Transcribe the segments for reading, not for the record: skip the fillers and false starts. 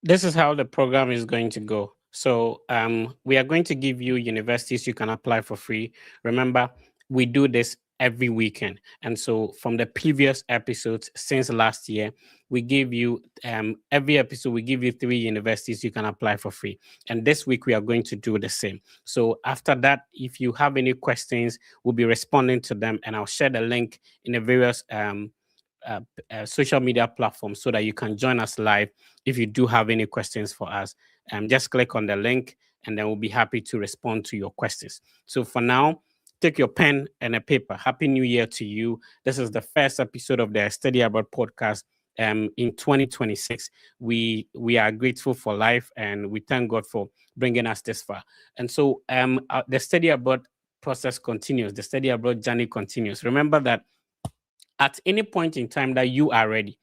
This is how the program is going to go. So we are going to give you universities you can apply for free. Remember, we do this every weekend. And so from the previous episodes since last year, we give you every episode, we give you 3 universities you can apply for free. And this week we are going to do the same. So after that, if you have any questions, we'll be responding to them, and I'll share the link in the various social media platforms so that you can join us live. If you do have any questions for us, just click on the link and then we'll be happy to respond to your questions. So for now, take your pen and a paper. Happy New Year to you. This is the first episode of the Study Abroad podcast. In 2026, we are grateful for life and we thank God for bringing us this far. And so the Study Abroad process continues. The Study Abroad journey continues. Remember that at any point in time that you are ready,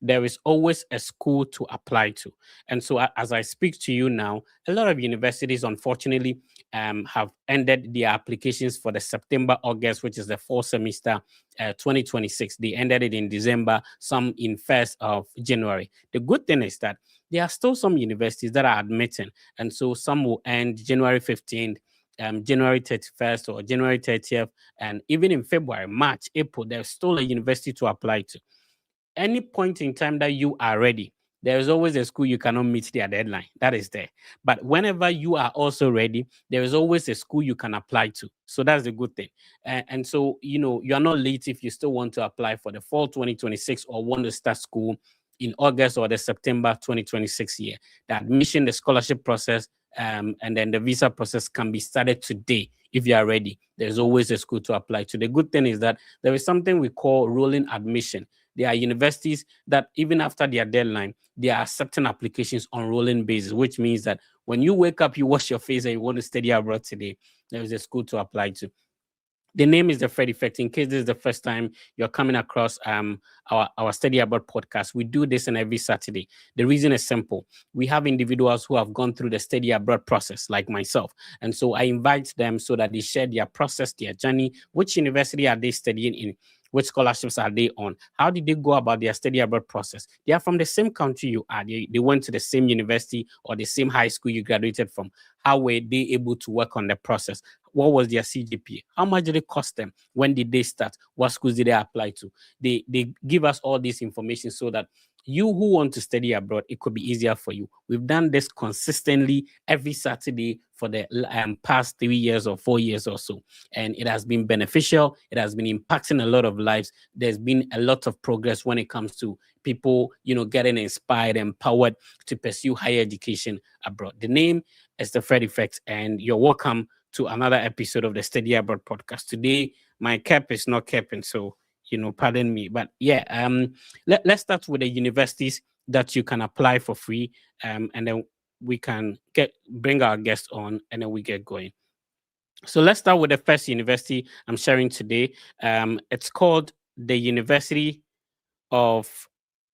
there is always a school to apply to. And so, as I speak to you now, a lot of universities, unfortunately, have ended their applications for the September, August, which is the fall semester 2026. They ended it in December, some in 1st of January. The good thing is that there are still some universities that are admitting. And so, some will end January 15th. January 31st or January 30th, and even in February, March, April, there's still a university to apply to. Any point in time that you are ready, there is always a school you cannot meet their deadline. That is there. But whenever you are also ready, there is always a school you can apply to. So that's the good thing. And so, you are not late if you still want to apply for the fall 2026 or want to start school in August or the September 2026 year. The admission, the scholarship process, and then the visa process can be started today if you are ready. There's always a school to apply to. The good thing is that there is something we call rolling admission. There are universities that even after their deadline, they are accepting applications on rolling basis, which means that when you wake up, you wash your face and you want to study abroad today, there is a school to apply to. The name is the Fred Effect. In case this is the first time you're coming across our Study Abroad podcast, we do this on every Saturday. The reason is simple. We have individuals who have gone through the Study Abroad process, like myself. And so I invite them so that they share their process, their journey. Which university are they studying in? Which scholarships are they on? How did they go about their study abroad process? They are from the same country you are. They went to the same university or the same high school you graduated from. How were they able to work on the process? What was their CGPA? How much did it cost them? When did they start? What schools did they apply to? They give us all this information so that you who want to study abroad, it could be easier for you. We've done this consistently every Saturday for the past 3 years or 4 years or so. And it has been beneficial. It has been impacting a lot of lives. There's been a lot of progress when it comes to people, getting inspired, empowered to pursue higher education abroad. The name is the Fred Effect, and you're welcome to another episode of the Study Abroad podcast. Today, my cap is not capping, so pardon me. But yeah, let's start with the universities that you can apply for free, and then we can bring our guests on, and then we get going. So let's start with the first university I'm sharing today. It's called the University of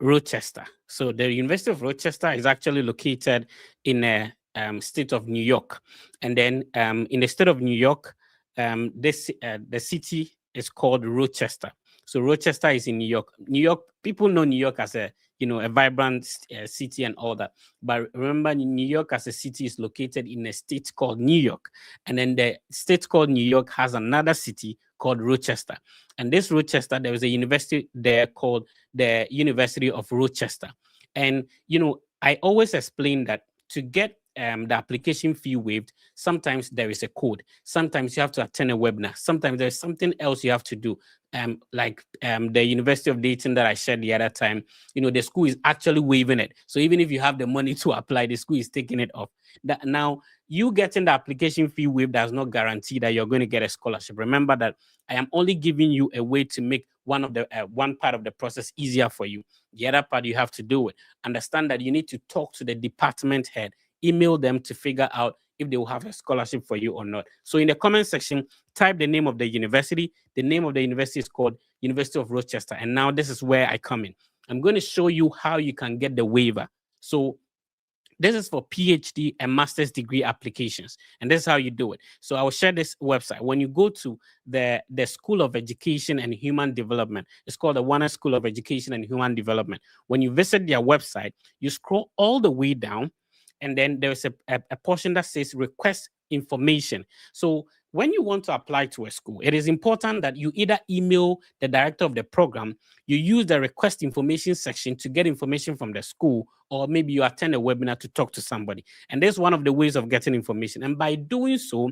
Rochester. So the University of Rochester is actually located in a state of New York, and then in the state of New York, the city is called Rochester. So Rochester is in New York. New York, people know New York as a vibrant city and all that. But remember, New York as a city is located in a state called New York, and then the state called New York has another city called Rochester. And this Rochester, there is a university there called the University of Rochester. And I always explain that to get the application fee waived, sometimes there is a code. Sometimes you have to attend a webinar. Sometimes there's something else you have to do. Like the University of Dayton that I shared the other time, the school is actually waiving it. So even if you have the money to apply, the school is taking it off. That now you getting the application fee waived does not guarantee that you're going to get a scholarship. Remember that I am only giving you a way to make one part of the process easier for you. The other part you have to do it. Understand that you need to talk to the department head, email them to figure out if they will have a scholarship for you or not. So in the comment section, type the name of the university. The name of the university is called University of Rochester. And now this is where I come in. I'm going to show you how you can get the waiver. So this is for PhD and master's degree applications. And this is how you do it. So I will share this website. When you go to the School of Education and Human Development, it's called the Warner School of Education and Human Development. When you visit their website, you scroll all the way down, and then there's a portion that says request information. So when you want to apply to a school, it is important that you either email the director of the program, you use the request information section to get information from the school, or maybe you attend a webinar to talk to somebody. And that's one of the ways of getting information. And by doing so,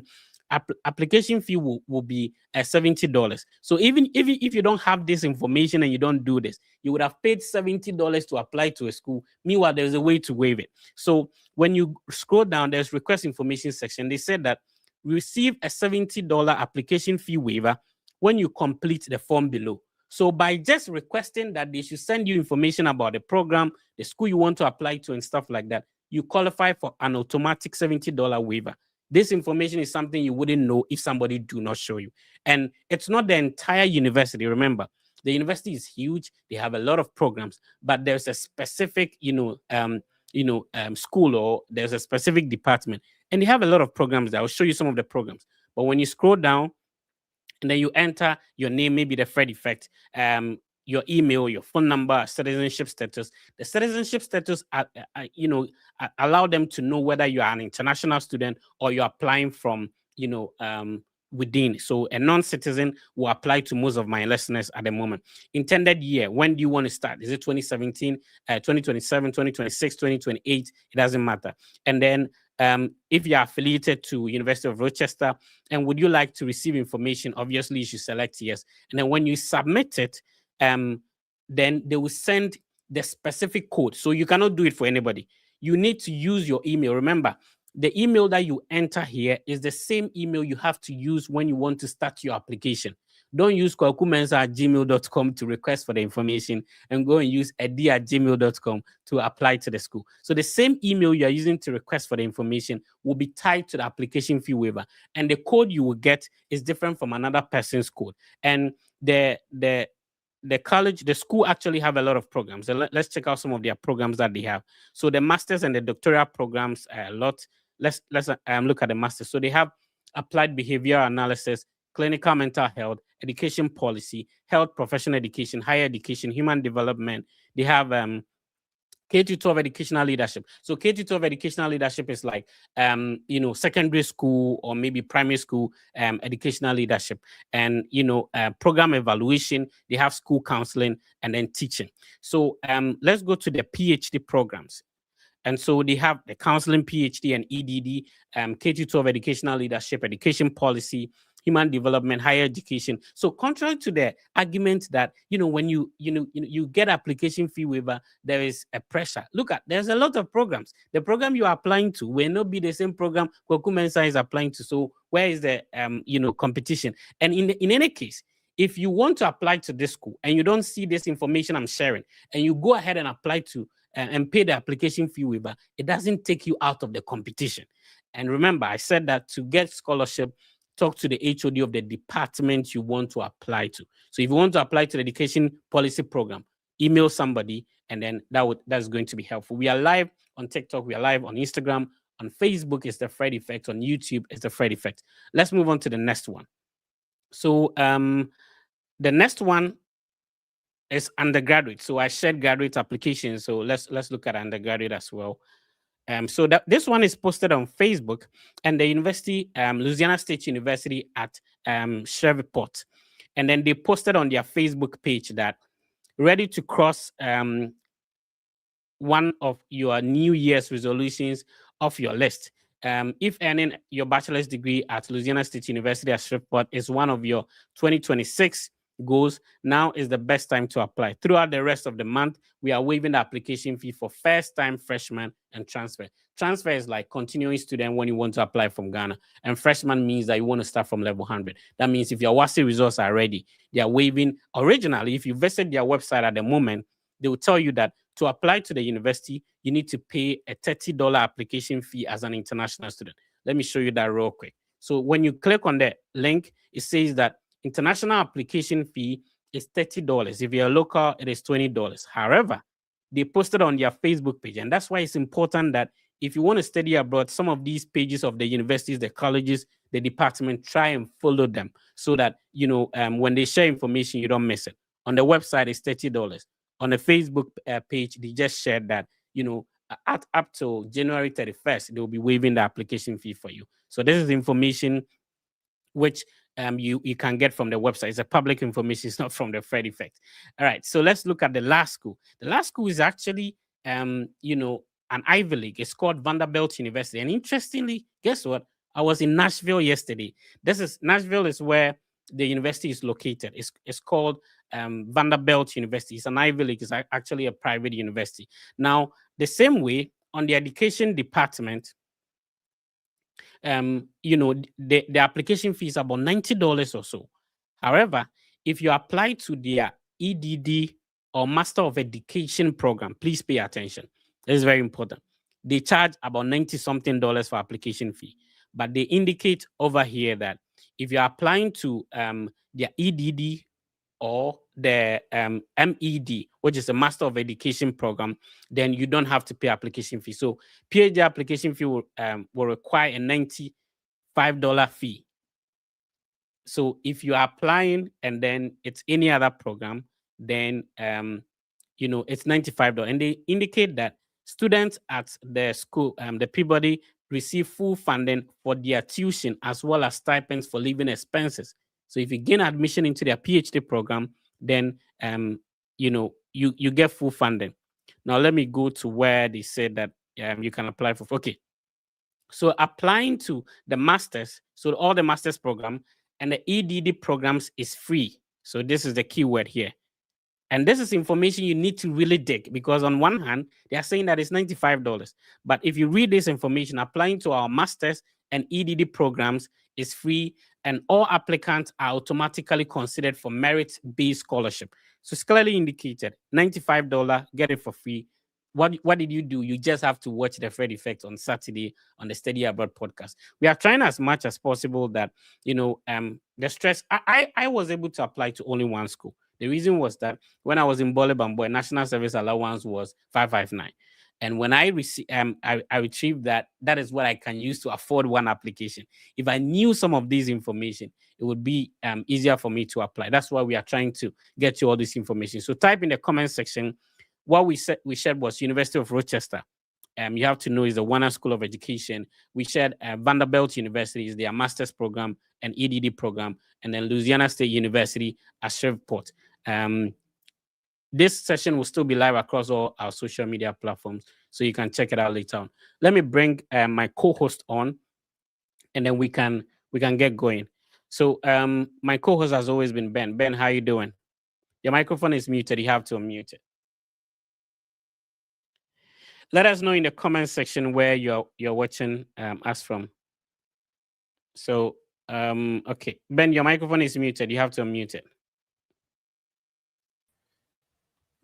application fee will be $70. So even if you don't have this information and you don't do this, you would have paid $70 to apply to a school. Meanwhile, there's a way to waive it. So when you scroll down, there's request information section. They said that receive a $70 application fee waiver when you complete the form below. So by just requesting that they should send you information about the program, the school you want to apply to, and stuff like that, you qualify for an automatic $70 waiver. This information is something you wouldn't know if somebody do not show you. And it's not the entire university. Remember, the university is huge. They have a lot of programs, but there's a specific, school, or there's a specific department, and they have a lot of programs. I'll show you some of the programs. But when you scroll down, and then you enter your name, maybe the Fred effect, your email, your phone number, citizenship status. The citizenship status, allow them to know whether you are an international student or you're applying from, within. So a non-citizen will apply to most of my listeners at the moment. Intended year, when do you want to start? Is it 2017, 2027, 2026, 2028? It doesn't matter. And then if you're affiliated to University of Rochester, and would you like to receive information? Obviously, you should select yes. And then when you submit it, then they will send the specific code. So you cannot do it for anybody. You need to use your email. Remember, the email that you enter here is the same email you have to use when you want to start your application. Don't use kwakumensa@gmail.com to request for the information and go and use edi@gmail.com to apply to the school. So the same email you are using to request for the information will be tied to the application fee waiver. And the code you will get is different from another person's code. And the college, the school actually have a lot of programs. So let's check out some of their programs that they have. So the master's and the doctoral programs are a lot. Let's look at the master's. So they have applied behavior analysis, clinical mental health, education policy, health professional education, higher education, human development. They have K-12 educational leadership. So K-12 educational leadership is like, secondary school or maybe primary school educational leadership. And, program evaluation, they have school counseling and then teaching. So let's go to the PhD programs. And so they have the counseling PhD and EDD, K-12 educational leadership, education policy, human development, higher education. So contrary to the argument that, when you get application fee waiver, there is a pressure. Look at, there's a lot of programs. The program you are applying to will not be the same program Kwaku Mensah is applying to. So where is the, competition? And in any case, if you want to apply to this school and you don't see this information I'm sharing, and you go ahead and apply to and pay the application fee waiver, it doesn't take you out of the competition. And remember, I said that to get scholarship, talk to the HOD of the department you want to apply to. So if you want to apply to the education policy program, email somebody, and then that's going to be helpful. We are live on TikTok, we are live on Instagram, on Facebook it's the Fred Effect, on YouTube it's the Fred Effect. Let's move on to the next one. So the next one is undergraduate. So I shared graduate applications. So let's look at undergraduate as well. So this one is posted on Facebook, and the university, Louisiana State University at Shreveport. And then they posted on their Facebook page that ready to cross one of your New Year's resolutions off your list. If earning your bachelor's degree at Louisiana State University at Shreveport is one of your 2026 goals, now is the best time to apply. Throughout the rest of the month, we are waiving the application fee for first-time freshmen and transfer. Transfer is like continuing student when you want to apply from Ghana, and freshman means that you want to start from level 100. That means if your WASSCE results are ready, they are waiving. Originally, if you visit their website at the moment, they will tell you that to apply to the university, you need to pay a $30 application fee as an international student. Let me show you that real quick. So when you click on the link, it says that international application fee is $30. If you're local, it is $20. However, they posted on their Facebook page, and that's why it's important that if you want to study abroad, some of these pages of the universities, the colleges, the department, try and follow them so that, when they share information, you don't miss it. On the website, it's $30. On the Facebook page, they just shared that, at up till January 31st, they will be waiving the application fee for you. So this is information which you can get from the website. It's a public information. It's not from the Fred Effect. All right. So let's look at the last school. The last school is actually, an Ivy League. It's called Vanderbilt University. And interestingly, guess what? I was in Nashville yesterday. Nashville is where the university is located. It's called Vanderbilt University. It's an Ivy League. It's actually a private university. Now, the same way on the education department, the application fee is about $90 or so. However, if you apply to their EDD or Master of Education program, please pay attention. This is very important. They charge about $90-something for application fee, but they indicate over here that if you're applying to their EDD or the MED, which is a Master of Education program, then you don't have to pay application fee. So PhD application fee will require a $95 fee. So if you are applying and then it's any other program, then it's $95. And they indicate that students at the school, the Peabody, receive full funding for their tuition as well as stipends for living expenses. So if you gain admission into their PhD program, then you get full funding. Now let me go to where they said that you can apply for. Okay, so applying to the masters, so all the masters program and the EDD programs is free. So this is the keyword here. And this is information you need to really dig, because on one hand, they are saying that it's $95. But if you read this information, applying to our masters and EDD programs is free, and all applicants are automatically considered for merit-based scholarship. So it's clearly indicated, $95, get it for free. What did you do? You just have to watch the Fred Effect on Saturday on the Study Abroad podcast. We are trying as much as possible that, the stress, I was able to apply to only one school. The reason was that when I was in Bole Bamboy, National Service Allowance was 559. And when I retrieved that is what I can use to afford one application. If I knew some of these information, it would be easier for me to apply. That's why we are trying to get you all this information. So type in the comment section. What we shared was University of Rochester. You have to know is the Warner School of Education. We shared Vanderbilt University is their master's program and EDD program, and then Louisiana State University at Shreveport. This session will still be live across all our social media platforms, so you can check it out later on. Let me bring my co-host on, and then we can get going. So my co-host has always been Ben. Ben, how you doing? Your microphone is muted. You have to unmute it. Let us know in the comment section where you're watching us from. So, okay. Ben, your microphone is muted. You have to unmute it.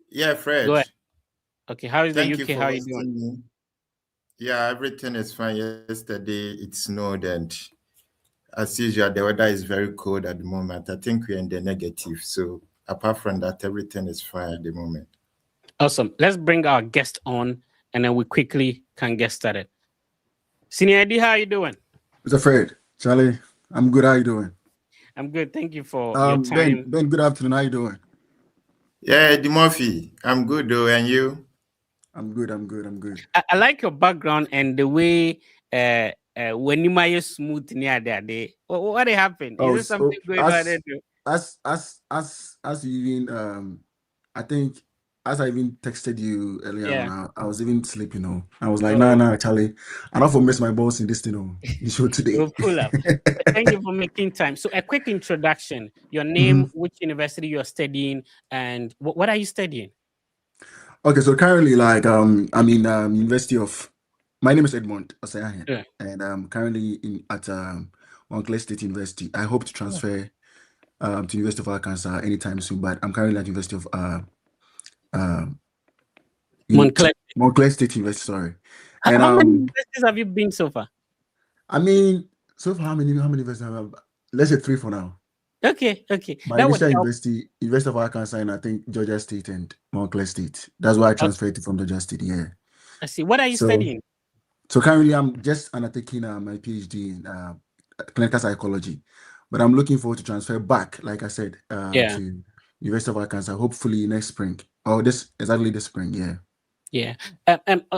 Yeah, Fred. Go ahead. Okay, how is the UK? How are you doing? Me. Yeah, everything is fine. Yesterday it snowed, and as usual, the weather is very cold at the moment. I think we're in the negative. So apart from that, everything is fine at the moment. Awesome. Let's bring our guest on, and then we quickly can get started. Senior ID, how are you doing? Mr. Fred, Charlie, I'm good. How you doing? I'm good. Thank you for your time. Ben, good afternoon. How you doing? Yeah, Dimorphy, I'm good though, and you? I'm good. I like your background and the way when you might smooth near that day. What happened? Is there something going on there? As you even I think as I even texted you earlier on, I was even sleeping. I was like, nah, Charlie, I don't miss my boss in this show today. We'll pull up. Thank you for making time. So a quick introduction, your name, which university you're studying, and what are you studying? Okay, so currently, I'm in University of. My name is Edmond Osayahin, and I'm currently at Montclair State University. I hope to transfer to University of Arkansas anytime soon, but I'm currently at University of Montclair State University. Sorry. And how many universities have you been so far? I mean, so far, how many universities have I? Let's say 3 for now. Okay. My initial University of Arkansas, and I think Georgia State and Montclair State. That's why I transferred from Georgia State. Yeah. I see. What are you studying? So currently, I'm just undertaking my PhD in clinical psychology, but I'm looking forward to transfer back, like I said, to University of Arkansas, hopefully next spring or this spring. Yeah. Yeah.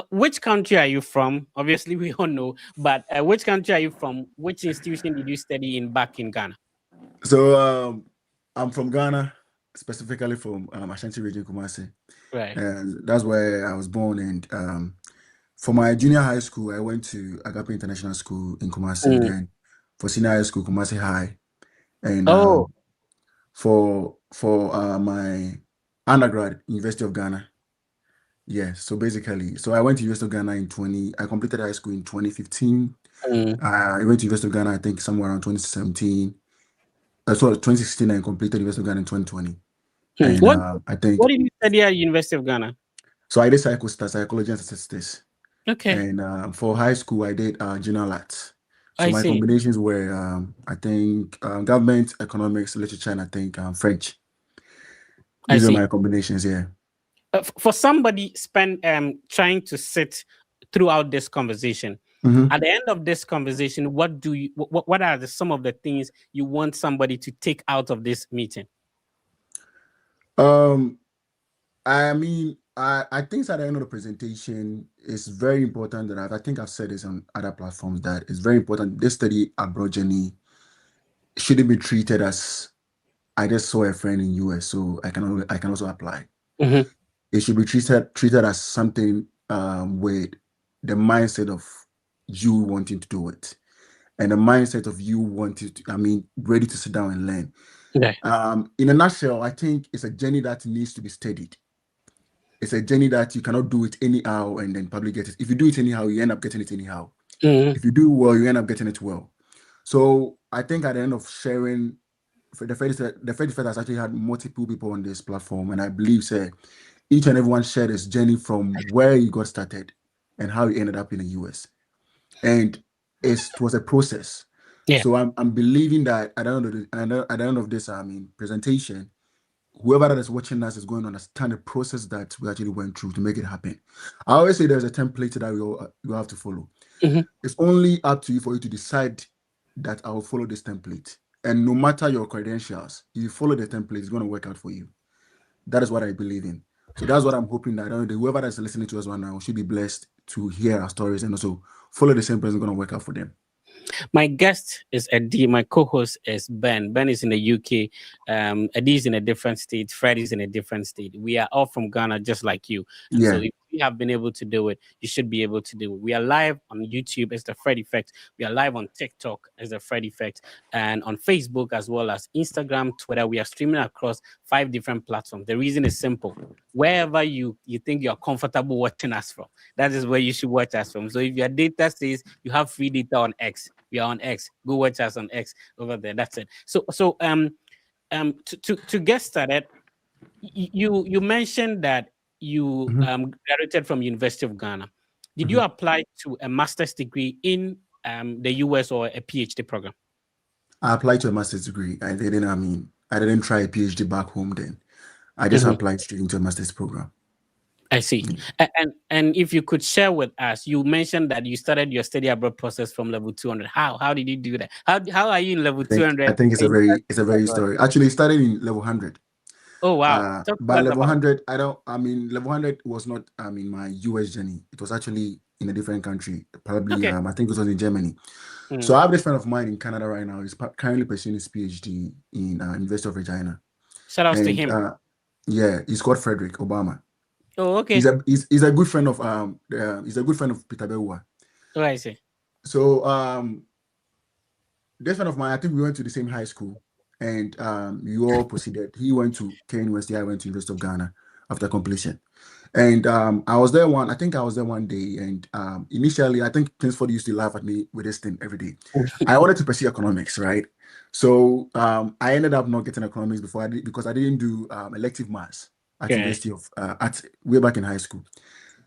Which country are you from? Obviously, we all know, but which country are you from? Which institution did you study in back in Ghana? So I'm from Ghana, specifically from Ashanti region, Kumasi, Right. and that's where I was born. And for my junior high school, I went to Agape International School in Kumasi. Mm. Then for senior high school, Kumasi High, and Oh, for my undergrad, University of Ghana. Yeah, so basically, so I went to University of Ghana in 20, I completed high school in 2015. mm. I went to University of Ghana, I think somewhere around 2017. So 2016, I completed University of Ghana in 2020. And What I think, What did you study at University of Ghana? so I did psychology and statistics. Okay, And for high school, I did general arts. So I my see. combinations were, I think, government, economics, literature, and I think French. I These are see. my combinations, yeah. For somebody spend trying to sit throughout this conversation, Mhm. at the end of this conversation, what are some of the things you want somebody to take out of this meeting? Um, I mean, I think at the end of the presentation, it's very important that I think I've said this on other platforms that it's very important. This study abroad journey shouldn't be treated as I just saw a friend in US, so I can also apply. Mhm. It should be treated as something with the mindset of you wanting to do it and the mindset of you wanting to, I mean, ready to sit down and learn. Yeah. In a nutshell, I think it's a journey that needs to be studied. It's a journey that you cannot do it anyhow and then probably get it. If you do it anyhow, you end up getting it anyhow. Mhm. If you do well, you end up getting it well. So I think at the end of sharing, for the Fed has actually had multiple people on this platform, and I believe say each and everyone shared his journey from where he got started and how he ended up in the US. And it was a process. Yeah. So I'm believing that at the end of this presentation, whoever that is watching us is going to understand the process that we actually went through to make it happen. I always say there's a template that you have to follow. Mhm. It's only up to you for you to decide that I will follow this template. And no matter your credentials, if you follow the template, it's going to work out for you. That is what I believe in. So that's what I'm hoping that whoever that's listening to us right now should be blessed to hear our stories and also follow the same person going to work out for them. My guest is Eddie. My co-host is Ben. Ben is in the UK. Eddie is in a different state. Fred is in a different state. We are all from Ghana, just like you. And so, Yeah. if we have been able to do it, you should be able to do it. We are live on YouTube as the Fred Effect. We are live on TikTok as the Fred Effect, and on Facebook as well as Instagram, Twitter. We are streaming across 5 different platforms. The reason is simple: wherever you think you are comfortable watching us from, that is where you should watch us from. So if your data says you have free data on X, we are on X. Go watch us on X over there. That's it. To get started, you mentioned that you Mhm. graduated from University of Ghana. Did you Mhm. apply to a master's degree in the US or a PhD program? I applied to a master's degree. I didn't try a PhD back home then. I just Mhm. applied straight into a master's program. I see. And if you could share with us, you mentioned that you started your study abroad process from level 200. How did you do that? How are you in level 200? I think it's a very story. Actually, it started in level 100. Oh wow! Talk to But us level about. 100, level 100 was not, my US journey. It was actually in a different country. Probably, Okay. I think it was in Germany. So Mm. I have this friend of mine in Canada right now. He's currently pursuing his PhD in University of Regina. Shout outs to And him. yeah, he's called Frederick Obama. Oh, okay. He's a good friend of he's a good friend of Peter Bewa. Oh, I see. So this friend of mine, I think we went to the same high school, and you all proceeded. He went to K University, I went to University of Ghana after completion. And I think I was there one day, and initially, I think Kingsford used to laugh at me with this thing every day. I wanted to pursue economics, right? So I ended up not getting economics because I didn't do elective maths at Okay. University of at way back in high school.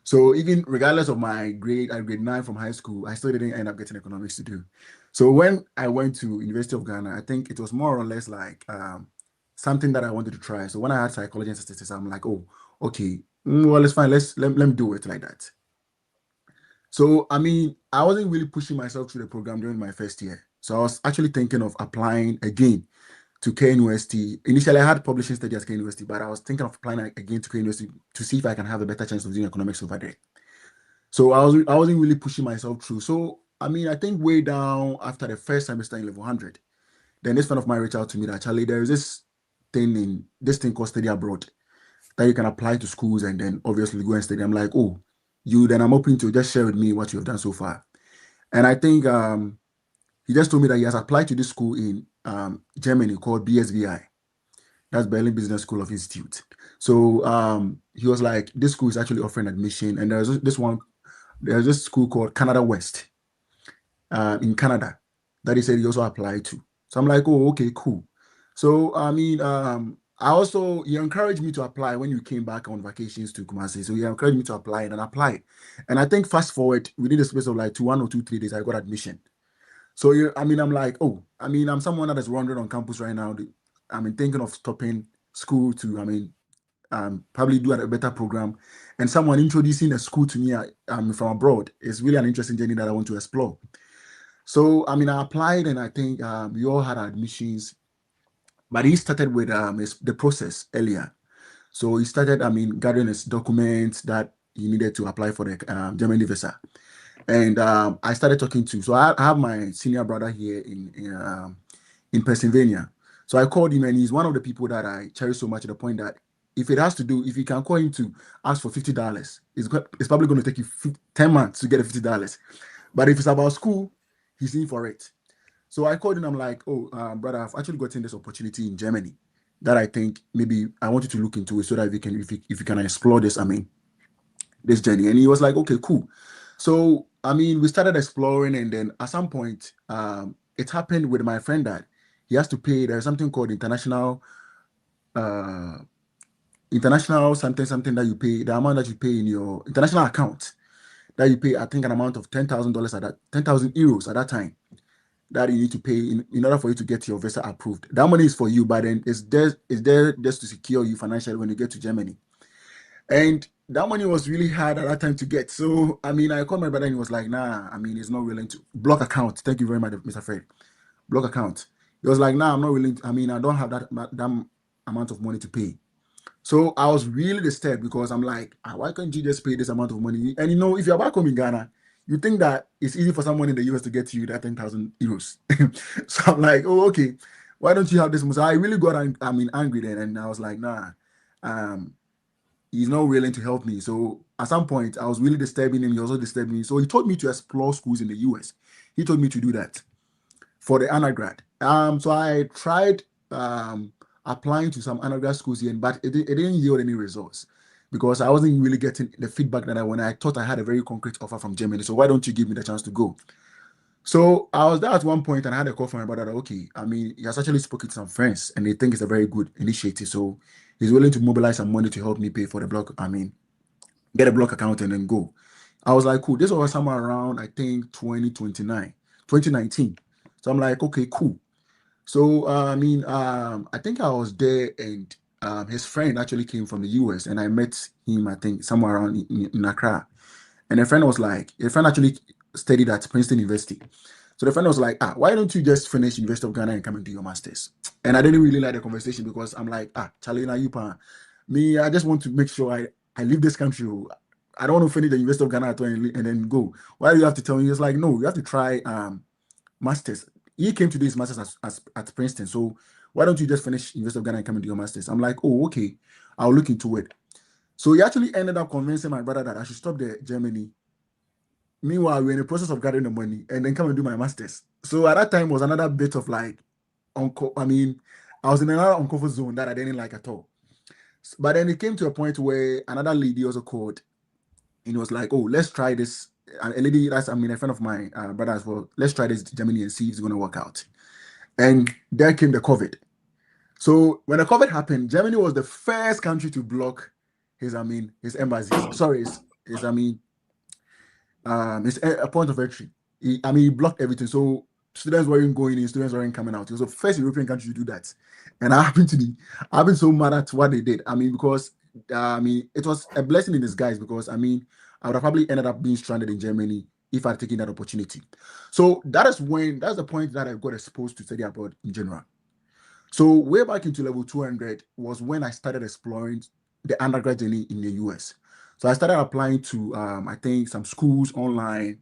So even regardless of my grade, grade 9 from high school, I still didn't end up getting economics to do. So when I went to University of Ghana, I think it was more or less like something that I wanted to try. So when I had psychology and statistics, I'm like, oh, okay, well, it's fine. Let me do it like that. So, I mean, I wasn't really pushing myself through the program during my first year. So I was actually thinking of applying again to KNUST. Initially, I had publishing study at KNUST, but I was thinking of applying again to KNUST to see if I can have a better chance of doing economics over there. So I wasn't really pushing myself through. So, I mean, I think way down after the first semester in level 100, then this friend of mine reached out to me that, Charlie, there is this thing called study abroad that you can apply to schools and then obviously go and study. I'm like, oh, then I'm open to just share with me what you have done so far. And I think he just told me that he has applied to this school in Germany called BSVI. That's Berlin Business School of Institute. So he was like, this school is actually offering admission. And there's this school called Canada West in Canada that he said he also applied to. So I'm like, oh, okay, cool. So, I mean, he encouraged me to apply when you came back on vacations to Kumasi. So he encouraged me to apply and apply. And I think fast forward, within the space of like 1 or 2, 3 days, I got admission. So, I mean, I'm like, oh, I mean, I'm someone that is wandering on campus right now. I mean, thinking of stopping school to, I mean, probably do a better program. And someone introducing a school to me from abroad is really an interesting journey that I want to explore. So, I mean, I applied and I think we all had admissions, but he started with the process earlier. So he started, I mean, gathering his documents that he needed to apply for the Germany visa. And I started talking to, so I have my senior brother here in Pennsylvania. So I called him and he's one of the people that I cherish so much to the point that if you can call him to ask for $50, it's probably going to take you 10 months to get the $50. But if it's about school, he's in for it. So I called him. I'm like, oh, brother, I've actually gotten this opportunity in Germany that I think maybe I want you to look into it so that if you can explore this, I mean, this journey. And he was like, okay, cool. So, I mean, we started exploring, and then at some point, it happened with my friend that he has to pay. There's something called international something that you pay, the amount that you pay in your international account that you pay, I think an amount of $10,000 at that, 10,000 euros at that time that you need to pay in order for you to get your visa approved. That money is for you, but then it's there just to secure you financially when you get to Germany. And that money was really hard at that time to get. So, I mean, I called my brother and he was like, nah, I mean, he's not willing to block account. Thank you very much, Mr. Fred. Block account. He was like, nah, I'm not willing to, I mean, I don't have that amount of money to pay. So I was really disturbed because I'm like, why can't you just pay this amount of money? And if you're back home in Ghana, you think that it's easy for someone in the US to get you that 10,000 euros. So I'm like, oh, okay. Why don't you have this? So I really got, angry then. And I was like, nah, he's not willing to help me. So at some point, I was really disturbing him. He also disturbed me. So he told me to explore schools in the US. He told me to do that for the undergrad. So I tried applying to some undergrad schools here, but it didn't yield any results because I wasn't really getting the feedback that I thought I had a very concrete offer from Germany. So why don't you give me the chance to go? So I was there at one point and I had a call from my brother that, okay, I mean, he has actually spoken to some friends and they think it's a very good initiative. So he's willing to mobilize some money to help me pay for the block. I mean, get a block account and then go. I was like, cool. This was somewhere around, I think, 2019. So I'm like, okay, cool. So, I think I was there and his friend actually came from the US and I met him, I think, somewhere around in Accra. And the friend actually studied at Princeton University. So the friend was like, why don't you just finish University of Ghana and come and do your master's? And I didn't really like the conversation because I'm like, Charlie, me, I just want to make sure I leave this country. I don't want to finish the University of Ghana and then go. Why do you have to tell me? It's like, no, you have to try master's. He came to do his master's at Princeton. So why don't you just finish University of Ghana and come and do your master's? I'm like, oh, okay. I'll look into it. So he actually ended up convincing my brother that I should stop the Germany. Meanwhile, we're in the process of gathering the money and then come and do my master's. So at that time was another bit of like, I was in another uncomfort zone that I didn't like at all. But then it came to a point where another lady also called and it was like, oh, let's try this. And a lady, a friend of my brother as well, let's try this Germany and see if it's going to work out. And there came the COVID. So when the COVID happened, Germany was the first country to block his embassy. Sorry, his a point of entry. He blocked everything. So students weren't going in, students weren't coming out. It was the first European country to do that. And I've been so mad at what they did. Because it was a blessing in disguise because I would have probably ended up being stranded in Germany if I'd taken that opportunity. So that's the point that I got exposed to study abroad in general. So way back into level 200 was when I started exploring the undergrad journey in the US. So I started applying to I think some schools online.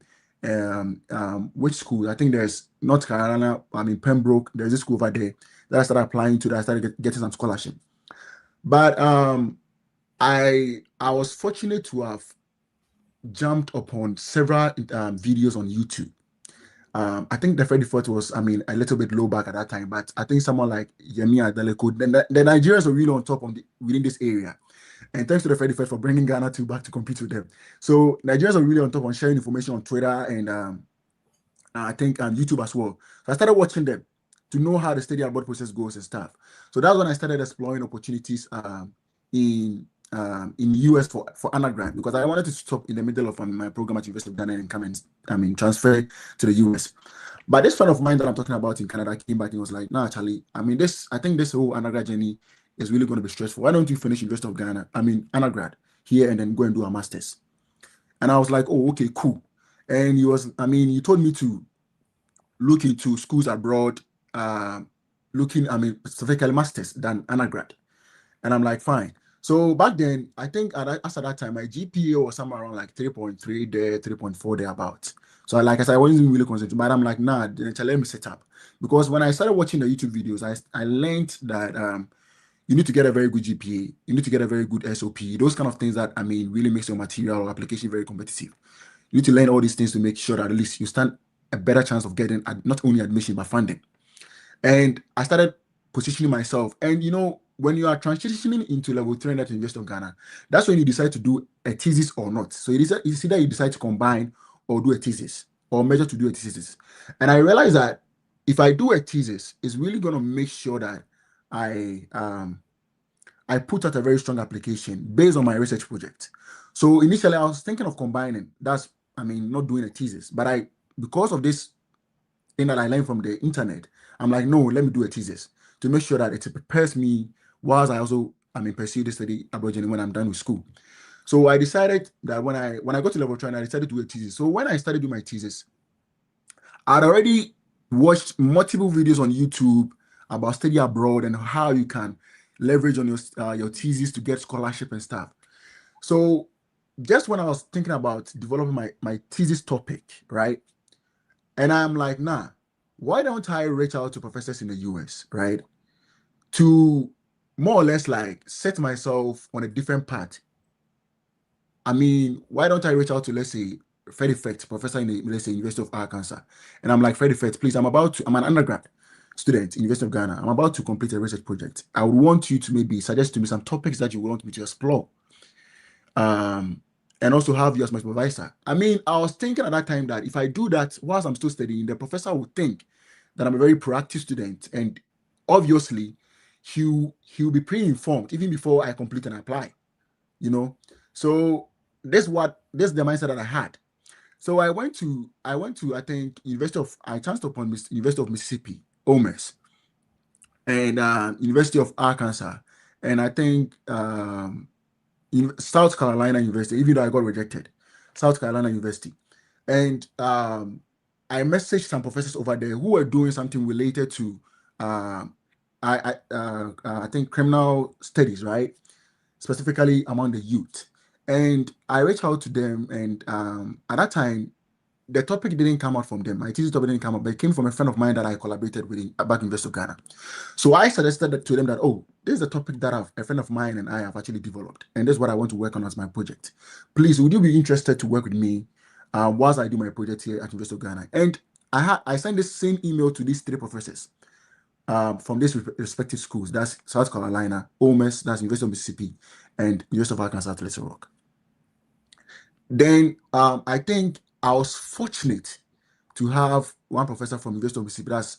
Which school? I think there's North Carolina, Pembroke. There's a school over there that I started applying to, that I started getting some scholarship. But I was fortunate to have jumped upon several videos on YouTube. I think the 34th was, a little bit low back at that time, but I think someone like Yemi Adeleko, the Nigerians were really on top within this area. And thanks to the 31st for bringing Ghana back to compete with them. So Nigerians are really on top on sharing information on Twitter and I think YouTube as well. So I started watching them to know how the study abroad process goes and stuff. So that's when I started exploring opportunities in US for undergrad, because I wanted to stop in the middle of my program at University of Ghana and come and transfer to the US. But this friend of mine that I'm talking about in Canada came back and was like, "Nah, Charlie, I think this whole undergrad journey is really going to be stressful. Why don't you finish University of Ghana, undergrad here, and then go and do a master's?" And I was like, "Oh, okay, cool." And he told me to look into schools abroad, specifically masters than undergrad. And I'm like, fine. So back then, I think as at that time, my GPA was somewhere around like 3.3 there, 3.4 there about. So like I said, I wasn't really concentrated, but I'm like, nah, let me set up. Because when I started watching the YouTube videos, I learned that you need to get a very good GPA, you need to get a very good SOP, those kind of things that, really makes your material or application very competitive. You need to learn all these things to make sure that at least you stand a better chance of getting not only admission, but funding. And I started positioning myself. And when you are transitioning into level 300 at the University of Ghana, that's when you decide to do a thesis or not. So it's either you decide to combine or do a thesis, or measure to do a thesis. And I realized that if I do a thesis, it's really going to make sure that I put out a very strong application based on my research project. So initially I was thinking of combining. That's, not doing a thesis, but because of this thing that I learned from the internet, I'm like, no, let me do a thesis to make sure that it prepares me whilst I also, pursue the study abroad journey when I'm done with school. So I decided that when I got to level 3, I decided to do a thesis. So when I started doing my thesis, I'd already watched multiple videos on YouTube about study abroad and how you can leverage on your thesis to get scholarship and stuff. So just when I was thinking about developing my thesis topic, right? And I'm like, nah, why don't I reach out to professors in the US, right? To more or less like set myself on a different path. Why don't I reach out to, let's say, Fred Effect, professor in the, let's say, University of Arkansas. And I'm like, Fred Effect, please, I'm an undergrad student in University of Ghana. I'm about to complete a research project. I would want you to maybe suggest to me some topics that you want me to explore. And also have you as my supervisor. I was thinking at that time that if I do that whilst I'm still studying, the professor would think that I'm a very proactive student. And obviously, he'll be pre-informed even before I complete and apply, So this is the mindset that I had. So I went to, I think, I chanced upon University of Mississippi, OMES, and University of Arkansas, and I think in South Carolina University, even though I got rejected, South Carolina University. And I messaged some professors over there who were doing something related to, I think, criminal studies, right? Specifically among the youth. And I reached out to them, and at that time, the topic didn't come out from them. My thesis topic didn't come out, but it came from a friend of mine that I collaborated with back in University of Ghana. So I suggested to them that, oh, this is a topic that a friend of mine and I have actually developed, and this is what I want to work on as my project. Please, would you be interested to work with me whilst I do my project here at University of Ghana? And I sent this same email to these 3 professors from these respective schools. That's South Carolina, OMES, that's University of Mississippi, and University of Arkansas at Little Rock. Then I think I was fortunate to have one professor from University of Mississippi, that's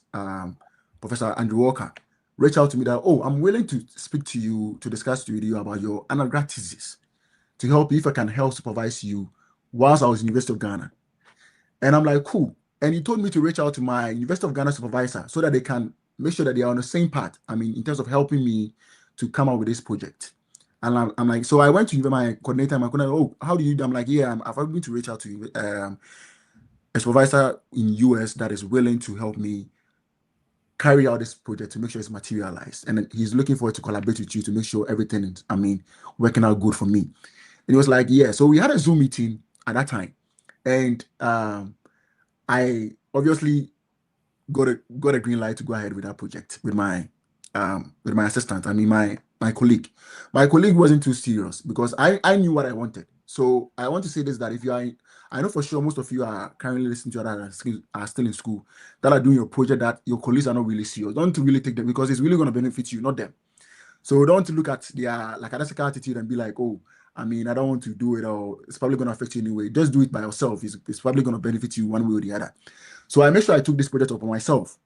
Professor Andrew Walker, reach out to me that, oh, I'm willing to speak to you, to discuss with you about your undergrad thesis, to help you if I can help supervise you whilst I was in University of Ghana. And I'm like, cool. And he told me to reach out to my University of Ghana supervisor so that they can make sure that they are on the same path, in terms of helping me to come up with this project. And I'm like, so I went to my coordinator, oh, how do you do? I'm like, yeah, I've been to reach out to a supervisor in US that is willing to help me carry out this project to make sure it's materialized. And then he's looking forward to collaborate with you to make sure everything is, working out good for me. And he was like, yeah. So we had a Zoom meeting at that time. And I obviously got a green light to go ahead with that project with my assistant. My colleague. My colleague wasn't too serious because I knew what I wanted. So I want to say this, that if you are, I know for sure most of you are currently listening to that are still in school, that are doing your project, that your colleagues are not really serious. Don't really take them, because it's really going to benefit you, not them. So don't look at their lackadaisical attitude and be like, oh, I don't want to do it, or it's probably going to affect you anyway. Just do it by yourself. It's probably going to benefit you one way or the other. So I made sure I took this project upon myself,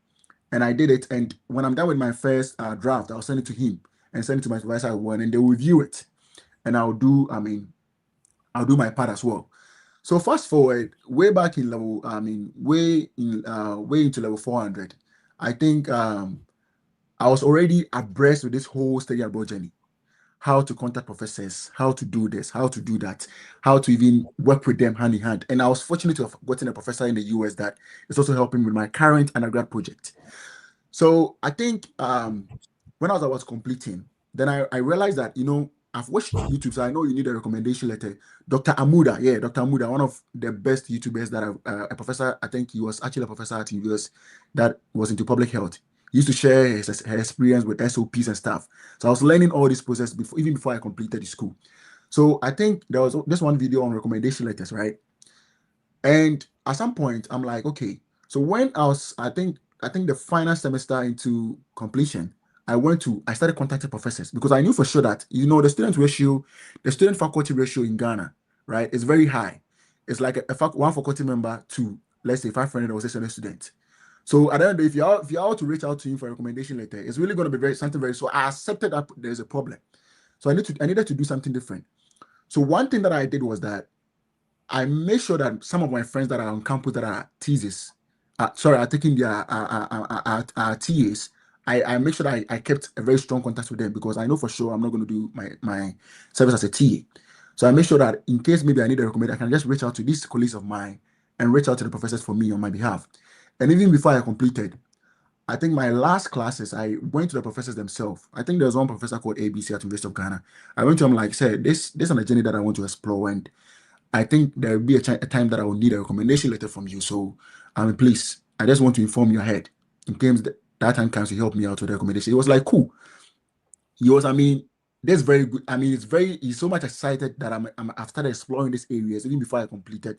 and I did it. And when I'm done with my first draft, I'll send it to him and send it to my supervisor, and they will review it. And I'll do my part as well. So fast forward, way back in level, way into level 400, I think I was already abreast with this whole study abroad journey. How to contact professors, how to do this, how to do that, how to even work with them hand in hand. And I was fortunate to have gotten a professor in the US that is also helping with my current undergrad project. So I think when I was completing, then I realized that, I've watched YouTube, so I know you need a recommendation letter. Dr. Amuda, one of the best YouTubers that a professor, I think he was actually a professor at US that was into public health. He used to share his experience with SOPs and stuff. So I was learning all this process even before I completed the school. So I think there was this one video on recommendation letters, right? And at some point, I'm like, okay. So when I think the final semester into completion, I started contacting professors, because I knew for sure that, the student faculty ratio in Ghana, right, is very high. It's like one faculty member to, let's say, 500 or 600 students. So at the end of the day, if you're out to reach out to him for a recommendation letter, it's really going to be something very. So I accepted that there's a problem. So I needed to do something different. So one thing that I did was that I made sure that some of my friends that are on campus that are are taking their TAs. I make sure that I kept a very strong contact with them, because I know for sure I'm not going to do my service as a TA. So I make sure that in case maybe I need a recommendation, I can just reach out to these colleagues of mine and reach out to the professors for me on my behalf. And even before I completed, I think my last classes, I went to the professors themselves. I think there's one professor called ABC at University of Ghana. I went to him like, say, this is a journey that I want to explore, and I think there will be a time that I will need a recommendation letter from you. So, please, I just want to inform you ahead in case that time comes to help me out with the recommendation. It was like, cool. He was, that's very good. He's so much excited that I've started exploring these areas even before I completed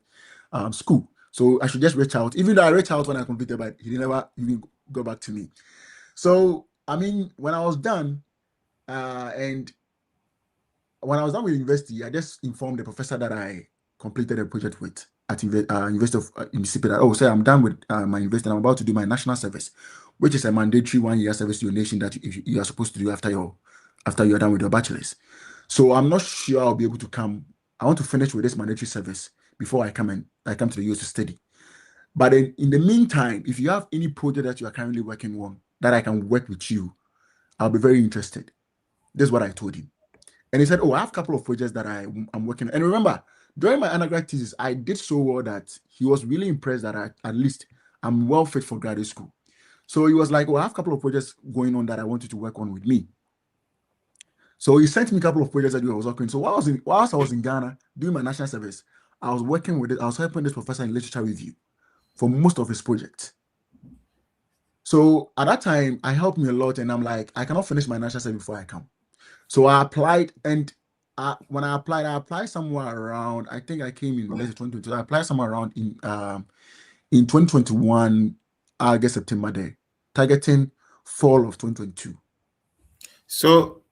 school. So I should just reach out, even though I reached out when I completed, but he never even got back to me. So, when I was done, and when I was done with university, I just informed the professor that I completed a project with at University of Mississippi that, I'm done with my university and I'm about to do my national service, which is a mandatory 1-year service to your nation that you are supposed to do after you're done with your bachelor's. So I'm not sure I'll be able to come. I want to finish with this mandatory service before I come to the US to study. But in the meantime, if you have any project that you are currently working on that I can work with you, I'll be very interested. This is what I told him. And he said, I have a couple of projects that I'm working on. And remember, during my undergrad thesis, I did so well that he was really impressed that at least I'm well fit for graduate school. So he was like, I have a couple of projects going on that I want you to work on with me. So he sent me a couple of projects that I was working. So whilst I was in Ghana doing my national service, I was working with it. I was helping this professor in literature review for most of his projects. So at that time, I helped me a lot, and I'm like, I cannot finish my national service before I come. So I applied, and when I applied somewhere around, I think I came in late 2022. I applied somewhere around in 2021, August, September there, targeting fall of 2022. So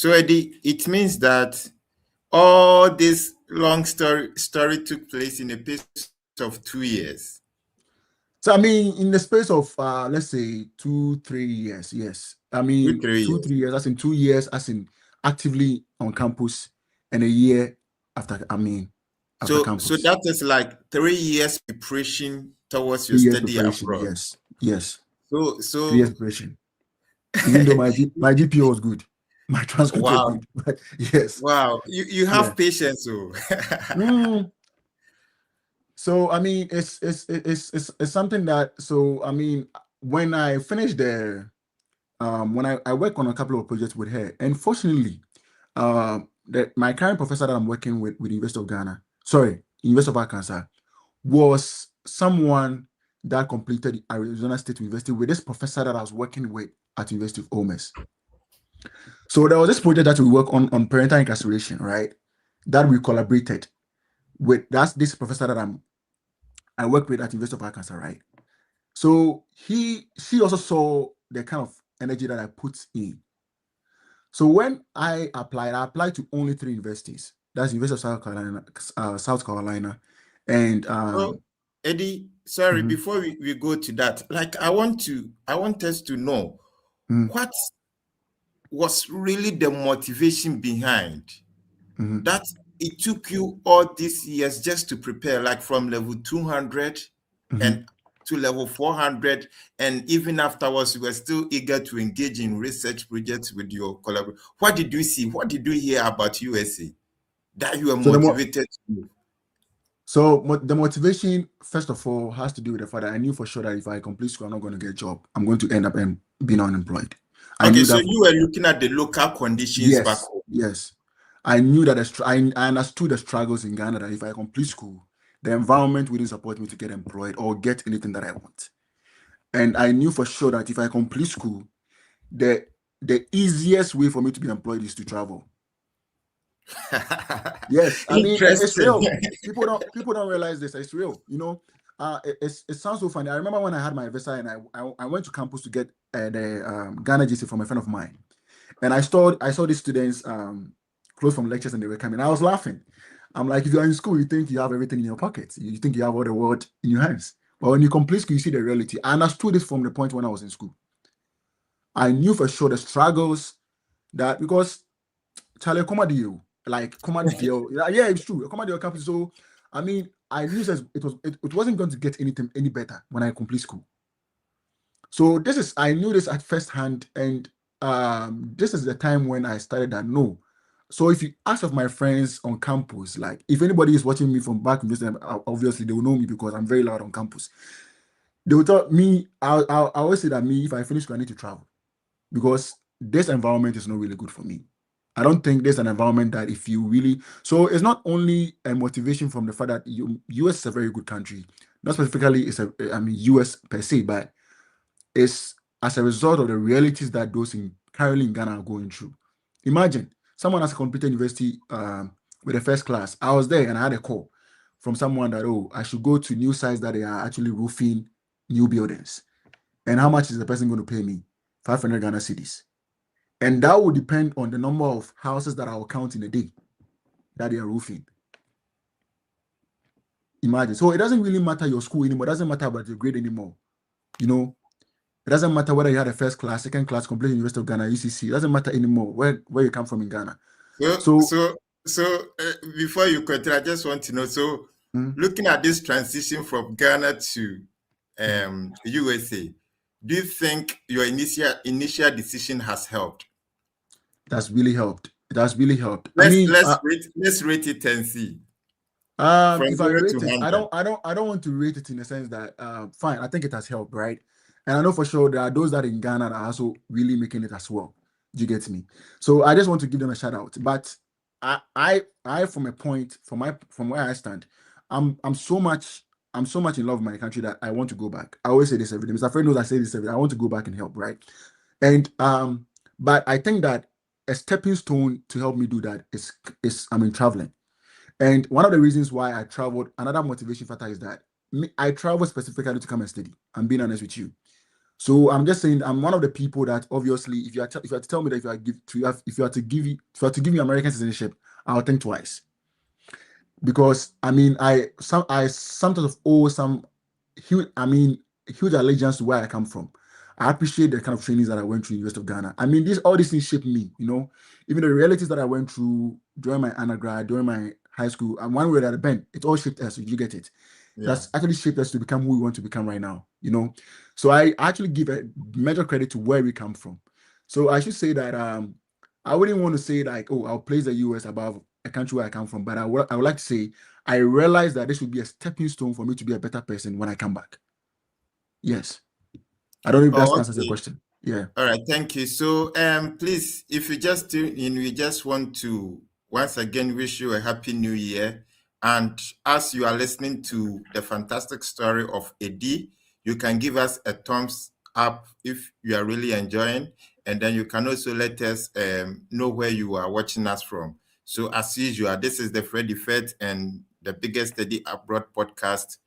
Eddie, it means that all this long story took place in a space of 2 years. So in the space of let's say 2-3 years, yes. 2-3 years, as in 2 years, as in actively on campus, and a year after campus. So that is like 3 years preparation towards your study abroad. Yes. So 3 years preparation. Even though my GPA was good. my transcripts were Wow. good. But yes. Wow. You have Yeah. patience, oh. So I mean, it's something that. So I mean, when I finished there, when I work on a couple of projects with her, and fortunately, that my current professor that I'm working with the University of Ghana, sorry, University of Arkansas, was someone that completed Arizona State University with this professor that I was working with at University of Ole Miss. So there was this project that we work on parental incarceration, right? That we collaborated with. That's this professor that I work with at University of Arkansas, right? So she also saw the kind of energy that I put in. So when I applied to only 3 universities. That's University of South Carolina, and So, Eddie, sorry, mhm, before we go to that, like I want us to know mhm, what was really the motivation behind mhm, that it took you all these years just to prepare, like from level 200 mhm. and to level 400, and even afterwards you were still eager to engage in research projects with your collaborators. What did you see? What did you hear about USA that you were So motivated to do? the motivation, first of all, has to do with the fact that I knew for sure that if I complete school, I'm not going to get a job. I'm going to end up being unemployed. I Okay, knew so that. you were looking at the local conditions back Yes, home. yes. I knew that I understood the struggles in Ghana, that if I complete school, the environment wouldn't support me to get employed or get anything that I want. And I knew for sure that if I complete school, the easiest way for me to be employed is to travel. Yes, I mean it's Interesting. real. People don't realize this. It's real. It sounds so funny. I remember when I had my visa and I went to campus to get the Ghana GC from a friend of mine, and I saw these students close from lectures and they were coming. I was laughing. I'm like, if you're in school, you think you have everything in your pockets. You think you have all the world in your hands. But when you complete school, you see the reality. I understood this from the point when I was in school. I knew for sure the struggles that because Charlie, come on, you like come on, deal. Yeah, it's true. Come on, your campus. So I mean, I knew that it wasn't going to get any better when I complete school. So I knew this at first hand, and this is the time when I started that no. So if you ask of my friends on campus, like if anybody is watching me from back in this time, obviously they will know me because I'm very loud on campus. They will tell me, I always say that me, if I finish school, I need to travel because this environment is not really good for me. I don't think there's an environment that if you really, so it's not only a motivation from the fact that US is a very good country, not specifically US per se, but it's as a result of the realities that those currently in Ghana are going through. Imagine someone has completed university with a first class. I was there and I had a call from someone that, oh, I should go to new sites that they are actually roofing new buildings. And how much is the person going to pay me? 500 Ghana cedis. And that will depend on the number of houses that I will count in a day that they are roofing. Imagine. So it doesn't really matter your school anymore. It doesn't matter about your grade anymore. It doesn't matter whether you had a first class, second class, complete University of Ghana, UCC. It doesn't matter anymore where you come from in Ghana. So Before you continue, I just want to know. So, looking at this transition from Ghana to USA, do you think your initial decision has helped? That's really helped. It has really helped. Let's rate it and see. From If I 0 rate to it, 100. I don't want to rate it in the sense that fine, I think it has helped, right? And I know for sure there are those that in Ghana that are also really making it as well. Do you get me? So I just want to give them a shout out. But I from a point from where I stand, I'm so much in love with my country that I want to go back. I always say this every day. Mr. Friend knows I say this every day. I want to go back and help, right? And but I think that a stepping stone to help me do that is traveling. And one of the reasons why I traveled, another motivation factor is that I traveled specifically to come and study. I'm being honest with you. So I'm just saying I'm one of the people that obviously, if you are to tell me that if you are to give me American citizenship, I'll think twice because I mean I sometimes owe some huge allegiance to where I come from. I appreciate the kind of trainings that I went through in the University of Ghana. I mean, all these things shaped me, even the realities that I went through during my undergrad, during my high school, and one way or the other, it all shaped us. You get it? Yeah. That's actually shaped us to become who we want to become right now, So I actually give a major credit to where we come from. So I should say that I wouldn't want to say like, oh, I'll place the US above a country where I come from, but I would like to say I realize that this would be a stepping stone for me to be a better person when I come back. Yes. I don't know if that answers the question. Yeah. All right, thank you. So please, if you just tune in, we just want to once again wish you a happy new year. And as you are listening to the fantastic story of Eddie, you can give us a thumbs up if you are really enjoying, and then you can also let us know where you are watching us from. So as usual, this is the Freddy Fed and the biggest Eddie Abroad podcast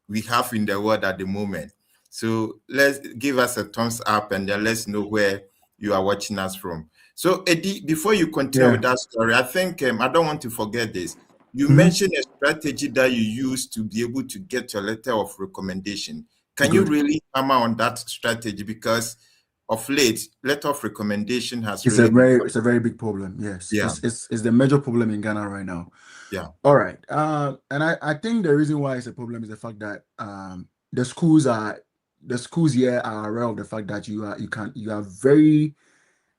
we have in the world at the moment. So let's give us a thumbs up and then let's know where you are watching us from. So Eddie, before you continue with that story, I think I don't want to forget this. You mentioned a strategy that you use to be able to get your letter of recommendation. Can you really hammer on that strategy? Because of late, letter of recommendation has it's a very big problem. Yes. Yeah. It's the major problem in Ghana right now. Yeah. All right. And I think the reason why it's a problem is the fact that the schools here are aware of the fact that you are very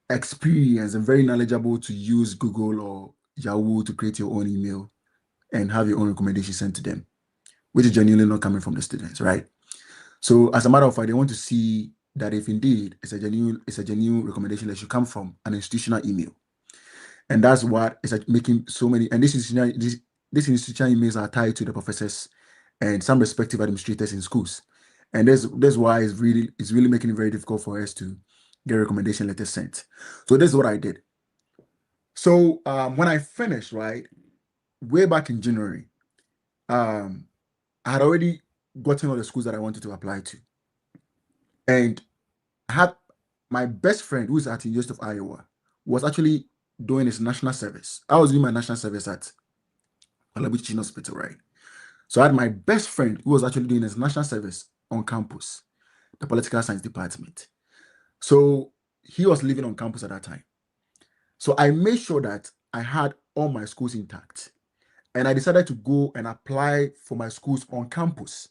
experienced and very knowledgeable to use Google or Yahoo to create your own email and have your own recommendation sent to them, which is genuinely not coming from the students, right? So as a matter of fact, they want to see that if indeed it's a genuine recommendation that should come from an institutional email. And that's what is making so many, and these institutional emails are tied to the professors and some respective administrators in schools. And that's why it's really making it very difficult for us to get recommendation letters sent. So this is what I did. So when I finished, right, way back in January, I had already gotten all the schools that I wanted to apply to. And I had my best friend, who is at the University of Iowa, was actually doing his national service. I was doing my national service at Alabuchi Hospital, right? So I had my best friend who was actually doing his national service on campus, the political science department. So he was living on campus at that time. So I made sure that I had all my schools intact. And I decided to go and apply for my schools on campus,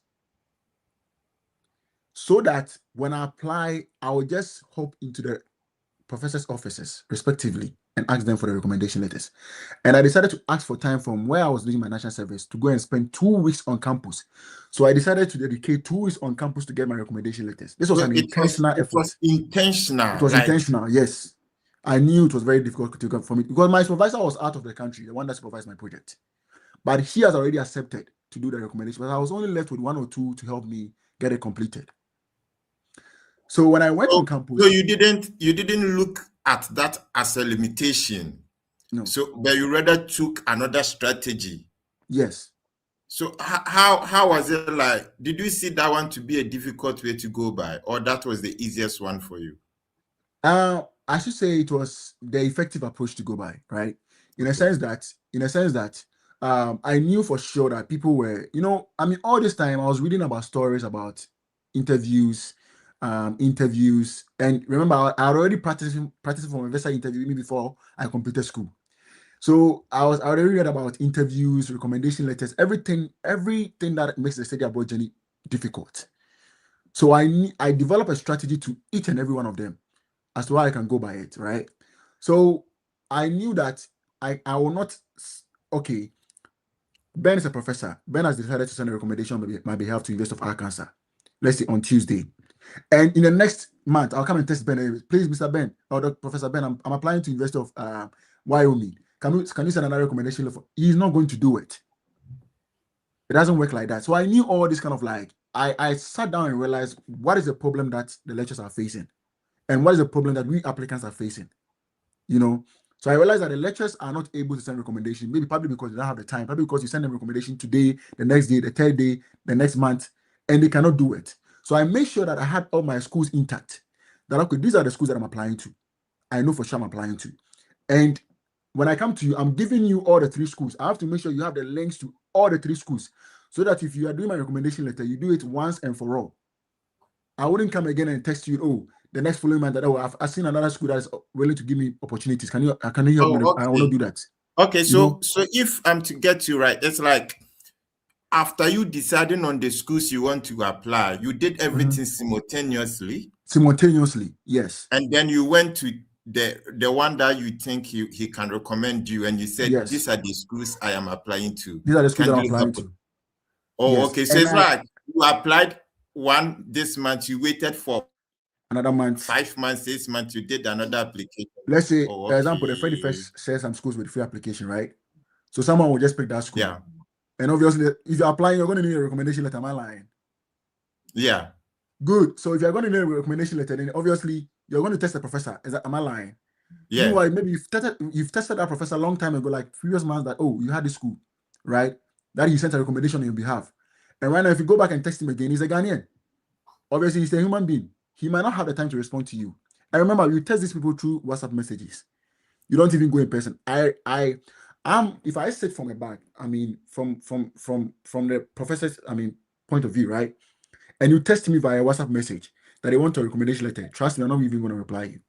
so that when I apply, I will just hop into the professors' offices, respectively, and ask them for the recommendation letters. And I decided to ask for time from where I was doing my national service to go and spend 2 weeks on campus. So I decided to dedicate 2 weeks on campus to get my recommendation letters. This was an intentional effort. It was intentional. It was intentional, yes. I knew it was very difficult to get for me because my supervisor was out of the country, the one that supervised my project. But he has already accepted to do the recommendation. But I was only left with 1 or 2 to help me get it completed. So when I went on campus, so you didn't look at that as a limitation. No. So, but you rather took another strategy. Yes. So how was it like? Did you see that one to be a difficult way to go by, or that was the easiest one for you? I should say it was the effective approach to go by, right? In a sense that I knew for sure that people were, all this time I was reading about stories about interviews, and remember I already practicing for my investor interview even before I completed school. So I already read about interviews, recommendation letters, everything that makes the study abroad journey difficult. So I developed a strategy to each and every one of them as to how I can go by it, right? So I knew that I will not. Okay, Ben is a professor. Ben has decided to send a recommendation on my behalf to University of Arkansas, let's say on Tuesday. And in the next month, I'll come and test Ben. Please, Mr. Ben, or Professor Ben, I'm applying to University of Wyoming. Can you send another recommendation? He's not going to do it. It doesn't work like that. So I knew all this kind of like, I sat down and realized what is the problem that the lecturers are facing and what is the problem that we applicants are facing, So I realized that the lecturers are not able to send recommendation, maybe probably because they don't have the time, probably because you send them recommendation today, the next day, the third day, the next month, and they cannot do it. So I made sure that I had all my schools intact. That okay, these are the schools that I'm applying to. I know for sure I'm applying to. And when I come to you, I'm giving you all the 3 schools. I have to make sure you have the links to all the 3 schools, so that if you are doing my recommendation letter, you do it once and for all. I wouldn't come again and text you, the next following month that I've seen another school that is willing to give me opportunities. Can you help me? Okay. I want to do that. Okay, so if I'm to get you right, it's like after you deciding on the schools you want to apply, you did everything simultaneously. Simultaneously, yes. And then you went to the one that you think he can recommend you, and you said Yes. these are the schools I am applying to. These are the schools Can that I'm you applying help? to. Oh, Yes. okay. So And it's like you applied one this month, you waited for another month, 5 months, 6 months, you did another application. let's say, Oh, for example, the okay. Freddie First shares some schools with free application, right? So someone will just pick that school. Yeah. And obviously, if you're applying, you're going to need a recommendation letter. Am I lying? Yeah. Good. So if you're going to need a recommendation letter, then obviously you're going to test the professor. Am I lying? Yeah. Meanwhile, maybe you've tested that professor a long time ago, like previous months, that, oh, you had this school, right? That he sent a recommendation on your behalf. And right now, if you go back and text him again, he's a Ghanaian. Obviously, he's a human being. He might not have the time to respond to you. And remember, you test these people through WhatsApp messages. You don't even go in person. If I sit from a back, I mean, from the professor's, point of view, right? And you test me via WhatsApp message that they want a recommendation letter. Trust me, I'm not even going to reply you.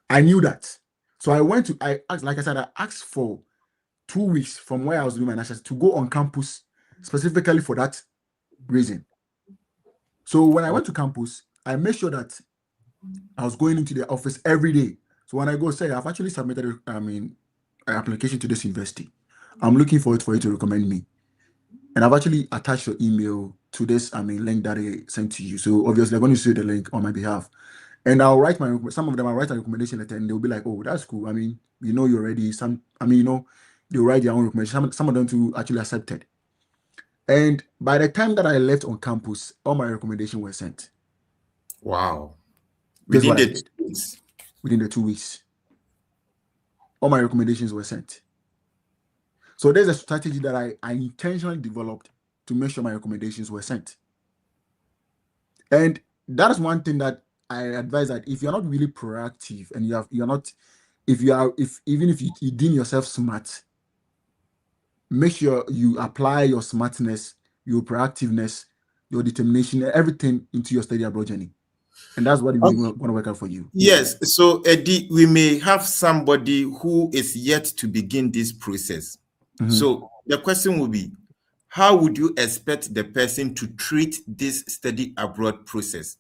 I knew that. So I asked for 2 weeks from where I was doing my nationals to go on campus specifically for that reason. So when I went to campus, I made sure that I was going into the office every day. So when I go say, I've actually submitted, an application to this university. I'm looking forward for you to recommend me. And I've actually attached your email to this, link that I sent to you. So obviously, I'm going to see the link on my behalf. And I'll write some of them, I'll write a recommendation letter and they'll be like, oh, that's cool. You're ready. They'll write their own recommendation. Some of them to actually accepted. And by the time that I left on campus, all my recommendations were sent. Wow. Within the 2 weeks, all my recommendations were sent. So there's a strategy that I intentionally developed to make sure my recommendations were sent. And that is one thing that I advise, that if you're not really proactive and even if you deem yourself smart, make sure you apply your smartness, your proactiveness, your determination, everything into your study abroad journey. And that's what we want to work out for you. Yes. So, Eddie, we may have somebody who is yet to begin this process. Mm-hmm. So the question will be, how would you expect the person to treat this study abroad process?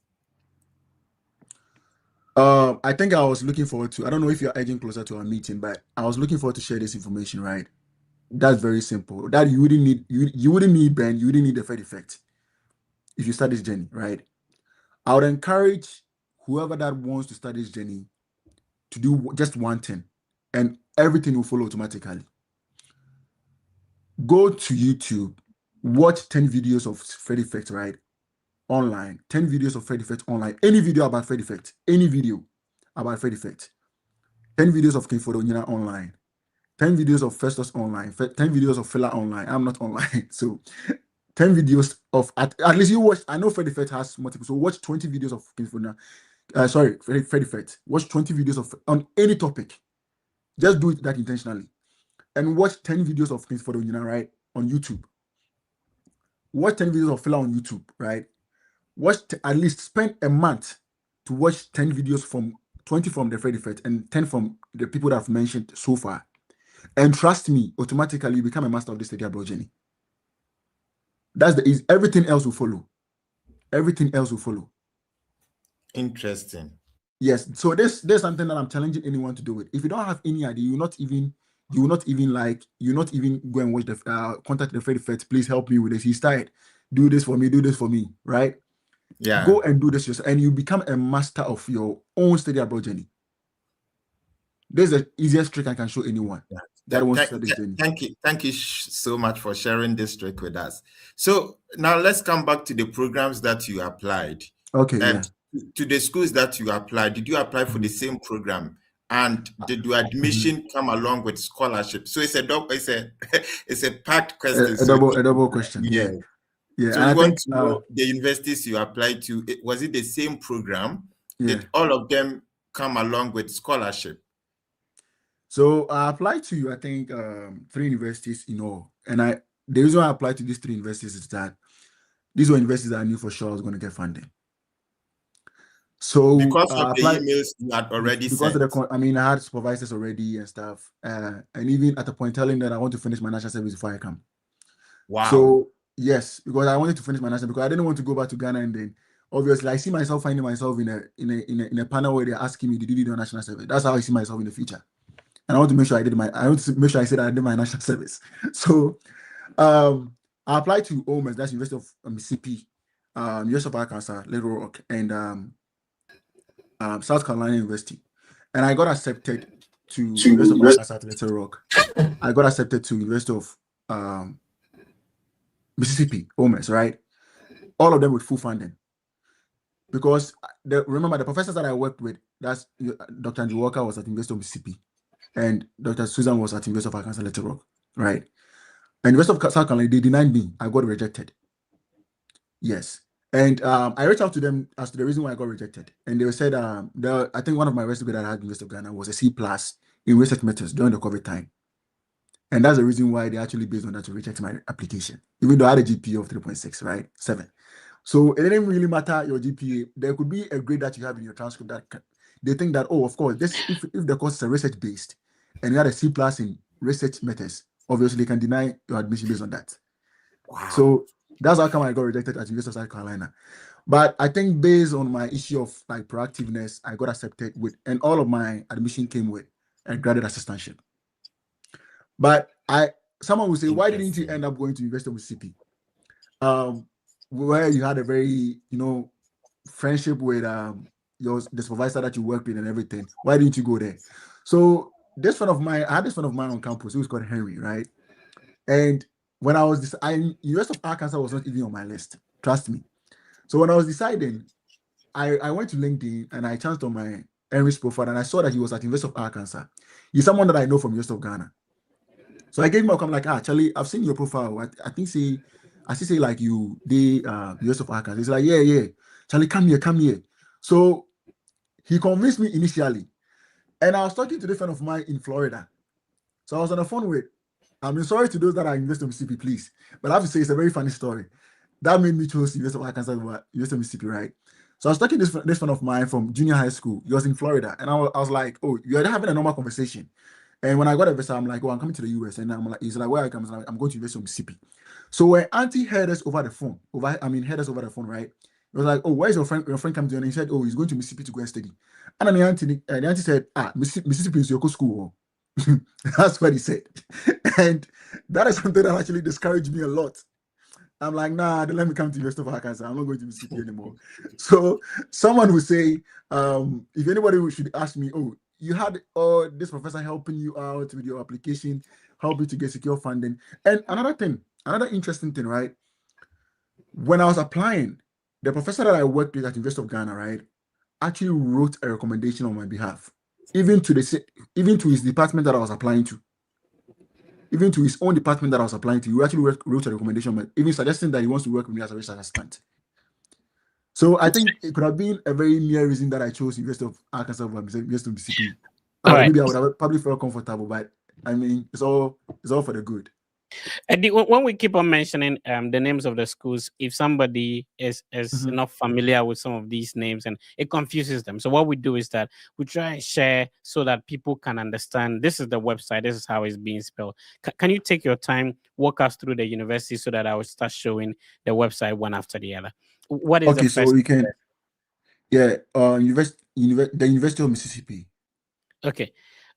I think I was looking forward to, I don't know if you're edging closer to our meeting, but I was looking forward to share this information, right? That's very simple. That you wouldn't need, you wouldn't need Ben, you wouldn't need the Fed effect if you start this journey, right? I would encourage whoever that wants to start this journey to do just one thing, and everything will follow automatically. Go to YouTube, watch 10 videos of Fed effect, right? Online, 10 videos of Fed effect online, any video about Fed effect, any video about Fed effect, 10 videos of Kinfodonyina online, 10 videos of Festus online, 10 videos of Fela online. I'm not online. So 10 videos of, at least you watch, I know Fed effect has multiple, so watch 20 videos of Kinfodonyina. Fed effect. Watch 20 videos on any topic. Just do it that intentionally. And watch 10 videos of Kinfodonyina, right? On YouTube. Watch 10 videos of Fela on YouTube, right? At least spend a month to watch 10 videos from 20 from the Fed effect and 10 from the people that I've mentioned so far. And trust me, automatically you become a master of this study abroad journey. Everything else will follow. Everything else will follow. Interesting. Yes. So there's something that I'm challenging anyone to do it. If you don't have any idea, you will not even go and watch contact the Fed effect. Please help me with this. He's tired. Do this for me, right? Yeah. Go and do this yourself, and you become a master of your own study abroad journey. This is the easiest trick I can show anyone that wants to start this journey. Thank you so much for sharing this trick with us. So now let's come back to the programs that you applied. Okay. And to the schools that you applied, did you apply for the same program? And did your admission come along with scholarship? So it's a packed question. A double question. Yeah. Yeah. So you want to know the universities you applied to, was it the same program? Yeah. Did all of them come along with scholarship? So I applied to, I think, 3 universities in all. And the reason I applied to these 3 universities is that these were universities that I knew for sure I was going to get funding. So because of the emails you had already sent. I had supervisors already and stuff. And even at a point telling that I want to finish my national service before I come. Wow. So yes, because I wanted to finish my national, because I didn't want to go back to Ghana and then obviously I see myself finding myself in a panel where they're asking me, did you do your national service? That's how I see myself in the future. And I want to make sure I said I did my national service. So I applied to OMES, that's University of Mississippi, University of Arkansas, Little Rock, and South Carolina University. And I got accepted to University of Arkansas at Little Rock. I got accepted to University of Mississippi, OMES, right? All of them with full funding. Because remember, the professors that I worked with, that's Dr. Andrew Walker was at University of Mississippi, and Dr. Susan was at University of Arkansas, Little Rock, right? And University of South Carolina, they denied me. I got rejected. Yes. And I reached out to them as to the reason why I got rejected. And they said, I think one of my resumes that I had in University of Ghana was a C+ in research methods during the COVID time. And that's the reason why they actually, based on that, to reject my application, even though I had a GPA of 3.6, right? 7. So it didn't really matter your GPA. There could be a grade that you have in your transcript that they think that, oh, of course, if the course is a research-based and you had a C+ in research methods, obviously they can deny your admission based on that. Wow. So that's how come I got rejected at University of South Carolina. But I think based on my issue of like proactiveness, I got accepted with, and all of my admission came with a graduate assistantship. But someone will say, why didn't you end up going to University of Mississippi? Where you had a very, friendship with the supervisor that you worked with and everything. Why didn't you go there? So I had this friend of mine on campus. He was called Henry, right? And when I was University of Arkansas was not even on my list. Trust me. So when I was deciding, I went to LinkedIn and I chanced on my Henry's profile and I saw that he was at University of Arkansas. He's someone that I know from University of Ghana. So I gave him a comment like, Charlie, I've seen your profile. I think I see like you the University of Arkansas. He's like, yeah. Charlie, come here. So he convinced me initially. And I was talking to a friend of mine in Florida. So I was on the phone with, sorry to those that are in University of Mississippi, please. But I have to say it's a very funny story. That made me choose University of Arkansas over University of Mississippi, right? So I was talking to this friend of mine from junior high school. He was in Florida. And I was like, oh, you're having a normal conversation. And when I got a visa, I'm like, oh, I'm coming to the US. And I'm like, he's like, where I come? I'm going to University of Mississippi. So when Auntie heard us over the phone, right? It was like, oh, where's your friend coming to? And he said, oh, he's going to Mississippi to go and study. And then the auntie said, Mississippi is your school. That's what he said. And that is something that actually discouraged me a lot. I'm like, nah, don't let me come to University of Arkansas. I'm not going to Mississippi anymore. So someone would say, if anybody should ask me, oh, you had this professor helping you out with your application, help you to get secure funding. And another interesting thing, right? When I was applying, the professor that I worked with at University of Ghana, right, actually wrote a recommendation on my behalf, even to his department that I was applying to. Even to his own department that I was applying to, he actually wrote a recommendation, even suggesting that he wants to work with me as a research assistant. So I think it could have been a very mere reason that I chose University of Arkansas over University of Mississippi. Maybe I would have probably felt comfortable, but I mean, it's all for the good. When we keep on mentioning the names of the schools, if somebody is not familiar with some of these names and it confuses them, so what we do is that we try and share so that people can understand. This is the website. This is how it's being spelled. Can you take your time, walk us through the university so that I will start showing the website one after the other? What is the first? So we can, the University of Mississippi. Okay.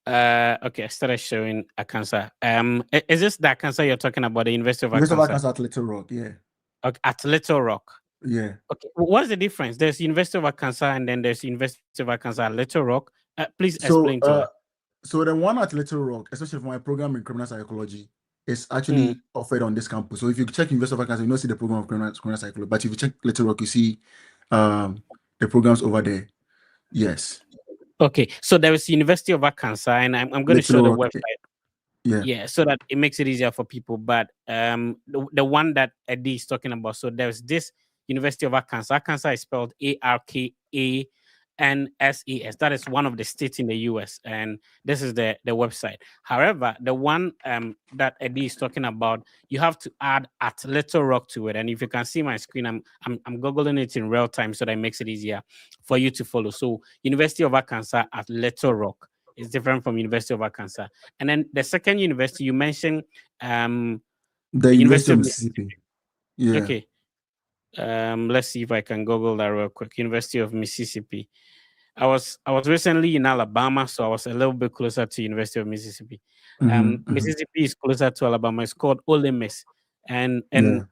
I started showing Arkansas. Is this the Arkansas you're talking about, the University of Arkansas? University of Arkansas at Little Rock, yeah. Okay, at Little Rock. Yeah. Okay. What's the difference? There's University of Arkansas and then there's University of Arkansas at Little Rock. Please explain to us. So the one at Little Rock, especially for my program in criminal psychology, is actually offered on this campus. So if you check University of Arkansas, you don't see the program of criminal psychology. But if you check Little Rock, you see the programs over there. Yes. Okay, so there is University of Arkansas, and I'm going to show the website. Yeah, so that it makes it easier for people. But the one that Eddie is talking about, so there's this University of Arkansas. Arkansas is spelled ARKANSAS. That is one of the states in the US, and this is the website. However, the one that Eddie is talking about, you have to add at Little Rock to it. And if you can see my screen, I'm googling it in real time so that it makes it easier for you to follow. So University of Arkansas at Little Rock is different from University of Arkansas. And then the second university you mentioned, the University of Mississippi. Yeah. Okay. Let's see if I can Google that real quick. University of Mississippi. I was recently in Alabama, so I was a little bit closer to University of Mississippi. Mississippi is closer to Alabama. It's called Ole Miss, and Yeah.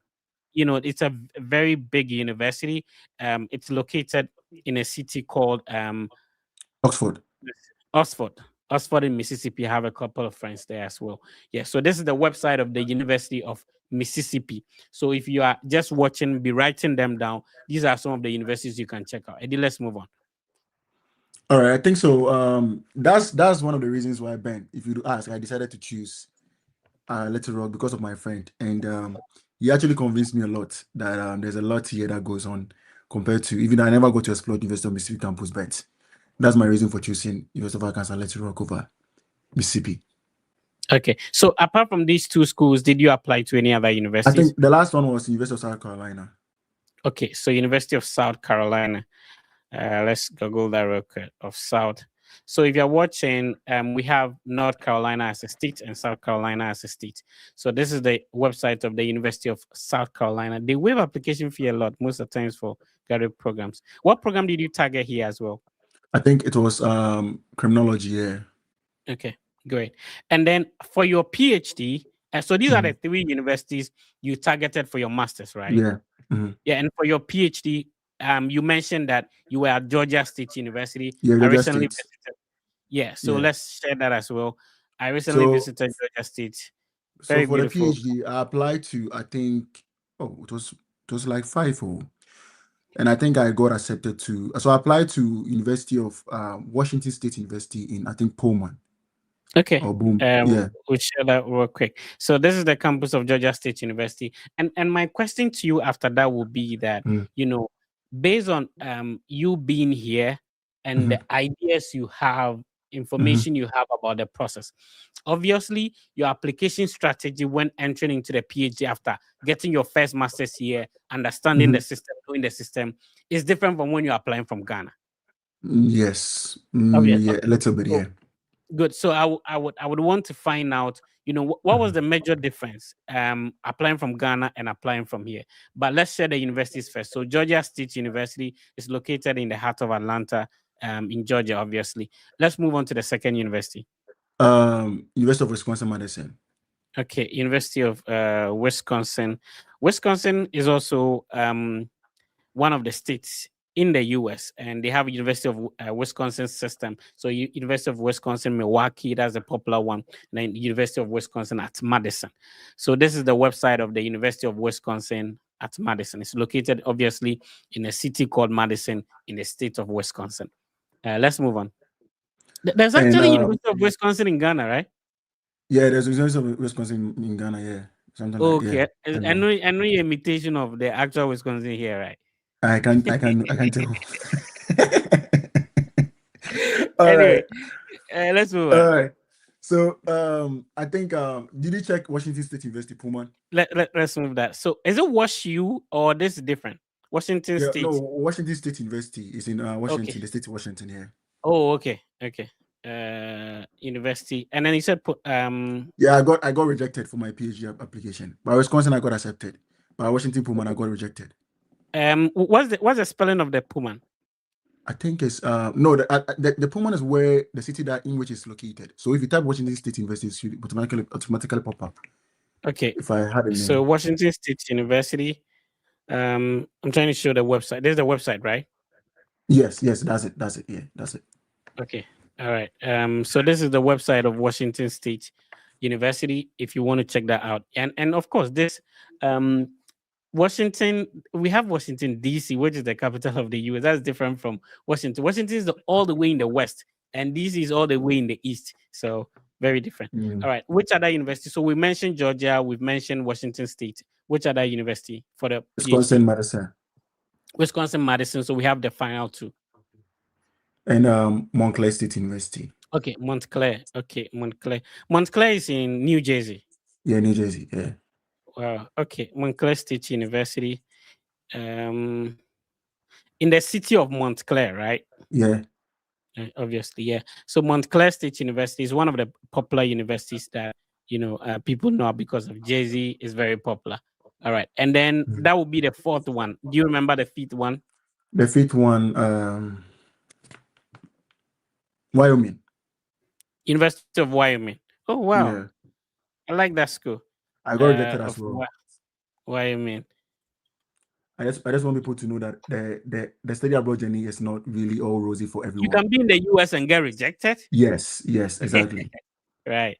it's a very big university. It's located in a city called Oxford. Oxford. Oxford in Mississippi. I have a couple of friends there as well. Yeah, so this is the website of the University of Mississippi. So if you are just watching, be writing them down. These are some of the universities you can check out. Eddie, let's move on. All right, I think so. That's one of the reasons why, Ben, if you ask, I decided to choose Little Rock because of my friend, and he actually convinced me a lot that there's a lot here that goes on compared to even I never go to explore University of Mississippi campus, but that's my reason for choosing University of Arkansas Little Rock over Mississippi. Okay, so apart from these two schools, did you apply to any other I universities? think the last one was University of South Carolina. Okay, so University of South Carolina. Let's Google that real quick of South. So if you're watching, we have North Carolina as a state and South Carolina as a state. So this is the website of the University of South Carolina. They waive application fee a lot most of the times for graduate programs. What program did you target here as well? I think it was criminology. Yeah. Okay, great. And then for your PhD, so these are the three universities you targeted for your master's, right? Yeah. Yeah, and for your PhD, you mentioned that you were at Georgia State University. Yeah, I Georgia recently State. visited. Yeah, so Yeah. let's share that as well. I recently visited Georgia State. Very So for beautiful. the PhD, I applied to it was like 5 and I think I got accepted to. So I applied to University of Washington State University in I think Pullman. Okay. Or boom. Yeah. We'll share that real quick. So this is the campus of Georgia State University. And my question to you after that will be that, based on you being here and the ideas you have, information you have about the process, obviously your application strategy when entering into the PhD after getting your first master's here, understanding the system, doing the system is different from when you're applying from Ghana. Yes. Obviously. Yeah, a little bit, yeah. Good. So I would want to find out, what was the major difference applying from Ghana and applying from here. But let's share the universities first. So Georgia State University is located in the heart of Atlanta, in Georgia, obviously. Let's move on to the second university. University of Wisconsin-Madison. Okay, University of Wisconsin. Wisconsin is also one of the states in the US, and they have University of Wisconsin system. So University of Wisconsin Milwaukee, that's a popular one, and then University of Wisconsin at Madison. So this is the website of the University of Wisconsin at Madison. It's located obviously in a city called Madison in the state of Wisconsin. Let's move on. There's actually University of Wisconsin in Ghana, right? Yeah, there's University of Wisconsin in Ghana, yeah. Something like okay. Yeah. I know your imitation of the actual Wisconsin here, right? I can tell. Anyway, let's move on. All right. So I think did you check Washington State University, Pullman? Let's move that. So is it WashU or this is different? Washington State. No, Washington State University is in Washington, the state of Washington here. Oh, okay. University, and then you said yeah, I got rejected for my PhD application. But Wisconsin I got accepted. But Washington Pullman I got rejected. What's the spelling of the Pullman? I think it's no, the Pullman is where the city that in which it's located. So if you type Washington State University, it should automatically pop up. Okay. If I had it. So Washington State University. I'm trying to show the website. There's the website, right? Yes, that's it. Yeah, that's it. Okay. All right. So this is the website of Washington State University if you want to check that out. And of course, this Washington, we have Washington, D.C., which is the capital of the U.S. That's different from Washington. Washington is all the way in the west, and D.C. is all the way in the east. So very different. All right. Which other university? So we mentioned Georgia. We've mentioned Washington State. Which other university for the Wisconsin, Madison. Wisconsin, Madison. So we have the final two. And Montclair State University. Okay, Montclair. Okay, Montclair. Montclair is in New Jersey. Yeah, New Jersey. Yeah. Wow. Okay, Montclair State University. In the city of Montclair, right? Yeah. Obviously, yeah. So Montclair State University is one of the popular universities that people know because of Jay-Z is very popular. All right. And then that would be the fourth one. Do you remember the fifth one? The fifth one, Wyoming. University of Wyoming. Oh, wow. Yeah. I like that school. I got rejected as well. Wyoming. I just want people to know that the study abroad journey is not really all rosy for everyone. You can be in the US and get rejected. Yes, exactly. Right.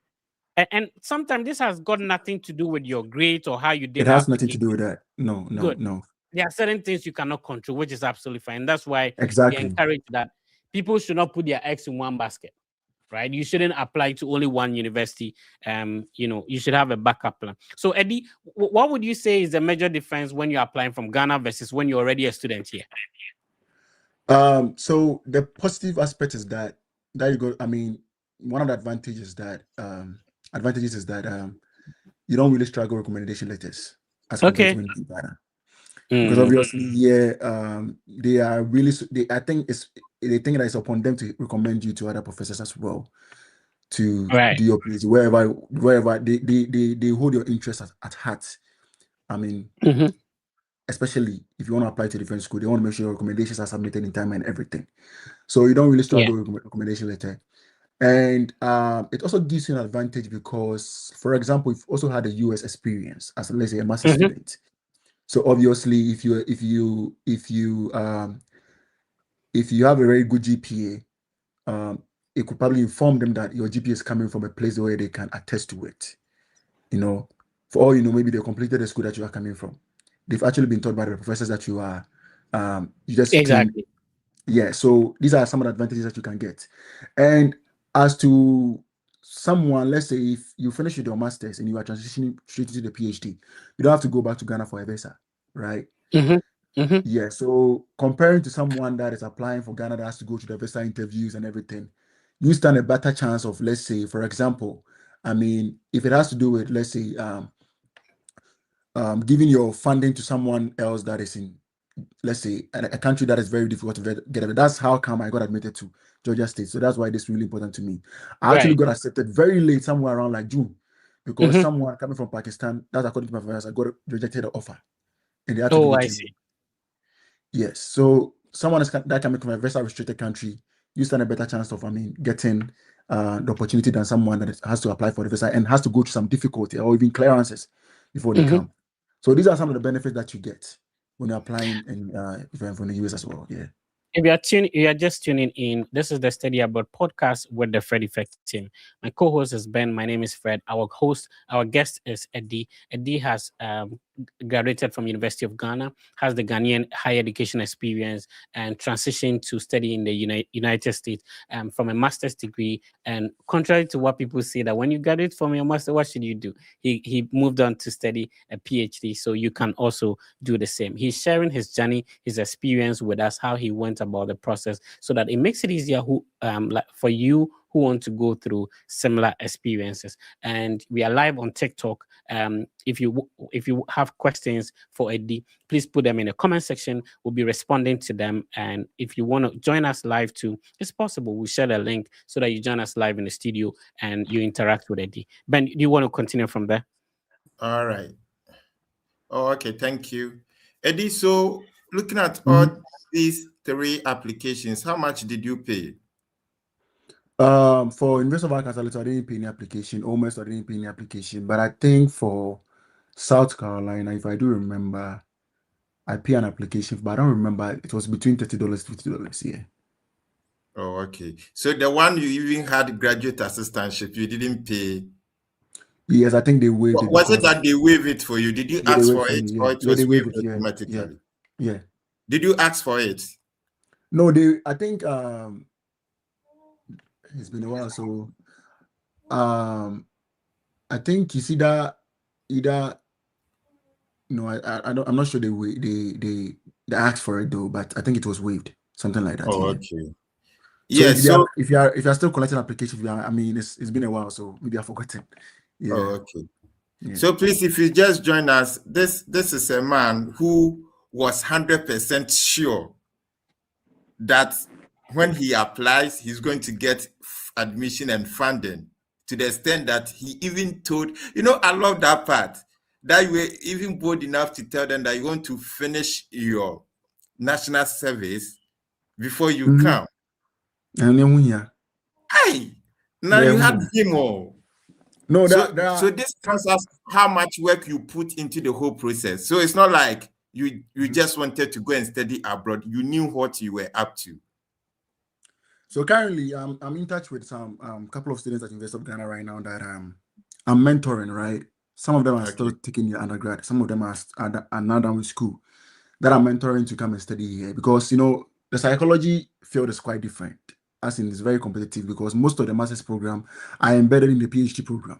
And sometimes this has got nothing to do with your grades or how you did. It has nothing to do with that. No. There are certain things you cannot control, which is absolutely fine. That's why exactly we encourage that people should not put their eggs in one basket. Right, you shouldn't apply to only one university. You should have a backup plan. So, Eddie, what would you say is the major difference when you're applying from Ghana versus when you're already a student here? So the positive aspect is that you go. I mean, one of the advantages is that you don't really struggle with recommendation letters as compared to when you're in Ghana. Because obviously, they are really. I think they think that it's upon them to recommend you to other professors as well, to do your PhD wherever they hold your interest at heart. I mean, especially if you want to apply to a different school, they want to make sure your recommendations are submitted in time and everything. So you don't really struggle with recommendation letter. And it also gives you an advantage because, for example, you've also had a US experience as, let's say, a master's student. So obviously, if you have a very good GPA, it could probably inform them that your GPA is coming from a place where they can attest to it. For all you know, maybe they completed the school that you are coming from. They've actually been taught by the professors that you are. You just exactly. So these are some of the advantages that you can get. And as to someone, let's say if you finish with your master's and you are transitioning straight to the PhD, you don't have to go back to Ghana for a visa, right? Yeah. So comparing to someone that is applying for Ghana that has to go to the visa interviews and everything, you stand a better chance of, let's say, for example, I mean, if it has to do with, let's say, giving your funding to someone else that is in, let's say, a country that is very difficult to get it. That's how come I got admitted to Georgia State. So that's why this is really important to me. I actually got accepted very late, somewhere around like June, because someone coming from Pakistan, that's according to my professor, I got rejected the offer. And they had to do it. Yes. So someone that coming from a visa restricted country, you stand a better chance of, getting the opportunity than someone that has to apply for the visa and has to go through some difficulty or even clearances before they come. So these are some of the benefits that you get when you're applying if you're from the US as well. Yeah. If you are just tuning in, this is the Study Abroad podcast with the Fred Effect team. My co-host is Ben. My name is Fred. Our guest is Eddie. Eddie has graduated from University of Ghana, has the Ghanaian higher education experience, and transitioned to study in the United States from a master's degree. And contrary to what people say, that when you graduate from your master, what should you do? He moved on to study a PhD, so you can also do the same. He's sharing his journey, his experience with us, how he went about the process, so that it makes it easier for you who want to go through similar experiences. And we are live on TikTok. If you have questions for Eddie, please put them in the comment section. We'll be responding to them. And if you want to join us live too, it's possible. We'll share the link so that you join us live in the studio and you interact with Eddie. Ben, do you want to continue from there? All right. Oh, okay. Thank you, Eddie. So looking at all these 3 applications, how much did you pay? For University of Arkansas, I didn't pay any application. Almost, I didn't pay any application. But I think for South Carolina, if I do remember, I pay an application, but I don't remember. It was between $30 to $50. Yeah. Oh, okay. So the one you even had graduate assistantship, you didn't pay. Yes, I think they waived it. Was it that they waived it for you? Did you ask for it, or it was waived automatically? Yeah. Did you ask for it? No, I think it's been a while, so I think you see that either I'm not sure they asked for it though, but I think it was waived, something like that. Oh, okay. Yeah. So if you're still collecting applications, it's been a while, so maybe I've forgotten. Yeah. Oh, okay. Yeah. So please, if you just join us, this is a man who was 100% sure that when he applies, he's going to get admission and funding, to the extent that he even told, I love that part. that you were even bold enough to tell them that you want to finish your national service before you come. Hey, now you had him all. No, so this tells us how much work you put into the whole process. So it's not like you just wanted to go and study abroad. You knew what you were up to. So currently, I'm in touch with some couple of students at University of Ghana right now that I'm mentoring. Right, some of them are still taking their undergrad. Some of them are now done with school. That I'm mentoring to come and study here because the psychology field is quite different. As in, it's very competitive because most of the master's program are embedded in the PhD program.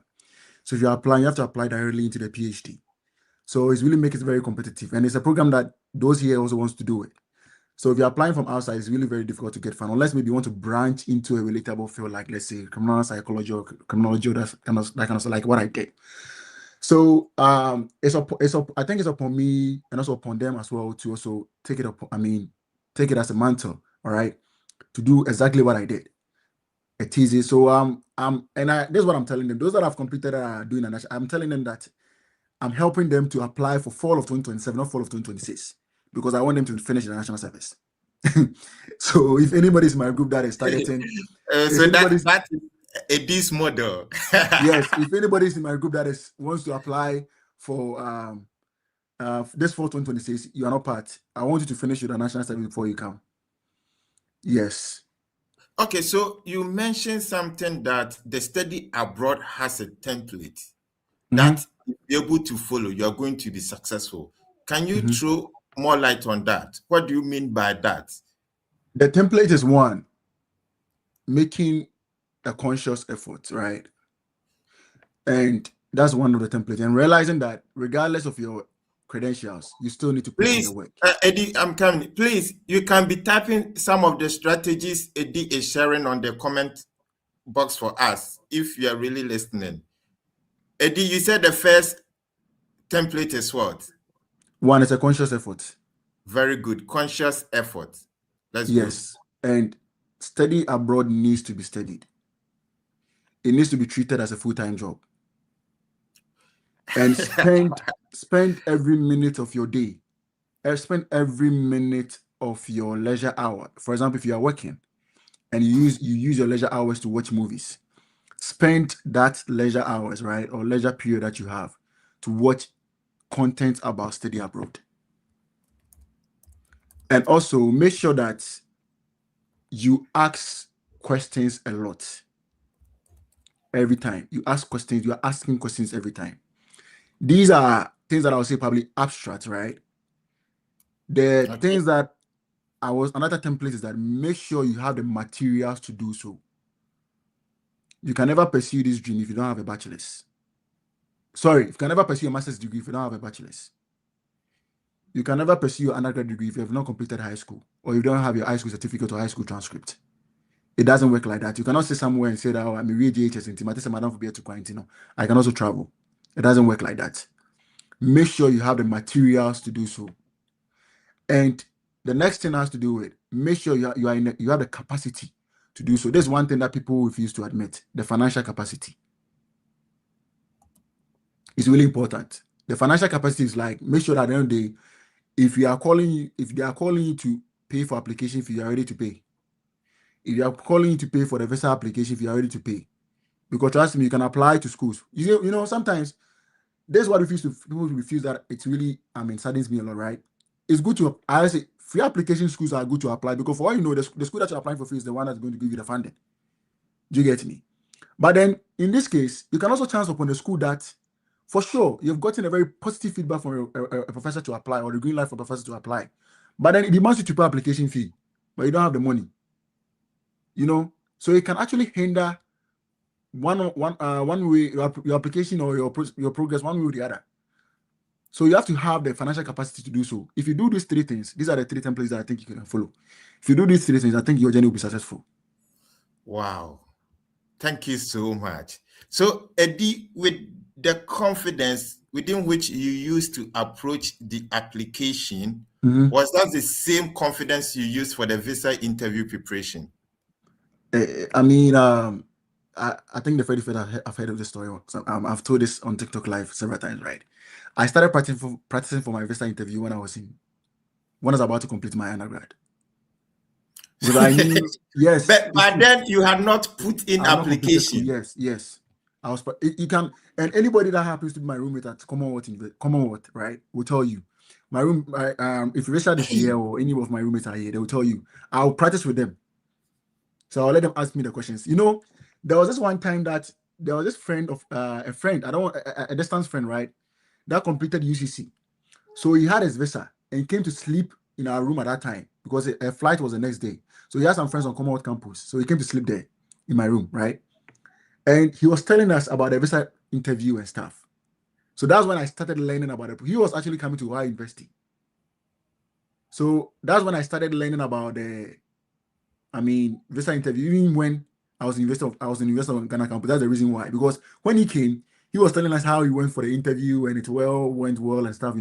So if you're applying, you have to apply directly into the PhD. So it's really makes it very competitive, and it's a program that those here also wants to do it. So if you're applying from outside, it's really very difficult to get found, unless maybe you want to branch into a relatable field, like let's say criminal psychology or criminology, or that kind of like what I did. So it's I think it's upon me and also upon them as well to also take it up. I mean, take it as a mantle, all right, to do exactly what I did. A thesis. So this is what I'm telling them. Those that have completed are doing an. I'm telling them that I'm helping them to apply for fall of 2027, not fall of 2026, because I want them to finish the national service. So if anybody's in my group that is targeting, so that is a this model. Yes, if anybody's in my group that wants to apply for this fall 2026, you are not part. I want you to finish your national service before you come. Yes. Okay, so you mentioned something that the study abroad has a template that you'll be able to follow. You're going to be successful. Can you throw more light on that? What do you mean by that? The template is one, making a conscious effort, right? And that's one of the templates. And realizing that regardless of your credentials, you still need to put in the work. Eddie, I'm coming. Please, you can be typing some of the strategies Eddie is sharing on the comment box for us if you are really listening. Eddie, you said the first template is what? One is a conscious effort. Very good. Conscious effort. Let's go. Yes. And study abroad needs to be studied. It needs to be treated as a full-time job. And spend every minute of your day. Spend every minute of your leisure hour. For example, if you are working and you use your leisure hours to watch movies, spend that leisure hours, right, or leisure period that you have to watch content about study abroad. And also make sure that you ask questions a lot. Every time you ask questions, you are asking questions every time. These are things that I would say probably abstract, right? The things that another template is that make sure you have the materials to do so. You can never pursue this dream if you don't have a bachelor's. Sorry, you can never pursue a master's degree if you don't have a bachelor's. You can never pursue your undergrad degree if you have not completed high school, or you don't have your high school certificate or high school transcript. It doesn't work like that. You cannot sit somewhere and say that, oh, I'm a real GHS in Timothy, madam for to quarantine. I can also travel. It doesn't work like that. Make sure you have the materials to do so. And the next thing has to do with make sure you have the capacity to do so. There's one thing that people refuse to admit: the financial capacity. It's really important. The financial capacity is like, make sure that at the end of the day, if they are calling you to pay for application fee, you are ready to pay. If you are calling you to pay for the visa application fee, you are ready to pay. Because trust me, you can apply to schools. Sometimes this is what people refuse that it's really, saddens me a lot, right? It's good to, I say, free application schools are good to apply because for all you know, the school that you're applying for free is the one that's going to give you the funding. Do you get me? But then in this case, you can also chance upon the school that, for sure, you've gotten a very positive feedback from a professor to apply, or the green light for a professor to apply. But then it demands you to pay application fee, but you don't have the money. So it can actually hinder one way your application or your progress one way or the other. So you have to have the financial capacity to do so. If you do these three things, these are the three templates that I think you can follow. If you do these three things, I think your journey will be successful. Wow. Thank you so much. So, Eddie, with the confidence within which you used to approach the application, was that the same confidence you used for the visa interview preparation? I think the very first I've heard of this story. So, I've told this on TikTok live several times, right? I started practicing for my visa interview when I was about to complete my undergrad. Because I knew, yes. But by then you had not put in application. Yes. I was. You can, and anybody that happens to be my roommate at Commonwealth, right, will tell you. If Richard is here or any of my roommates are here, they will tell you. I'll practice with them. So I'll let them ask me the questions. There was this one time that there was this friend of a friend. I don't want a distance friend, right? That completed UCC. So he had his visa and he came to sleep in our room at that time because a flight was the next day. So he had some friends on Commonwealth campus. So he came to sleep there in my room, right? And he was telling us about the visa interview and stuff. So that's when I started learning about it. He was actually coming to our university. So that's when I started learning about the visa interview. Even when I was in University of Ghana campus. That's the reason why. Because when he came, he was telling us how he went for the interview and it went well and stuff,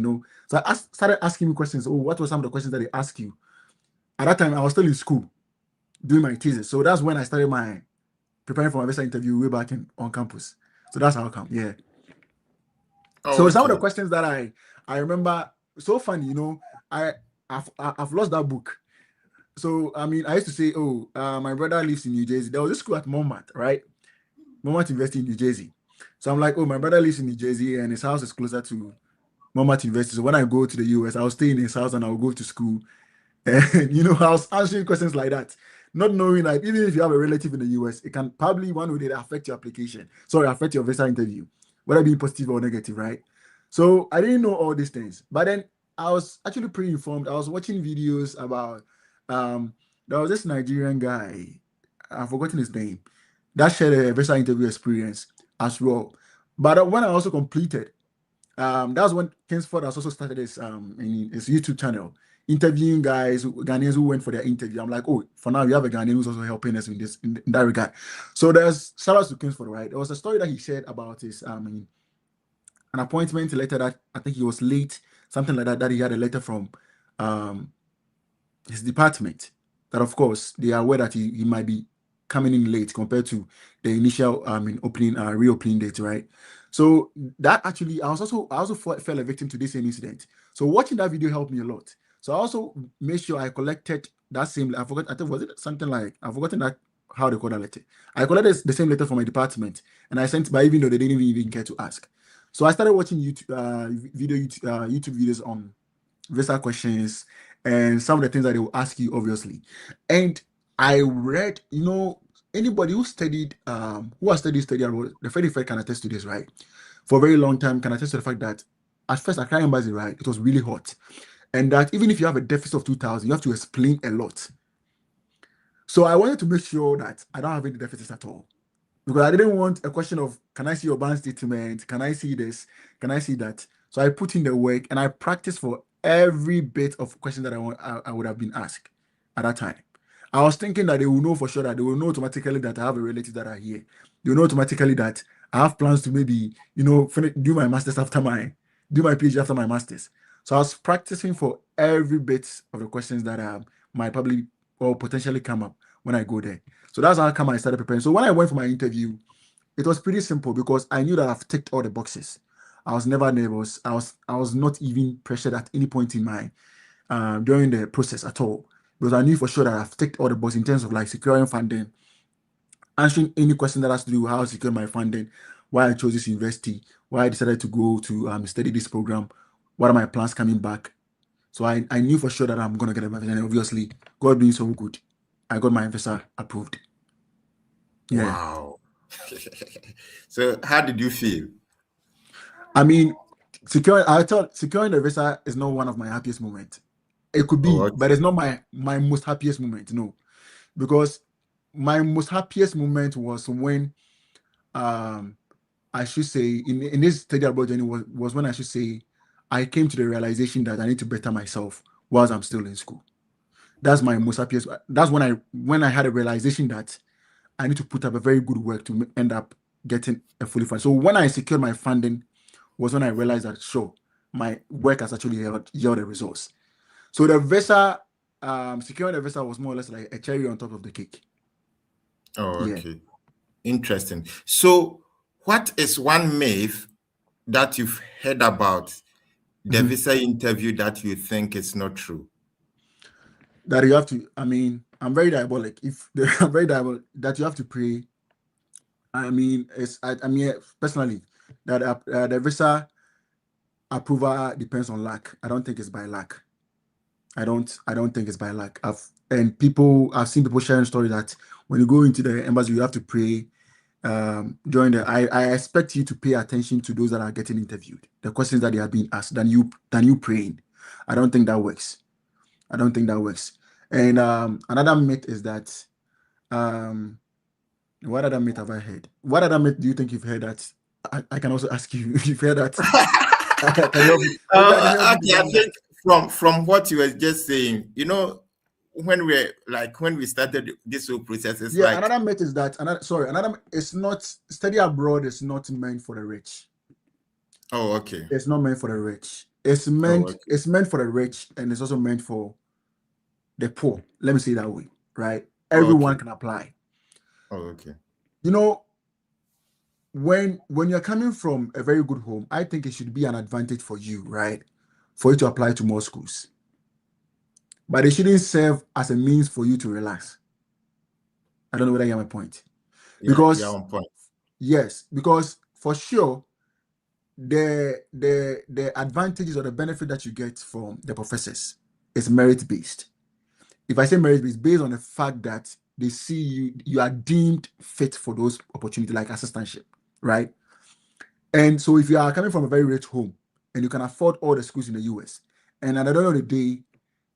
So I started asking him questions. Oh, what were some of the questions that they asked you? At that time, I was still in school doing my thesis. So that's when I started preparing for my visa interview way back on campus. So that's how come, yeah. Oh, so okay. some of the questions that I remember, so funny, I've lost that book. So I used to say, my brother lives in New Jersey. There was a school at Monmouth, right? Monmouth University in New Jersey. So I'm like, my brother lives in New Jersey and his house is closer to Monmouth University. So when I go to the US, I'll stay in his house and I'll go to school. And I was answering questions like that, not knowing that even if you have a relative in the US, it can probably one way affect your application. Sorry, affect your visa interview, whether being positive or negative, right? So I didn't know all these things. But then I was actually pretty informed. I was watching videos about there was this Nigerian guy, I've forgotten his name, that shared a visa interview experience as well. But when I also completed, that's when Kingsford has also started his YouTube channel, interviewing Ghanaians who went for their interview. I'm like, for now we have a Ghanaian who's also helping us in that regard. So there's shout out to Kingsford, right? There was a story that he shared about his an appointment letter that I think he was late, something like that. That he had a letter from his department. That of course they are aware that he might be coming in late compared to the initial reopening date, right? So that actually, I also fell a victim to this same incident. So watching that video helped me a lot. So I also made sure I collected that same. I think was it something like I've forgotten that how they call that letter. I collected the same letter from my department and I sent by even though they didn't even care to ask. So I started watching YouTube videos on visa questions and some of the things that they will ask you, obviously. And I read, anybody who studied, who has studied about the very fact can attest to this, right? For a very long time, can attest to the fact that at first I can't remember it, right? It was really hot. And that even if you have a deficit of 2,000, you have to explain a lot. So I wanted to make sure that I don't have any deficits at all. Because I didn't want a question of, can I see your bank statement? Can I see this? Can I see that? So I put in the work and I practiced for every bit of question that I would have been asked at that time. I was thinking that they will know for sure, that they will know automatically that I have a relative that are here. They will know automatically that I have plans to maybe, do my master's do my PhD after my master's. So I was practicing for every bit of the questions that might probably or potentially come up when I go there. So that's how come I started preparing. So when I went for my interview, it was pretty simple because I knew that I've ticked all the boxes. I was never nervous. I was not even pressured at any point in my during the process at all, because I knew for sure that I've ticked all the boxes in terms of like securing funding, answering any question that has to do with how I secured my funding, why I chose this university, why I decided to go to study this program, what are my plans coming back. So I knew for sure that I'm gonna get a visa, and obviously God being so good, I got my visa approved. Yeah. Wow. So how did you feel? Securing the visa is not one of my happiest moments. It could be, Okay. but it's not my most happiest moment. No, because my most happiest moment was when, I should say, in this study abroad journey was when I should say I came to the realization that I need to better myself whilst I'm still in school. That's my most happiest. That's when I had a realization that I need to put up a very good work to end up getting a fully funded. So when I secured my funding was when I realized that, sure, my work has actually yielded results. So the visa, securing the visa was more or less like a cherry on top of the cake. Oh, Yeah. okay. Interesting. So, what is one myth that you've heard about the visa interview that you think is not true? That you have to, I mean, I'm very diabolic. I'm very diabolic that you have to pray. I mean, I mean, personally, that the visa approval depends on luck. I don't think it's by luck. I don't think it's by luck. I've seen people sharing stories that when you go into the embassy, you have to pray. During I expect you to pay attention to those that are getting interviewed, the questions that they are being asked, than you praying. I don't think that works. I don't think that works. And another myth is that what other myth have I heard? What other myth do you think you've heard that I can also ask you if you've heard that? I can help you. Maybe I can help you Okay, I debunk that. think from what you were just saying, when we started this whole process, it's Yeah, like, another myth is that it's not study abroad is not meant for the rich. oh, okay. It's not meant for the rich. Oh, okay. It's meant for the rich, and it's also meant for the poor. Let me say it that way, right? Oh, Everyone okay. can apply. Oh, okay. You know, when you're coming from a very good home, I think it should be an advantage for you, right? For you to apply to more schools. But it shouldn't serve as a means for you to relax. I don't know whether you get my point. Yeah, you're Because on point. yes, because for sure, the advantages or the benefit that you get from the professors is merit-based. If I say merit-based, based on the fact that they see you are deemed fit for those opportunities like assistantship, right? And so if you are coming from a very rich home and you can afford all the schools in the US, and at the end of the day,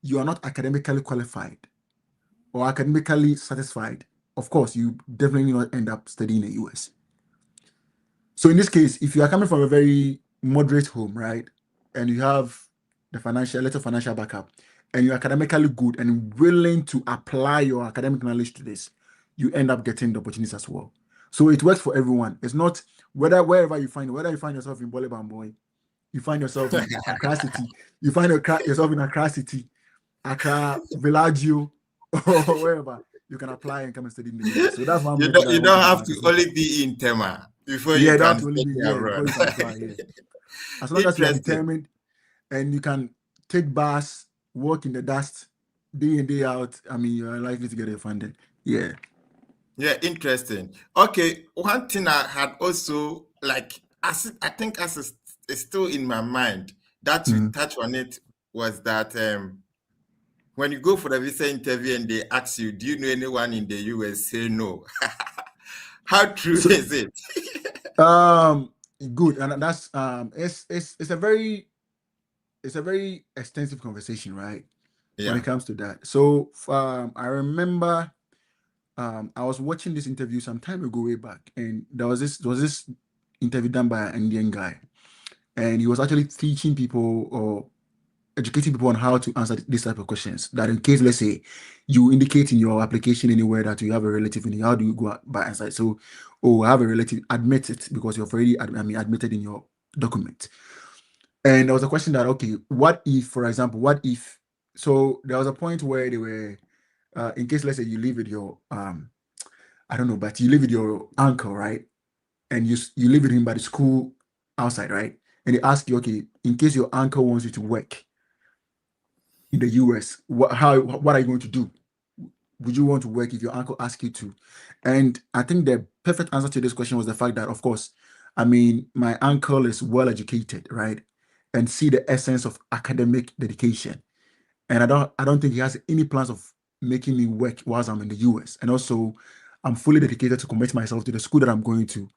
you are not academically qualified or academically satisfied, of course, you definitely not end up studying in the US. So in this case, if you are coming from a very moderate home, right, and you have little financial backup, and you're academically good and willing to apply your academic knowledge to this, you end up getting the opportunities as well. So it works for everyone. It's not whether you find yourself in Bolibamboy, you find yourself in Accra City, you find yourself in Accra City, Accra, Villaggio, or wherever, you can apply and come and study in the US. So that's one method that I You want to don't have debunk to as well. only be in Tema before you Yeah, can that will only study be here abroad. before you can apply. Yeah, as long as you are Interesting. determined and you can take bus, walk in the dust, day in day out. I mean, you are likely to get it funded. Yeah. Yeah, interesting. Okay, one thing I had also I think as is still in my mind that you Mhm. touch on it was that when you go for the visa interview and they ask you, do you know anyone in the US? Say no. How true So, is it? good, and that's it's a very extensive conversation, right? When Yeah. it comes to that. So, I remember, I was watching this interview some time ago, way back, and there was this interview done by an Indian guy, and he was actually teaching people or educating people on how to answer these type of questions. That in case, let's say, you indicate in your application anywhere that you have a relative in, how do you go by answer? So, oh, I have a relative, admit it because you've already, admitted in your document. And there was a question that, okay, what if, for example, so there was a point where they were, in case, let's say you live with your, I don't know, but you live with your uncle, right? And you live with him by the school outside, right? And they ask you, okay, in case your uncle wants you to work in the US, what are you going to do? Would you want to work if your uncle asks you to? And I think the perfect answer to this question was the fact that, of course, I mean, my uncle is well educated, right? And see the essence of academic dedication. And I don't think he has any plans of making me work whilst I'm in the US. And also, I'm fully dedicated to commit myself to the school that I'm going to,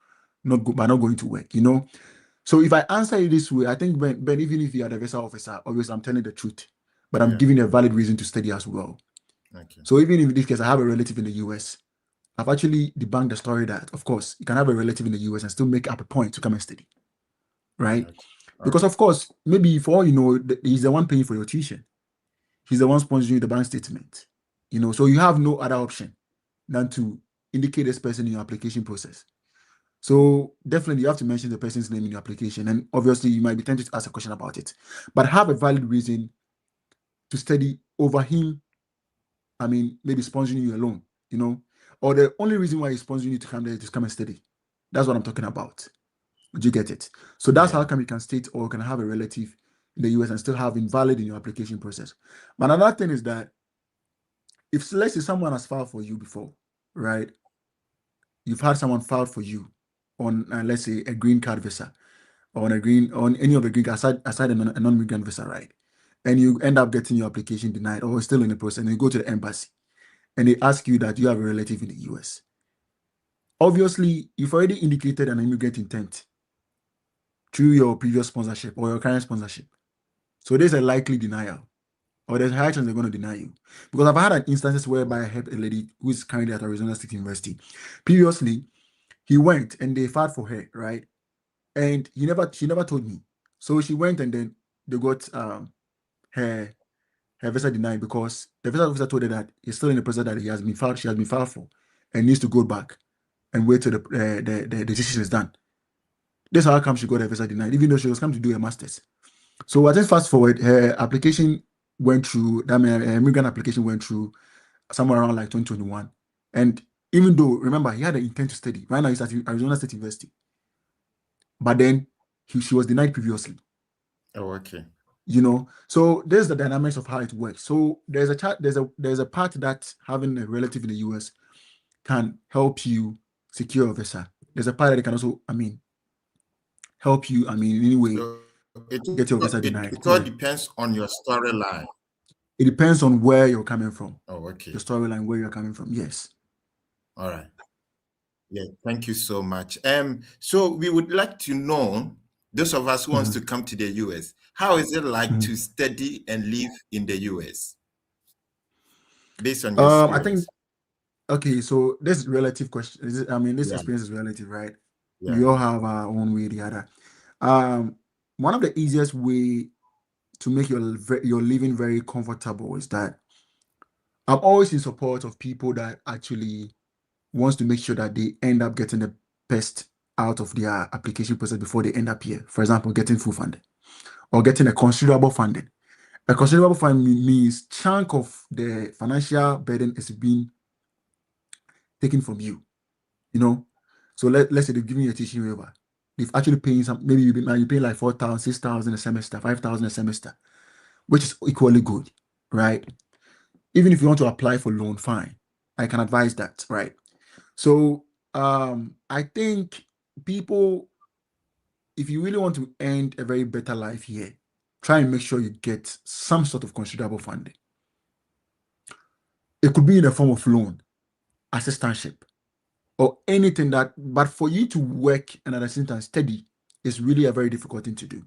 not going to work, you know? So if I answer you this way, I think, Ben, even if you are the visa officer, obviously I'm telling the truth, but I'm Yeah. giving a valid reason to study as well. Okay. So even in this case, I have a relative in the US. I've actually debunked the story that, of course, you can have a relative in the US and still make up a point to come and study, right? Okay. Because, of course, maybe for all you know, he's the one paying for your tuition. He's the one sponsoring you the bank statement, you know, so you have no other option than to indicate this person in your application process. So definitely you have to mention the person's name in your application. And obviously you might be tempted to ask a question about it, but have a valid reason to study over him. I mean, maybe sponsoring you alone, you know. or the only reason why he's sponsoring you to come there is to come and study. That's what I'm talking about. Do you get it? So that's how come you can state or can have a relative in the US and still have invalid in your application process. But another thing is that if let's say someone has filed for you before, right? You've had someone file for you on let's say a green card visa or on any of the green aside a non-migrant visa, right? And you end up getting your application denied or still in the process, and you go to the embassy and they ask you that you have a relative in the US. Obviously, you've already indicated an immigrant intent through your previous sponsorship or your current sponsorship. So there's a likely denial, or there's a high chance they're going to deny you. Because I've had instances whereby I helped a lady who is currently at Arizona State University. Previously, he went and they filed for her, right? And she never told me. So she went and then they got her visa denied because the visa officer told her that he's still in the process that she has been filed for and needs to go back and wait till the decision is done. This is how come she got her visa denied, even though she was coming to do a master's. So I think fast forward, her application went through, that means her immigrant application went through somewhere around like 2021. And even though, remember, he had the intent to study. Right now he's at Arizona State University. But then she was denied previously. Oh, okay. You know, so there's the dynamics of how it works. So there's a part that having a relative in the US can help you secure a visa. There's a part that it can also, help you, in any way, So get your visa denied. It all depends on your storyline. It depends on where you're coming from. Oh, okay. The storyline, where you're coming from. Yes. All right. Yeah, thank you so much. So we would like to know, those of us who wants to come to the US, how is it like to study and live in the US? Based on your experience. I think, okay, so this relative question, this Yeah. experience is relative, right? Yeah. We all have our own way or the other. One of the easiest way to make your living very comfortable is that I'm always in support of people that actually wants to make sure that they end up getting the best out of their application process before they end up here. For example, getting full funding or getting a considerable funding. A considerable funding means chunk of the financial burden is being taken from you. You know, so let's say they've given you a teaching waiver. They've actually paying some. Maybe you pay like 4,000, 6,000 a semester, 5,000 a semester, which is equally good, right? Even if you want to apply for loan, fine. I can advise that, right? So I think people, if you really want to end a very better life here, try and make sure you get some sort of considerable funding. It could be in the form of loan, assistantship, or anything that, but for you to work and at the same time study is really a very difficult thing to do.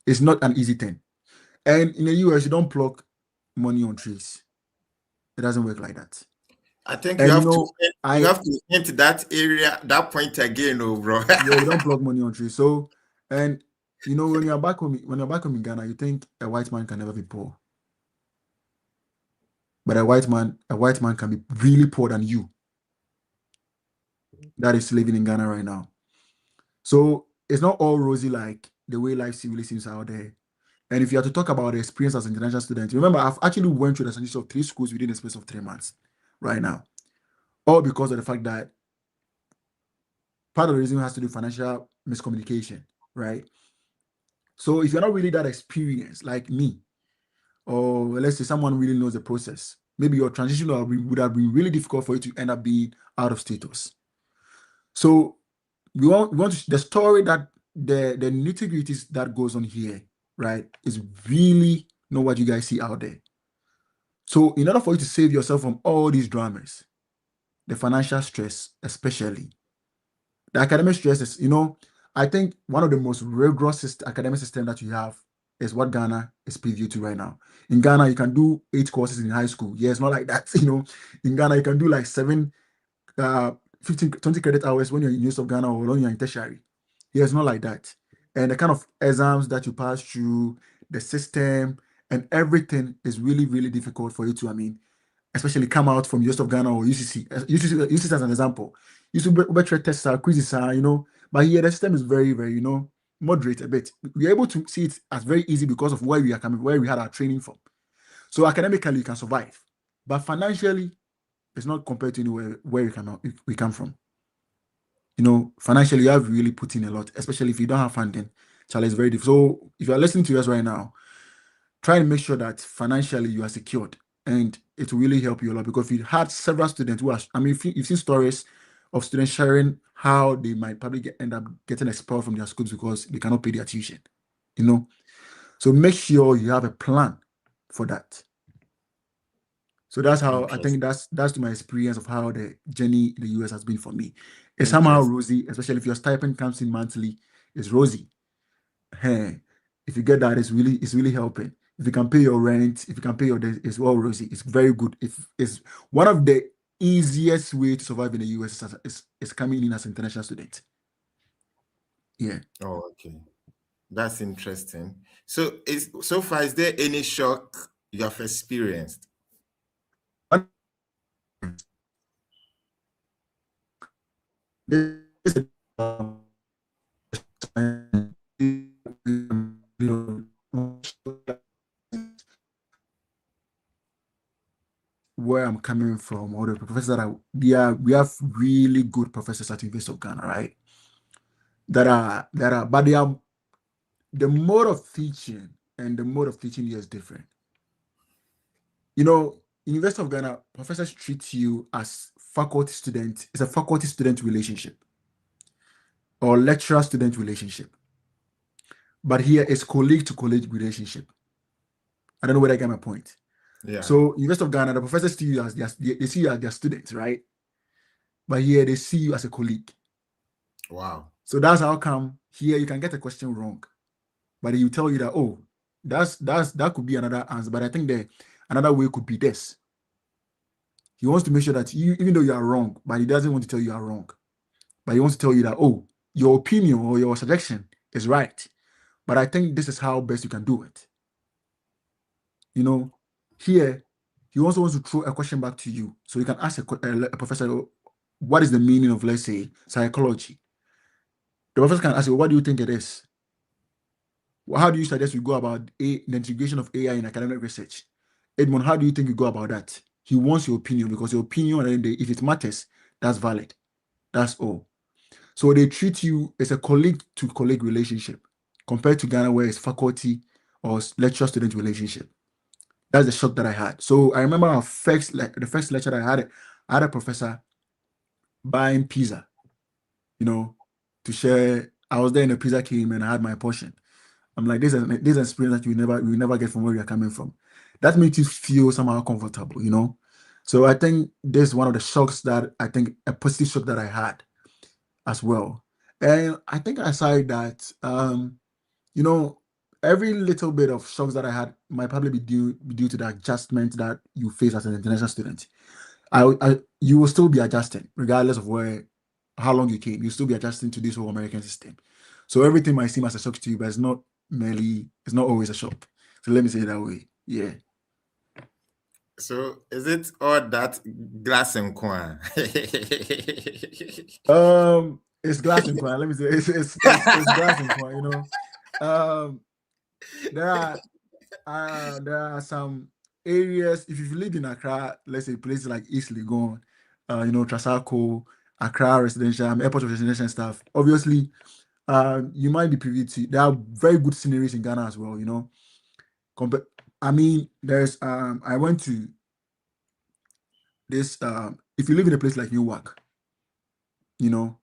It's not an easy thing. And in the US, you don't pluck money on trees. It doesn't work like that. I think you have to hint that area, that point again, bro. Yeah, you don't pluck money on trees. So, and when you're back home in Ghana, you think a white man can never be poor. But a white man can be really poor than you. That is living in Ghana right now. So it's not all rosy like the way life really seems out there. And if you have to talk about the experience as an international student, remember, I've actually went through the transition of 3 schools within the space of 3 months right now. All because of the fact that part of the reason has to do with financial miscommunication, right? So if you're not really that experienced like me, or let's say someone really knows the process, maybe your transition would have been really difficult for you to end up being out of status. So we want the story that the nitty-gritties that goes on here, right, is really not what you guys see out there. So in order for you to save yourself from all these dramas, the financial stress, especially the academic stress is, I think one of the most rigorous academic system that you have is what Ghana is preview to right now. In Ghana, you can do 8 courses in high school. Yeah, it's not like that. In Ghana, you can do like 7, 15, 20 credit hours when you're in University of Ghana or when you're in tertiary. Yeah, it's not like that. And the kind of exams that you pass through, the system and everything is really, really difficult for you to, especially come out from University of Ghana or UCC. UCC as an example. UCC tests are quizzes are, but here the system is very, very, moderate a bit. We're able to see it as very easy because of where we are coming, where we had our training from. So academically, you can survive. But financially, It's not compared to anywhere where we come from. You know, financially, you have really put in a lot, especially if you don't have funding. Charlie, it's very difficult. So if you are listening to us right now, try and make sure that financially you are secured, and it will really help you a lot, because we had several students who are, I mean, you've seen stories of students sharing how they might probably end up getting expelled from their schools because they cannot pay their tuition, you know. So make sure you have a plan for that. So that's how I think that's my experience of how the journey in the US has been for me. It's somehow rosy, especially if your stipend comes in monthly, it's rosy. Hey, if you get that, it's really helping. If you can pay your rent, if you can pay your debt, it's all rosy. It's very good. If it's one of the easiest way to survive in the US is coming in as an international student. Yeah. Oh, okay. That's interesting. So so far, is there any shock you have experienced? Where I'm coming from, or the professors that we have really good professors at University of Ghana, right? But they are the mode of teaching here is different. You know, University of Ghana, professors treat you as faculty student. It's a faculty student relationship or lecturer student relationship. But here it's colleague to colleague relationship. I don't know whether I get my point. Yeah. So University of Ghana, the professors see you as they see you as their students, right? But here they see you as a colleague. Wow. So that's how come here you can get a question wrong, but he will tell you that, oh, that could be another answer. But I think that another way could be this. He wants to make sure that you, even though you are wrong, but he doesn't want to tell you are wrong. But he wants to tell you that, oh, your opinion or your suggestion is right. But I think this is how best you can do it. You know, here, he also wants to throw a question back to you. So you can ask a professor, what is the meaning of, let's say, psychology? The professor can ask you, what do you think it is? How do you suggest we go about the integration of AI in academic research? Edmond, how do you think you go about that? He wants your opinion, because your opinion, if it matters, that's valid. That's all. So they treat you as a colleague to colleague relationship, compared to Ghana, where it's faculty or lecturer student relationship. That's the shock that I had. So I remember the first lecture that I had a professor buying pizza, you know, to share. I was there in the pizza came and I had my portion. I'm like, this is an experience that you never get from where you're coming from. That makes you feel somehow comfortable, you know. So I think this is one of the shocks that I think a positive shock that I had as well. And I think aside that, you know, every little bit of shocks that I had might probably be due to the adjustment that you face as an international student. You will still be adjusting regardless of how long you came. You'll still be adjusting to this whole American system. So everything might seem as a shock to you, but it's not always a shock. So let me say it that way. Yeah. So is it all that glass and coin? It's glass and coin. Let me say it's glass and coin, you know. There are some areas. If you live in Accra, let's say places like East Legon, you know, Trasacco, Accra residential, airport residential and stuff. Obviously, you might be privy to. There are very good sceneries in Ghana as well. You know, I mean, there's I went to this. If you live in a place like Newark, you know,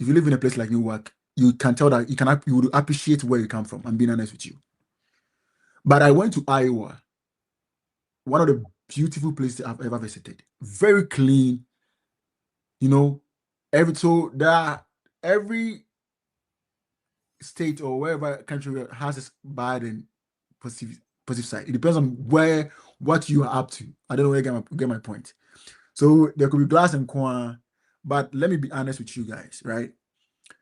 if you live in a place like Newark, you can tell that you would appreciate where you come from. I'm being honest with you. But I went to Iowa, one of the beautiful places I've ever visited. Very clean, you know. Every state or wherever country has its bad and positive side. It depends on what you are up to. I don't know where you get my point. So there could be glass and coin, but let me be honest with you guys, right?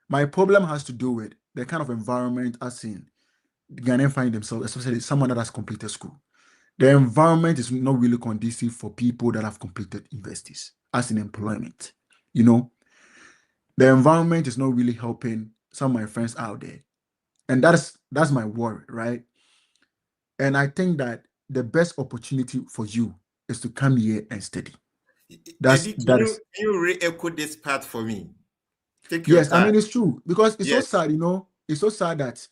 My problem has to do with the kind of environment I've seen Ghanaians find themselves, especially someone that has completed school. The environment is not really conducive for people that have completed universities as in employment. You know, the environment is not really helping some of my friends out there. And that's my worry, right? And I think that the best opportunity for you is to come here and study. Eddie, can you re-echo this part for me? Take your time. I mean, it's true because it's so sad, it's so sad that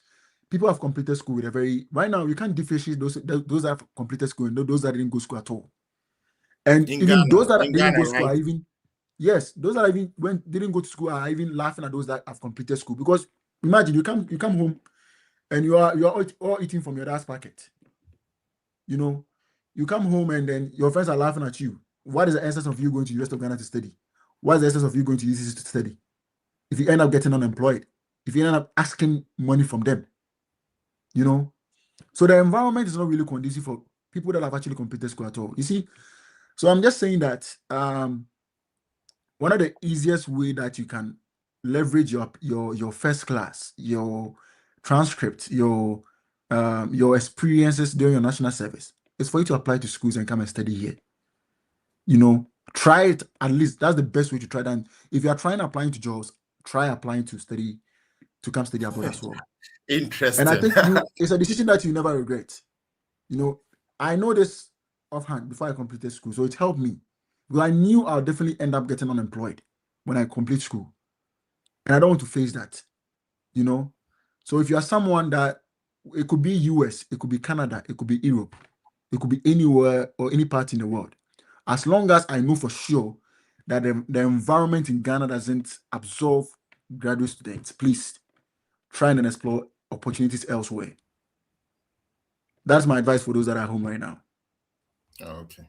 people have completed school with right now, you can't differentiate those that have completed school and those that didn't go to school at all. And In even Ghana, those that didn't go to school right? are even, those that didn't go to school are even laughing at those that have completed school. Because imagine you come home and you are all eating from your dad's pocket. You come home and then your friends are laughing at you. What is the essence of you going to the University of Ghana to study? What is the essence of you going to UCC to study? If you end up getting unemployed, if you end up asking money from them, so the environment is not really conducive for people that have actually completed school at all. You see, so I'm just saying that one of the easiest way that you can leverage your first class, your transcript, your experiences during your national service is for you to apply to schools and come and study here. Try it at least. That's the best way to try that. If you are trying applying to jobs, try applying to study, to come study abroad as well. Interesting. And I think it's a decision that you never regret. I know this offhand before I completed school, so it helped me. Because I knew I'll definitely end up getting unemployed when I complete school. And I don't want to face that. So if you are someone that, it could be US, it could be Canada, it could be Europe, it could be anywhere or any part in the world. As long as I know for sure that the environment in Ghana doesn't absorb graduate students, please try and explore opportunities elsewhere. That's my advice for those that are home right now. Okay.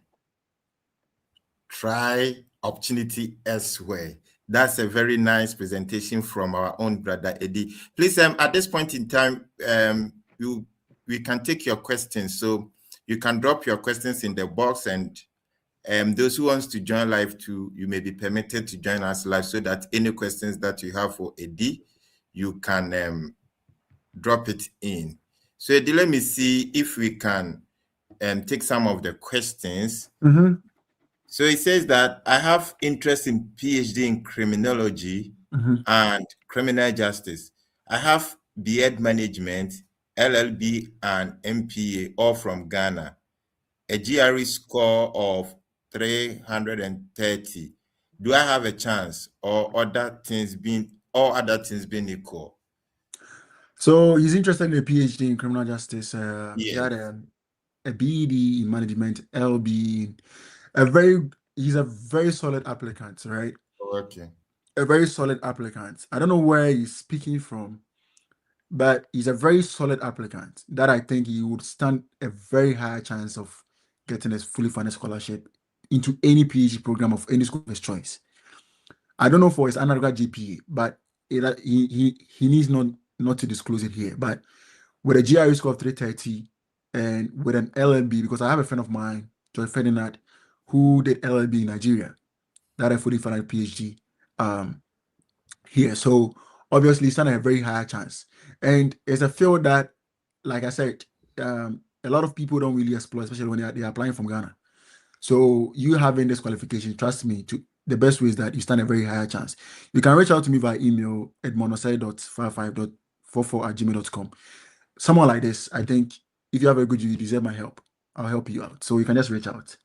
Try opportunity elsewhere. That's a very nice presentation from our own brother Eddie. Please, at this point in time, we can take your questions. So you can drop your questions in the box, and those who wants to join live too, you may be permitted to join us live, so that any questions that you have for Eddie, you can drop it in. So Eddie, let me see if we can take some of the questions. Mm-hmm. So it says that I have interest in PhD in criminology and criminal justice. I have B.Ed management, LLB, and MPA, all from Ghana. A GRE score of 330. Do I have a chance, or other things being equal? So he's interested in a PhD in criminal justice. Yes. He had a BEd in management, LB. He's a very solid applicant, right? Okay. A very solid applicant. I don't know where he's speaking from, but he's a very solid applicant that I think he would stand a very high chance of getting a fully funded scholarship into any PhD program of any school of his choice. I don't know for his undergraduate GPA, but he needs not to disclose it here. But with a GRE score of 330 and with an LLB, because I have a friend of mine, Joy Ferdinand, who did LLB in Nigeria, that I fully funded PhD here. So obviously, it's not a very high chance. And it's a field that, like I said, a lot of people don't really explore, especially when they're applying from Ghana. So you having this qualification, trust me, the best way is that you stand a very high chance. You can reach out to me via email at edmondosai.55.44@gmail.com. Someone like this, I think, if you have a good, you deserve my help. I'll help you out. So you can just reach out.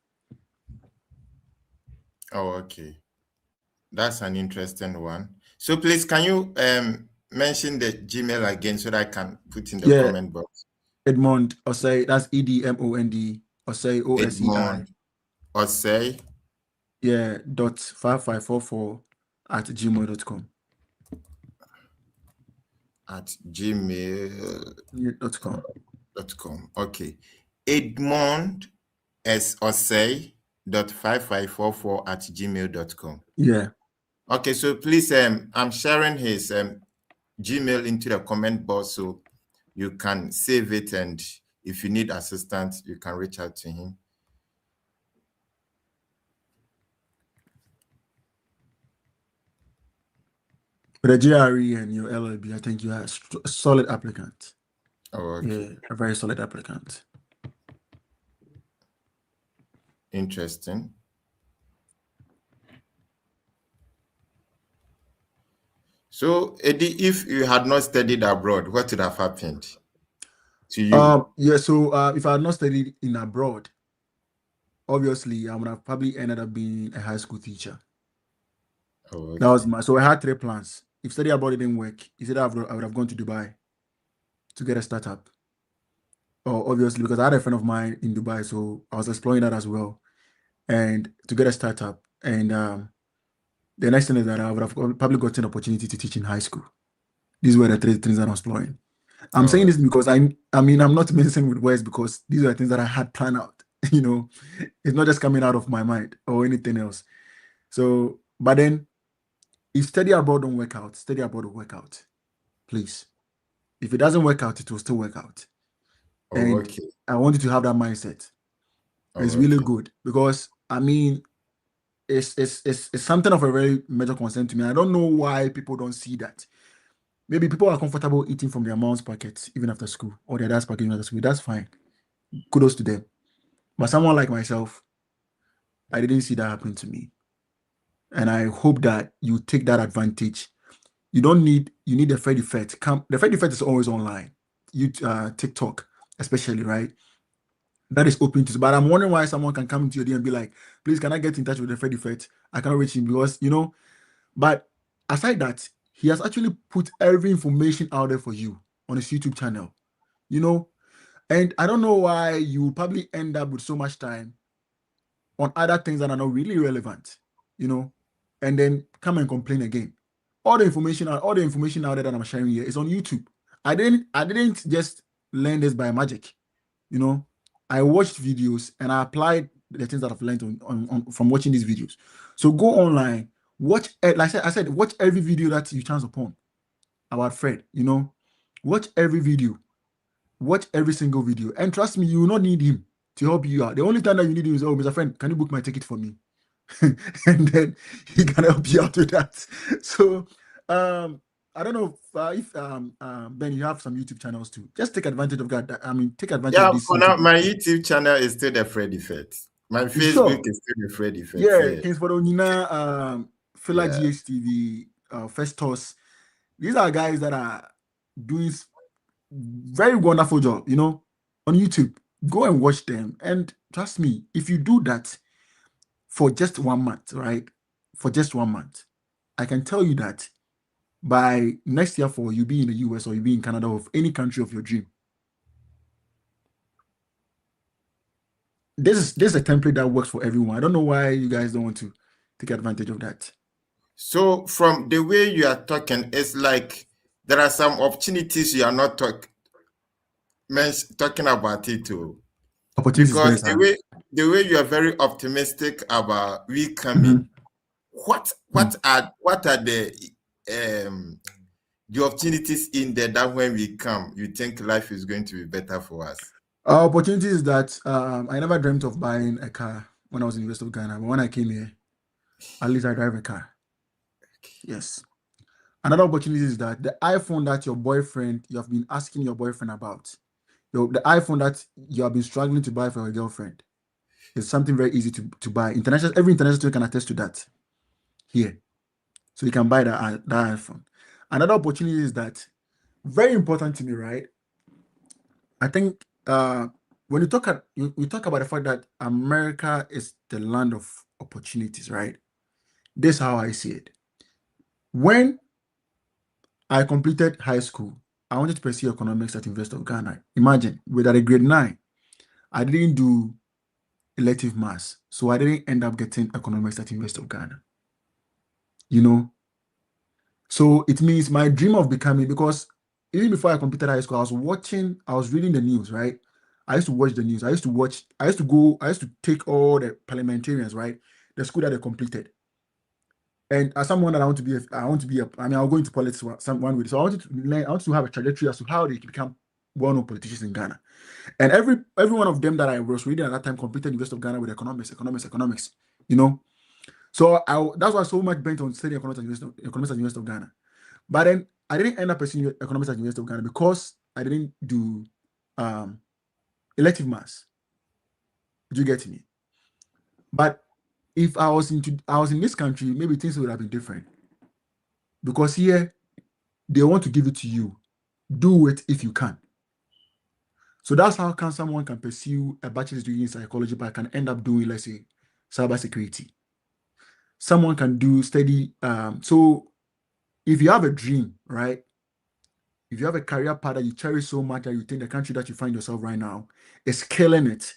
Oh, okay. That's an interesting one. So please, can you mention the Gmail again so that I can put in the comment box? Edmond Osei, that's EDMOND Osei OSEI. Osei. Yeah, .5544@gmail.com. At gmail.com. Okay. Edmond S. Osei .5544@gmail.com. Yeah. Okay, so please, I'm sharing his Gmail into the comment box so you can save it, and if you need assistance, you can reach out to him. With the GRE and your LLB, I think you are a solid applicant. Oh, okay. Yeah, a very solid applicant. Interesting. So, Eddie, if you had not studied abroad, what would have happened to you? Yeah, so if I had not studied in abroad, obviously I would have probably ended up being a high school teacher. Oh, That was okay. so I had 3 plans. If study abroad didn't work, he said I would have gone to Dubai to get a startup. Or obviously because I had a friend of mine in Dubai, so I was exploring that as well. And to get a startup. And the next thing is that I would have probably gotten an opportunity to teach in high school. These were the 3 things that I was exploring. I'm saying Oh, this because I mean I'm not messing with words because these are things that I had planned out. You know, it's not just coming out of my mind or anything else. So, but then if study abroad don't work out, study abroad will work out. Please. If it doesn't work out, it will still work out. oh, And okay. I want you to have that mindset. Oh, It's really okay. good because I mean it's something of a very major concern to me. I don't know why people don't see that. Maybe people are comfortable eating from their mom's pockets even after school or their dad's pocket even after school. That's fine. Kudos to them. But someone like myself, I didn't see that happen to me. And I hope that you take that advantage. You need the Fred effect. The Fred effect is always online. TikTok, especially, right? That is open to, but I'm wondering why someone can come into your DM and be like, please, can I get in touch with the Fred effect? I cannot reach him because, but aside that, he has actually put every information out there for you on his YouTube channel, you know, and I don't know why you will probably end up with so much time on other things that are not really relevant, and then come and complain again. All the information out there that I'm sharing here is on YouTube. I didn't just learn this by magic, you know. I watched videos and I applied the things that I've learned from watching these videos. So go online, watch, like I said, watch every video that you chance upon about Fred, watch every video, watch every single video. And trust me, you will not need him to help you out. The only time that you need him is, oh, Mr. Friend, can you book my ticket for me? And then he can help you out with that. So, I don't know if Ben, you have some YouTube channels too. Just take advantage of that. I mean, take advantage of Yeah, this for now, YouTube. my YouTube channel is still the Fred Effect. My Facebook Sure. is still the Fred Effect. Yeah, Yeah. Kings for Onina, Fela Yeah. GHTV, Festus. These are guys that are doing very wonderful job, on YouTube. Go and watch them. And trust me, if you do that for just 1 month, right? For just 1 month, I can tell you that by next year for you be in the US or you be in Canada or any country of your dream. This is a template that works for everyone. I don't know why you guys don't want to take advantage of that. So from the way you are talking, it's like there are some opportunities you are not talking about it too. Opportunities Because best. the way you are very optimistic about we coming, what are the opportunities in there that when we come, you think life is going to be better for us? Opportunities that I never dreamt of buying a car when I was in the University of Ghana. But when I came here, at least I drive a car. Yes. Another opportunity is that the iPhone that you have been asking your boyfriend about, the iPhone that you have been struggling to buy for your girlfriend, is something very easy to buy. Every international student can attest to that here. So you can buy that iPhone. Another opportunity is that very important to me, right? I think when you talk about the fact that America is the land of opportunities, right? This is how I see it. When I completed high school, I wanted to pursue economics at University of Ghana. Imagine, with at a grade 9, I didn't do elective maths, so I didn't end up getting economics at University of Ghana. So it means my dream of becoming, because even before I completed high school, I was reading the news, right? I used to watch the news. I used to take all the parliamentarians, right? The school that they completed. And as someone that I'll go into politics one way. So I wanted to have a trajectory as to how they can become well-known politicians in Ghana. And every one of them that I was reading at that time completed University of Ghana with economics. So that's why I was so much bent on studying economics at University of Ghana. But then I didn't end up pursuing economics at University of Ghana because I didn't do elective maths. Do you get me? But if I was in this country, maybe things would have been different. Because here, they want to give it to you. Do it if you can. So that's how someone can pursue a bachelor's degree in psychology, but can end up doing, let's say, cybersecurity. Someone can do study. So if you have a dream, right? If you have a career path that you cherish so much that you think the country that you find yourself right now is killing it,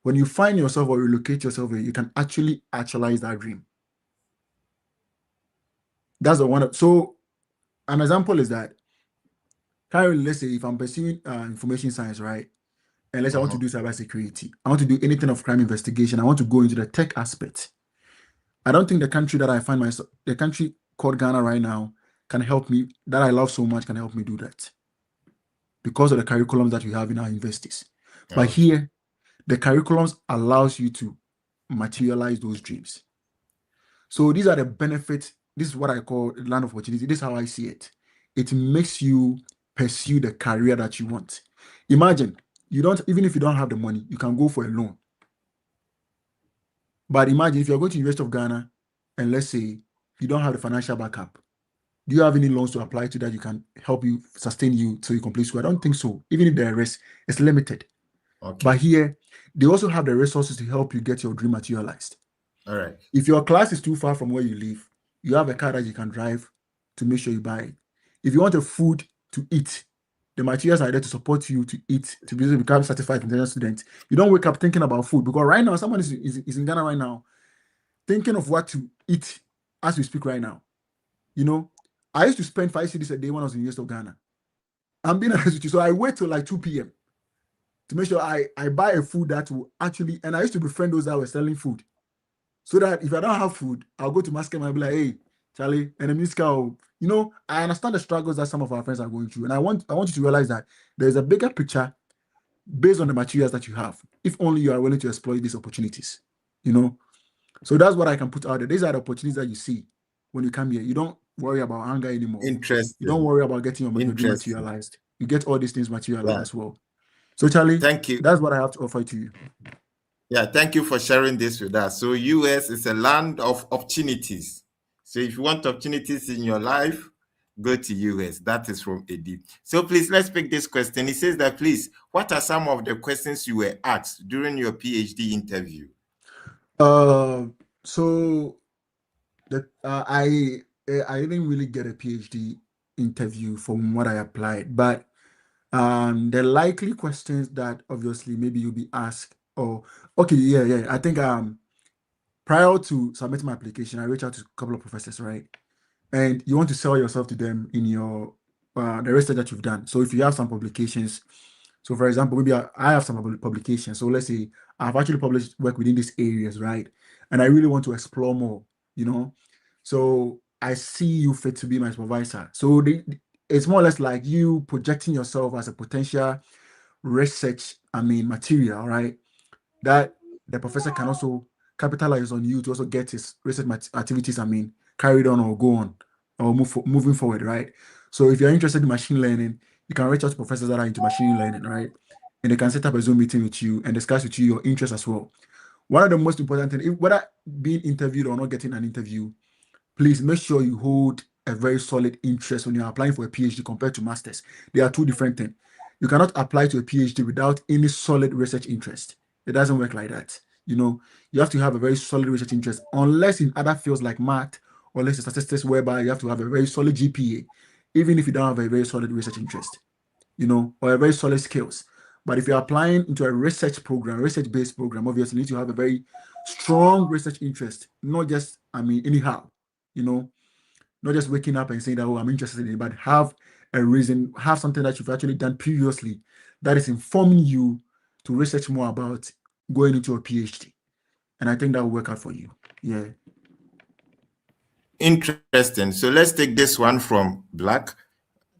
when you find yourself or relocate yourself, you can actually actualize that dream. That's the one. So an example is that currently, let's say if I'm pursuing information science, right? And let's say I want to do cybersecurity, I want to do anything of crime investigation, I want to go into the tech aspect. I don't think the country that I find myself, the country called Ghana right now, can help me, that I love so much, can help me do that because of the curriculums that we have in our universities. But here, the curriculums allows you to materialize those dreams. So these are the benefits. This is what I call land of opportunity. This is how I see it. It makes you pursue the career that you want. Imagine, even if you don't have the money, you can go for a loan. But imagine if you're going to the University of Ghana and let's say you don't have the financial backup, do you have any loans to apply to that you can help you sustain you till you complete school? I don't think so. Even if there is, it's limited. Okay. But here, they also have the resources to help you get your dream materialized. All right. If your class is too far from where you live, you have a car that you can drive to make sure you buy it. If you want a food to eat, the materials are there to support you to eat, to be able to become certified international student. You don't wake up thinking about food because right now, someone is in Ghana right now thinking of what to eat as we speak right now. You know, I used to spend 5 cedis a day when I was in the University of Ghana. I'm being honest with you. So I wait till like 2 p.m. to make sure I buy a food that will actually, and I used to befriend those that were selling food. So that if I don't have food, I'll go to Mascom and I'll be like, hey, Charlie, and a musical, you know, I understand the struggles that some of our friends are going through. And I want you to realize that there's a bigger picture based on the materials that you have, if only you are willing to exploit these opportunities, you know. So that's what I can put out there. These are the opportunities that you see when you come here. You don't worry about anger anymore. Interesting. You don't worry about getting your dream materialized. You get all these things materialized as well. So Charlie, thank you. That's what I have to offer to you. Yeah, thank you for sharing this with us. So US is a land of opportunities. So if you want opportunities in your life, go to US. That is from Eddie. So please, let's pick this question. He says that, please, what are some of the questions you were asked during your PhD interview? So that I didn't really get a PhD interview from what I applied, but the likely questions that obviously maybe you'll be asked, I think prior to submitting my application, I reached out to a couple of professors, right? And you want to sell yourself to them in your the research that you've done. So if you have some publications, so for example, maybe I have some publications. So let's say I've actually published work within these areas, right? And I really want to explore more, you know. So I see you fit to be my supervisor. So it's more or less like you projecting yourself as a potential research, material, right? That the professor can also capitalize on you to also get his research activities, carried on or go on or moving forward, right? So if you're interested in machine learning, you can reach out to professors that are into machine learning, right? And they can set up a Zoom meeting with you and discuss with you your interests as well. One of the most important things, whether being interviewed or not getting an interview, please make sure you hold a very solid interest when you're applying for a PhD compared to masters. They are two different things. You cannot apply to a PhD without any solid research interest. It doesn't work like that. You know, you have to have a very solid research interest, unless in other fields like math or less statistics, whereby you have to have a very solid GPA, even if you don't have a very solid research interest, you know, or a very solid skills. But if you're applying into a research program, research-based program, obviously you need to have a very strong research interest, not just, anyhow, you know, not just waking up and saying that, oh, I'm interested in it, but have a reason, have something that you've actually done previously that is informing you to research more about going into a PhD. And I think that will work out for you. Yeah. Interesting. So let's take this one from Black.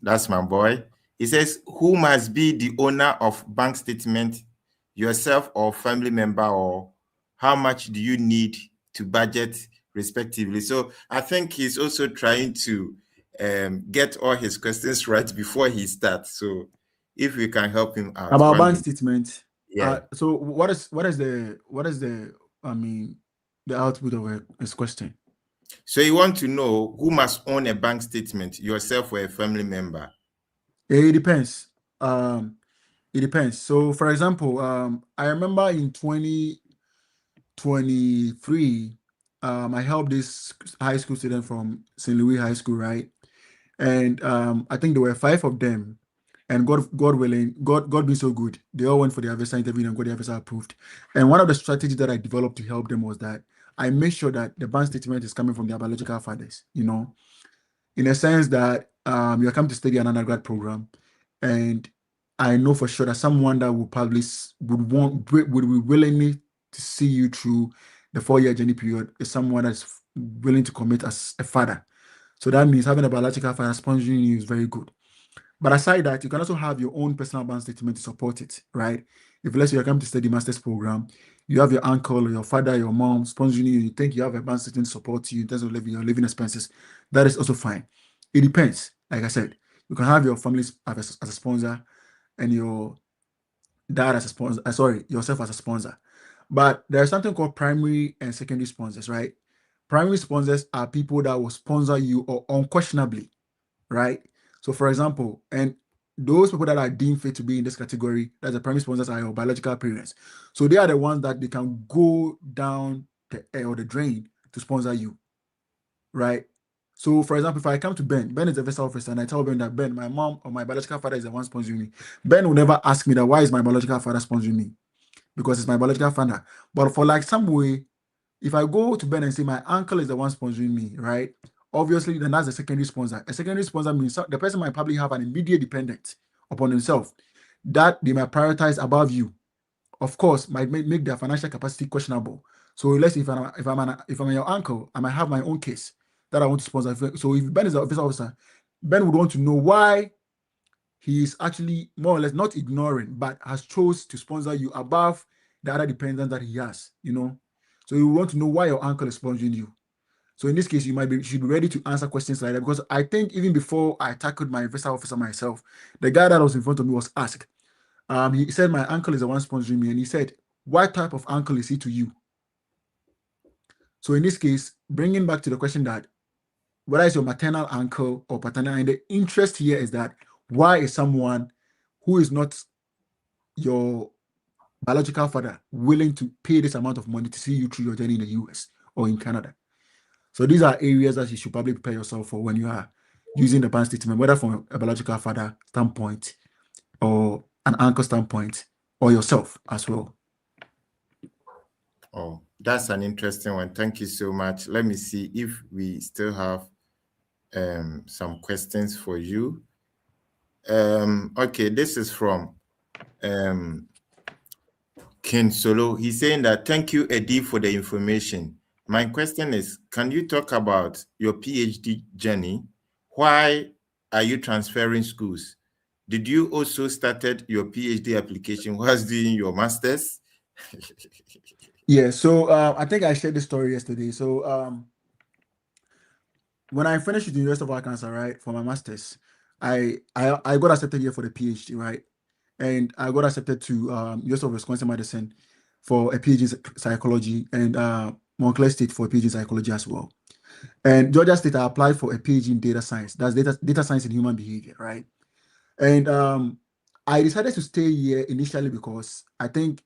That's my boy. He says, who must be the owner of bank statement, yourself or family member, or how much do you need to budget respectively? So I think he's also trying to get all his questions right before he starts. So if we can help him out. About bank statement. Yeah. So what is the the output of his question? So you want to know who must own a bank statement, yourself or a family member? It depends. It depends. So, for example, I remember in 2023, I helped this high school student from St. Louis High School, right? And I think there were 5 of them. And God willing, God being so good, they all went for their visa interview and got their visa approved. And one of the strategies that I developed to help them was that I made sure that the bank statement is coming from their biological fathers, in a sense that you're coming to study an undergrad program, and I know for sure that someone that would probably would be willing to see you through the 4-year journey period is someone that's willing to commit as a father. So that means having a biological father sponsoring you is very good. But aside that, you can also have your own personal bank statement to support it, right? If let's say you're coming to study master's program, you have your uncle or your father, your mom sponsoring you, you think you have a bank statement to support you in terms of your living expenses, that is also fine. It depends. Like I said, you can have your family as a sponsor and your dad as a sponsor, yourself as a sponsor. But there's something called primary and secondary sponsors, right? Primary sponsors are people that will sponsor you or unquestionably, right? So, for example, and those people that are deemed fit to be in this category, that the primary sponsors are your biological parents. So they are the ones that they can go down the air or the drain to sponsor you, right? So, for example, if I come to Ben is the visa officer, and I tell Ben that Ben, my mom or my biological father is the one sponsoring me. Ben will never ask me that why is my biological father sponsoring me? Because it's my biological father. But for like some way, if I go to Ben and say my uncle is the one sponsoring me, right? Obviously, then that's a secondary sponsor. A secondary sponsor means the person might probably have an immediate dependent upon himself that they might prioritize above you. Of course, might make their financial capacity questionable. So let's say if I'm your uncle, I might have my own case that I want to sponsor. So if Ben is the office officer, Ben would want to know why he is actually more or less not ignoring, but has chose to sponsor you above the other dependents that he has. So you want to know why your uncle is sponsoring you. So in this case, should be ready to answer questions like that, because I think even before I tackled my visa officer myself, the guy that was in front of me was asked. He said my uncle is the one sponsoring me, and he said, "What type of uncle is he to you?" So in this case, bringing back to the question that whether it's your maternal uncle or paternal, and the interest here is that why is someone who is not your biological father willing to pay this amount of money to see you through your journey in the US or in Canada? So these are areas that you should probably prepare yourself for when you are using the bank statement, whether from a biological father standpoint or an uncle standpoint, or yourself as well. Oh, that's an interesting one. Thank you so much. Let me see if we still have some questions for you. Okay, this is from Ken Solo. He's saying that thank you, Eddie, for the information. My question is, can you talk about your PhD journey? Why are you transferring schools? Did you also started your PhD application whilst doing your master's? Yeah, so I think I shared this story yesterday. So when I finished with the University of Arkansas, right, for my master's, I got accepted here for the PhD, right? And I got accepted to University of Wisconsin Madison for a PhD in psychology, and Montclair State for a PhD in psychology as well. And Georgia State, I applied for a PhD in data science. That's data science and human behavior, right? And I decided to stay here initially because I think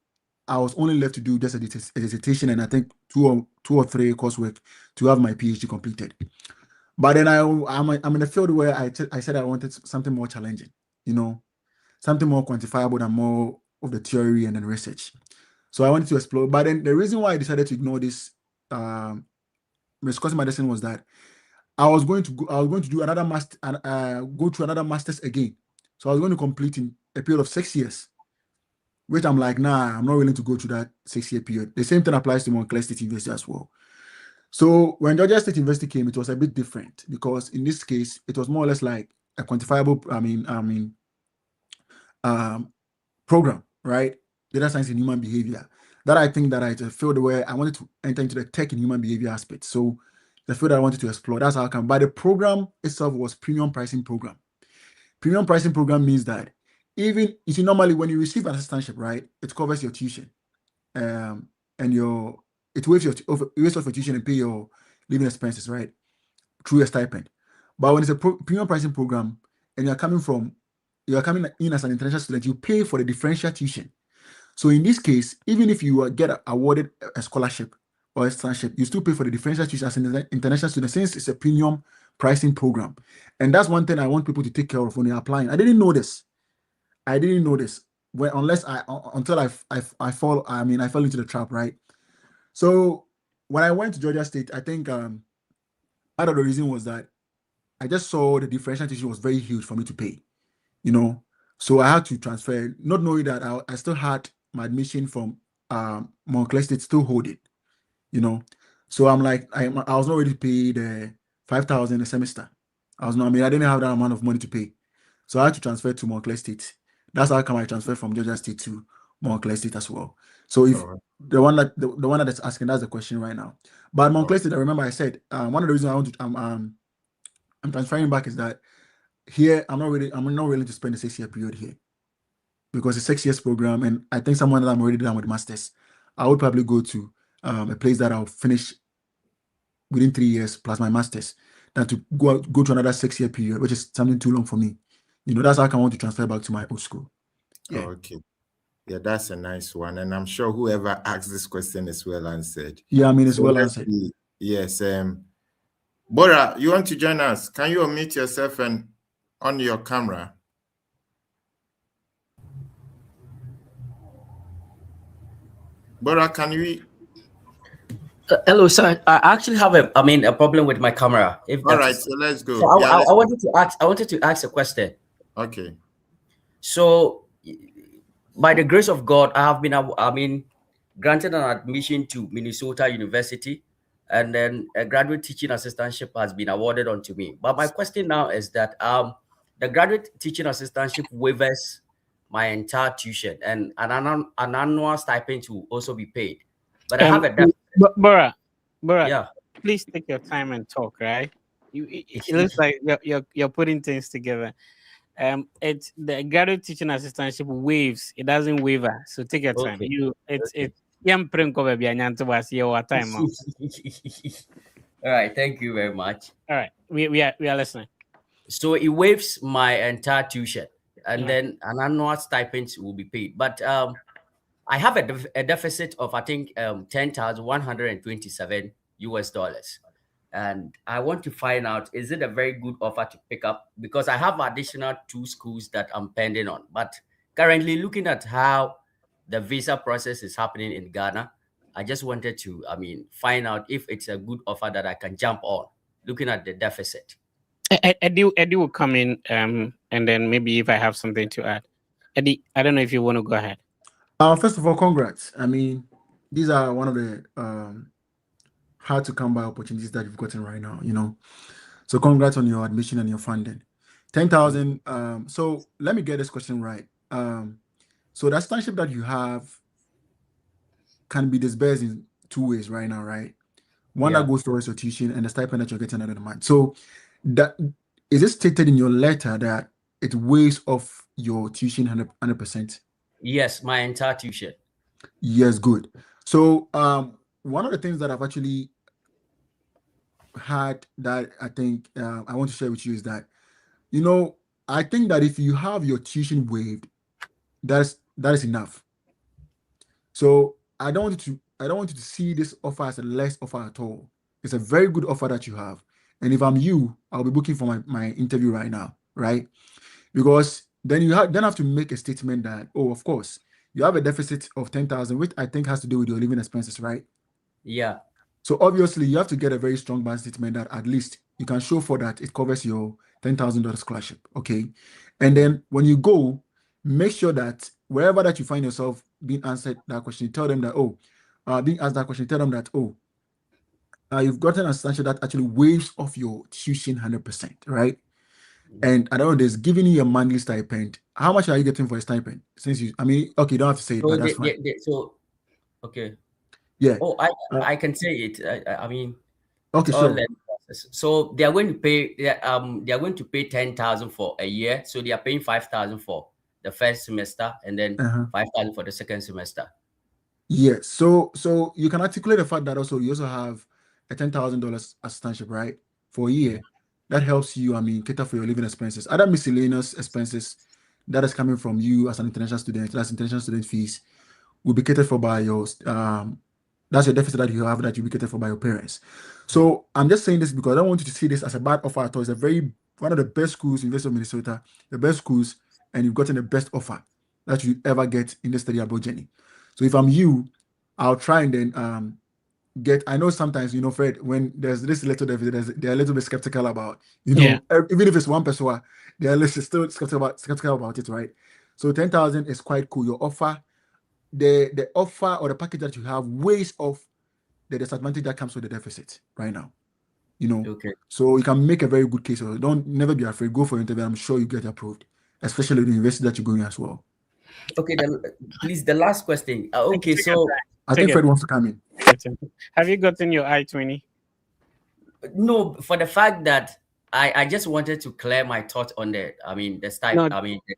I was only left to do just a dissertation and I think two or three coursework to have my PhD completed. But then I'm in a field where I said I wanted something more challenging, something more quantifiable and more of the theory and then research. So I wanted to explore. But then the reason why I decided to ignore this Wisconsin Madison was that I was going to do another master and go to another master's again. So I was going to complete in a period of 6 years, which I'm like, nah, I'm not willing to go to that 6-year period. The same thing applies to Montclair State University as well. So when Georgia State University came, it was a bit different because in this case, it was more or less like a quantifiable, program, right? Data science and human behavior. That I think that it's a field where I wanted to enter into the tech and human behavior aspect. So the field I wanted to explore, that's how I come. But the program itself was premium pricing program. Premium pricing program means that even you see normally when you receive an assistantship, right, it covers your tuition, and it waives off your tuition and pay your living expenses, right, through a stipend. But when it's a premium pricing program and you're coming from you are coming in as an international student, you pay for the differential tuition. So in this case, even if you get awarded a scholarship or a externship, you still pay for the differential tuition as an international student, since it's a premium pricing program. And that's one thing I want people to take care of when they're applying. I didn't know this. Well, until I fell into the trap, right? So when I went to Georgia State, I think part of the reason was that I just saw the differential tuition was very huge for me to pay, So I had to transfer, not knowing that I still had my admission from Montclair State still hold it, So I'm like, I was not ready to pay the 5,000 a semester. I didn't have that amount of money to pay. So I had to transfer to Montclair State. That's how come I transferred from Georgia State to Montclair State as well. So if the one that is asking, that's the question right now. But Montclair State, I remember I said one of the reasons I want to I'm transferring back is that here I'm not willing to spend a 6-year period here, because it's a 6 years program, and I think someone that I'm already done with masters, I would probably go to a place that I'll finish within 3 years plus my masters, than to go to another 6-year period, which is something too long for me. That's how I want to transfer back to my old school. Yeah. Okay. Yeah, that's a nice one. And I'm sure whoever asked this question is well answered. Yeah, it's well answered. Yes. Bora, you want to join us? Can you unmute yourself and on your camera? Bora, can you? Hello, sir. I actually have a problem with my camera. All right, so let's go. So I wanted to ask a question. Okay. So, by the grace of God, I have been granted an admission to Minnesota University, and then a graduate teaching assistantship has been awarded onto me. But my question now is that the graduate teaching assistantship waivers my entire tuition, and an annual stipend will also be paid. But I have a deficit. Bora, yeah. Please take your time and talk, right? It looks like you're putting things together. It's the graduate teaching assistantship waives. It doesn't waiver. So take your time. Okay. Time. All right. Thank you very much. All right. We are listening. So it waives my entire tuition, and then an annual stipend will be paid. But I have a deficit of, I think, $10,127 US. And I want to find out, is it a very good offer to pick up? Because I have additional 2 schools that I'm pending on. But currently, looking at how the visa process is happening in Ghana, I just wanted to, find out if it's a good offer that I can jump on, looking at the deficit. Eddie will come in, and then maybe if I have something to add. Eddie, I don't know if you want to go ahead. First of all, congrats. These are one of the hard to come by opportunities that you've gotten right now, So congrats on your admission and your funding. 10,000. So let me get this question right. So the assistantship that you have can be disbursed in 2 ways right now, right? One that goes towards your tuition, and the stipend that you're getting out of the month. So that is it stated in your letter that it waives off your tuition 100%? Yes, my entire tuition. Yes, good. So one of the things that I've actually had that I think I want to share with you is that, I think that if you have your tuition waived, that is enough. So I don't want you to see this offer as a less offer at all. It's a very good offer that you have. And if I'm you, I'll be booking for my interview right now, right? Because then you have to make a statement that, of course, you have a deficit of 10,000, which I think has to do with your living expenses, right? Yeah. So obviously, you have to get a very strong bank statement that at least you can show for that it covers your $10,000 scholarship, okay? And then when you go, make sure that wherever that you find yourself being answered that question, tell them that, being asked that question, tell them that, you've gotten a assistantship that actually waives off your tuition 100%, right? And I don't know, there's giving you a monthly stipend. How much are you getting for a stipend? Since you don't have to say it, but that's fine. Okay. Yeah. I can say it. Okay, sure. So they are going to pay. They are going to pay 10,000 for a year. So they are paying 5,000 for the first semester, and then 5,000 for the second semester. Yes. So you can articulate the fact that you also have a $10,000 assistantship, right, for a year. That helps you, cater for your living expenses. Other miscellaneous expenses that is coming from you as an international student, that's international student fees, will be catered for by your that's your deficit that you have that you'll be catered for by your parents. So I'm just saying this because I don't want you to see this as a bad offer at all. It's one of the best schools, University of Minnesota, the best schools, and you've gotten the best offer that you ever get in the study abroad journey. So if I'm you, I'll try and then I know sometimes, Fred, when there's this little deficit, they're a little bit skeptical about, even if it's 1%, they're still skeptical about it, right? So 10,000 is quite cool. Your offer, the offer or the package that you have weighs off the disadvantage that comes with the deficit right now. Okay. So you can make a very good case. So never be afraid. Go for your interview. I'm sure you get approved, especially the university that you're going as well. Okay, please, the last question. Okay, so I think Fred wants to come in. Have you gotten your I-20? No, for the fact that I just wanted to clear my thought on the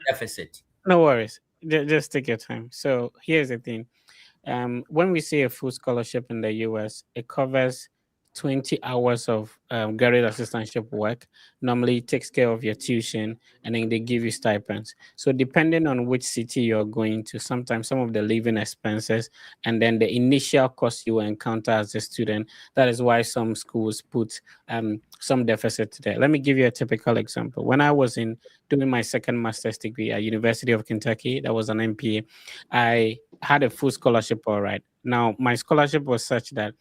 deficit. No worries. Just take your time. So here's the thing. When we say a full scholarship in the US, it covers 20 hours of graduate assistantship work. Normally it takes care of your tuition, and then they give you stipends. So depending on which city you're going to, sometimes some of the living expenses and then the initial cost you will encounter as a student, that is why some schools put some deficit there. Let me give you a typical example. When I was doing my second master's degree at University of Kentucky, that was an MPA, I had a full scholarship, all right. Now, my scholarship was such that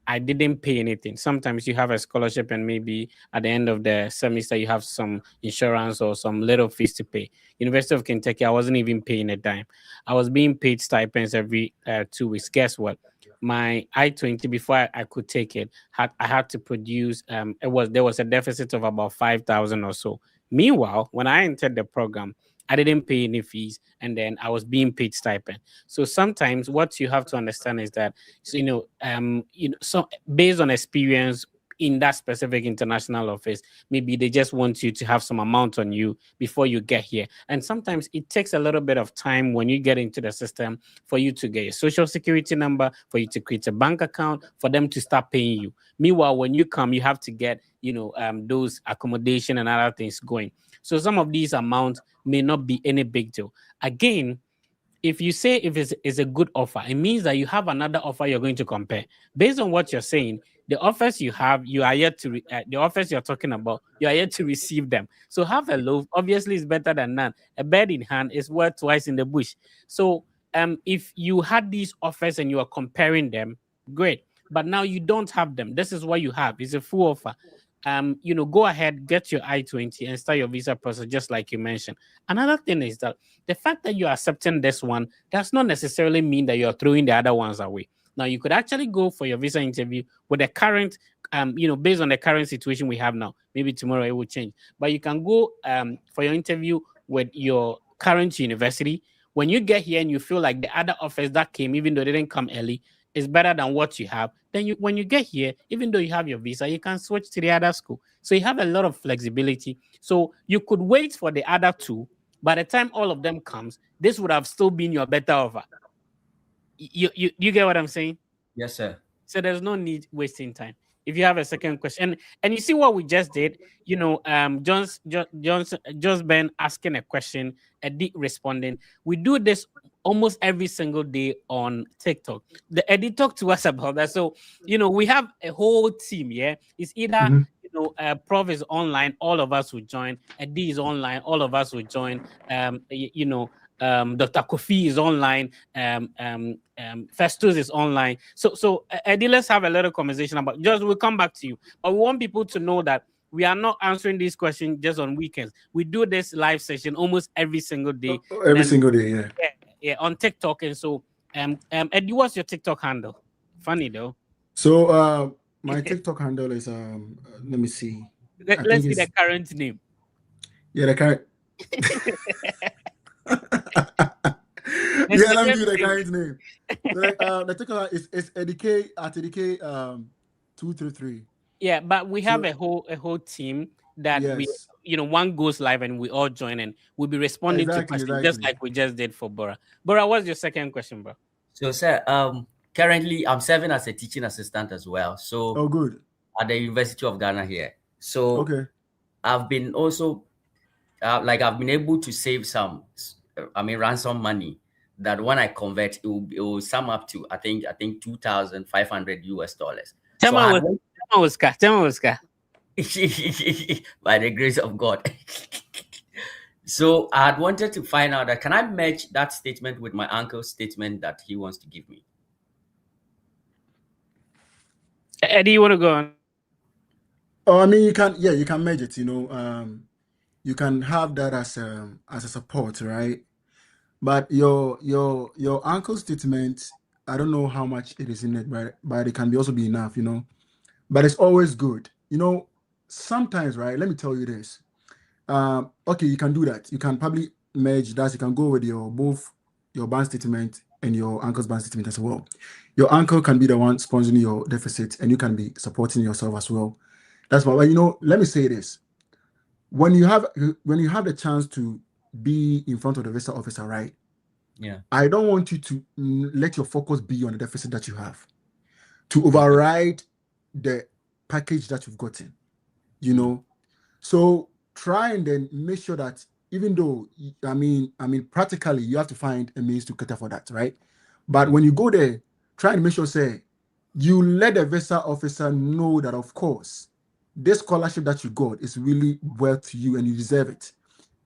I didn't pay anything. Sometimes you have a scholarship and maybe at the end of the semester you have some insurance or some little fees to pay. University of Kentucky, I wasn't even paying a dime. I was being paid stipends every 2 weeks. Guess what? My I-20, before I could take it, I had to produce, there was a deficit of about 5,000 or so. Meanwhile, when I entered the program, I didn't pay any fees, and then I was being paid stipend. So sometimes what you have to understand is that, so based on experience in that specific international office, maybe they just want you to have some amount on you before you get here. And sometimes it takes a little bit of time when you get into the system for you to get a social security number, for you to create a bank account, for them to start paying you. Meanwhile, when you come, you have to get, those accommodation and other things going. So some of these amounts may not be any big deal. Again, if you say if it's a good offer, it means that you have another offer you're going to compare. Based on what you're saying, the offers you have, you are yet to the offers you're talking about, you are yet to receive them. So have a loaf. Obviously, it's better than none. A bird in hand is worth twice in the bush. So if you had these offers and you are comparing them, great. But now you don't have them. This is what you have. It's a full offer. Go ahead, get your I-20 and start your visa process, just like you mentioned. Another thing is that the fact that you're accepting this one does not necessarily mean that you're throwing the other ones away. Now, you could actually go for your visa interview with the current, based on the current situation we have now. Maybe tomorrow it will change. But you can go for your interview with your current university. When you get here and you feel like the other offers that came, even though they didn't come early, is better than what you have, then when you get here, even though you have your visa, you can switch to the other school. So you have a lot of flexibility. So you could wait for the other two. By the time all of them comes, this would have still been your better offer. You get what I'm saying? Yes, sir. So there's no need wasting time. If you have a second question, and you see what we just did, John's Ben asking a question, Eddie responding. We do this almost every single day on TikTok. The Eddie talked to us about that. So, we have a whole team. Yeah, it's either Prof is online, all of us will join. Eddie is online, all of us will join. Dr. Kofi is online. Festus is online. So Eddie, let's have a little conversation about. Just we'll come back to you, but we want people to know that we are not answering these questions just on weekends. We do this live session almost every single day. Single day, yeah, on TikTok. And so, Eddie, what's your TikTok handle? Funny though. So my TikTok handle is let me see. Let's see the current name. Yeah, the current. Let me do the current name. The TikTok is Edk at Edk 233. Yeah, but we have a whole team that we one goes live and we all join and we'll be responding to questions just like we just did for Bora. Bora, what's your second question, bro? So, sir, currently I'm serving as a teaching assistant as well. So, good. At the University of Ghana here. So, okay, I've been also like I've been able to save some, ransom money that when I convert, it will sum up to I think $2,500 US. So I had by the grace of God. So I had wanted to find out that can I match that statement with my uncle's statement that he wants to give me? Eddie, you want to go on? Oh, I mean, you can merge it. You can have that as a support, right? But your uncle's statement, I don't know how much it is in it, but it can also be enough, But it's always good, Sometimes, right? Let me tell you this. Okay, you can do that. You can probably merge that. You can go with both your bank statement and your uncle's bank statement as well. Your uncle can be the one sponsoring your deficit, and you can be supporting yourself as well. That's why. Let me say this: when you have the chance to be in front of the visa officer, right? Yeah. I don't want you to let your focus be on the deficit that you have, to override the package that you've gotten. So try and then make sure that even though practically you have to find a means to cater for that, right? But when you go there, try and make sure you let the visa officer know that of course this scholarship that you got is really worth you and you deserve it,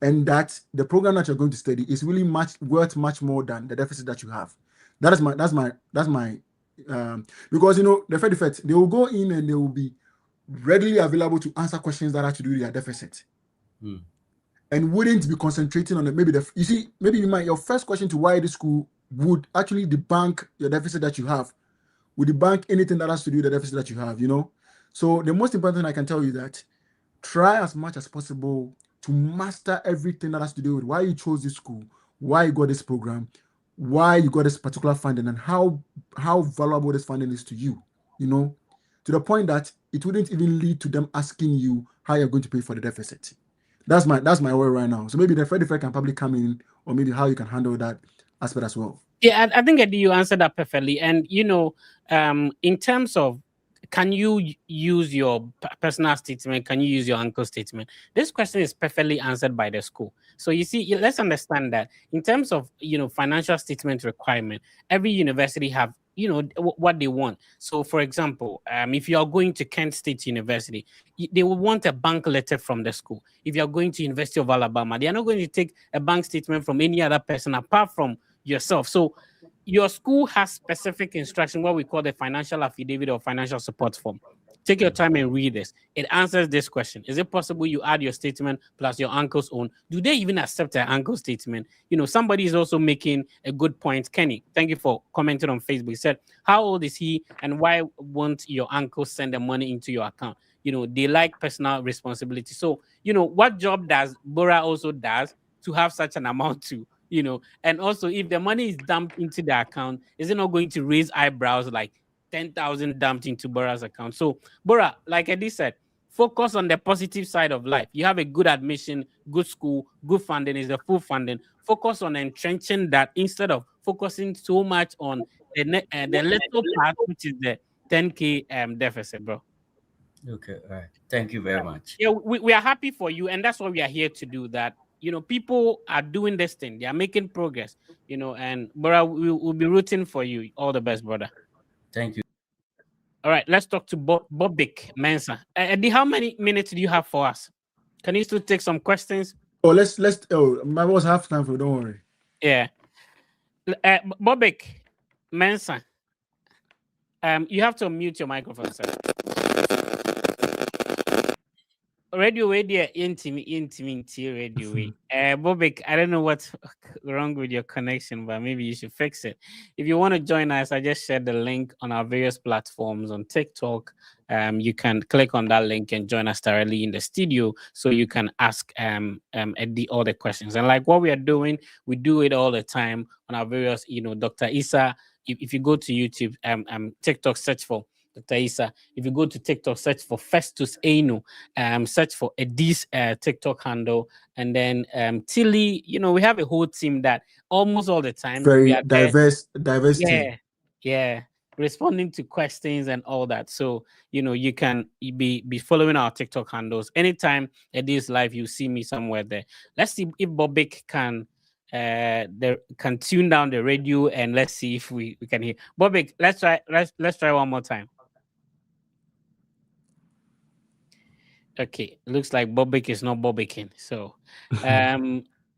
and that the program that you're going to study is really worth much more than the deficit that you have. That's my because the Fed effect, they will go in and they will be readily available to answer questions that have to do with their deficit, and wouldn't be concentrating on your first question to why the school would actually debunk your deficit that you have, would debunk anything that has to do with the deficit that you have. So the most important thing I can tell you that try as much as possible to master everything that has to do with why you chose this school, why you got this program, why you got this particular funding, and how valuable this funding is to you, to the point that it wouldn't even lead to them asking you how you're going to pay for the deficit. That's my way right now. So maybe the Fed can probably come in, or maybe how you can handle that aspect as well. Yeah, I think Eddie, you answered that perfectly. And in terms of, can you use your personal statement? Can you use your uncle's statement? This question is perfectly answered by the school. So you see, let's understand that in terms of financial statement requirement, every university have what they want. So for example, if you are going to Kent State University, they will want a bank letter from the school. If you are going to University of Alabama, they are not going to take a bank statement from any other person apart from yourself. So your school has specific instruction, what we call the financial affidavit or financial support form. Take your time and read this. It answers this question. Is it possible you add your statement plus your uncle's own? Do they even accept an uncle's statement? Somebody is also making a good point. Kenny, thank you for commenting on Facebook. He said, how old is he and why won't your uncle send the money into your account? They like personal responsibility. So, what job does Bora also does to have such an amount to, and also if the money is dumped into the account, is it not going to raise eyebrows like 10,000 dumped into Bora's account? So Bora, like Eddie said, focus on the positive side of life. You have a good admission, good school, good funding is the full funding. Focus on entrenching that instead of focusing so much on the little part, which is the 10K deficit, bro. Okay, all right. Thank you very much. Yeah, we are happy for you, and that's what we are here to do. That people are doing this thing, they are making progress. And brother, we'll be rooting for you. All the best, brother. Thank you. All right, let's talk to Bobik Mensa. Eddie, how many minutes do you have for us? Can you still take some questions? Oh, let's. Oh, my boss half time for. Don't worry. Yeah, Bobik Mensa. You have to unmute your microphone, sir. Radio radio intimate radio way. Bobik, I don't know what's wrong with your connection, but maybe you should fix it. If you want to join us, I just shared the link on our various platforms on TikTok. You can click on that link and join us directly in the studio, so you can ask Eddie all the questions. And like what we are doing, we do it all the time on our various, Dr. Issa. If you go to YouTube, TikTok, search for Dr. Issa. If you go to TikTok, search for Festus Aino, search for Eddie's TikTok handle, and then Tilly. We have a whole team that almost all the time Very we are diverse there. team. Yeah. responding to questions and all that. So you can be following our TikTok handles. Anytime it is live, you see me somewhere there. Let's see if Bobik can tune down the radio, and let's see if we can hear Bobik. Let's try one more time. Okay, looks like Bobik is not Bobiking. So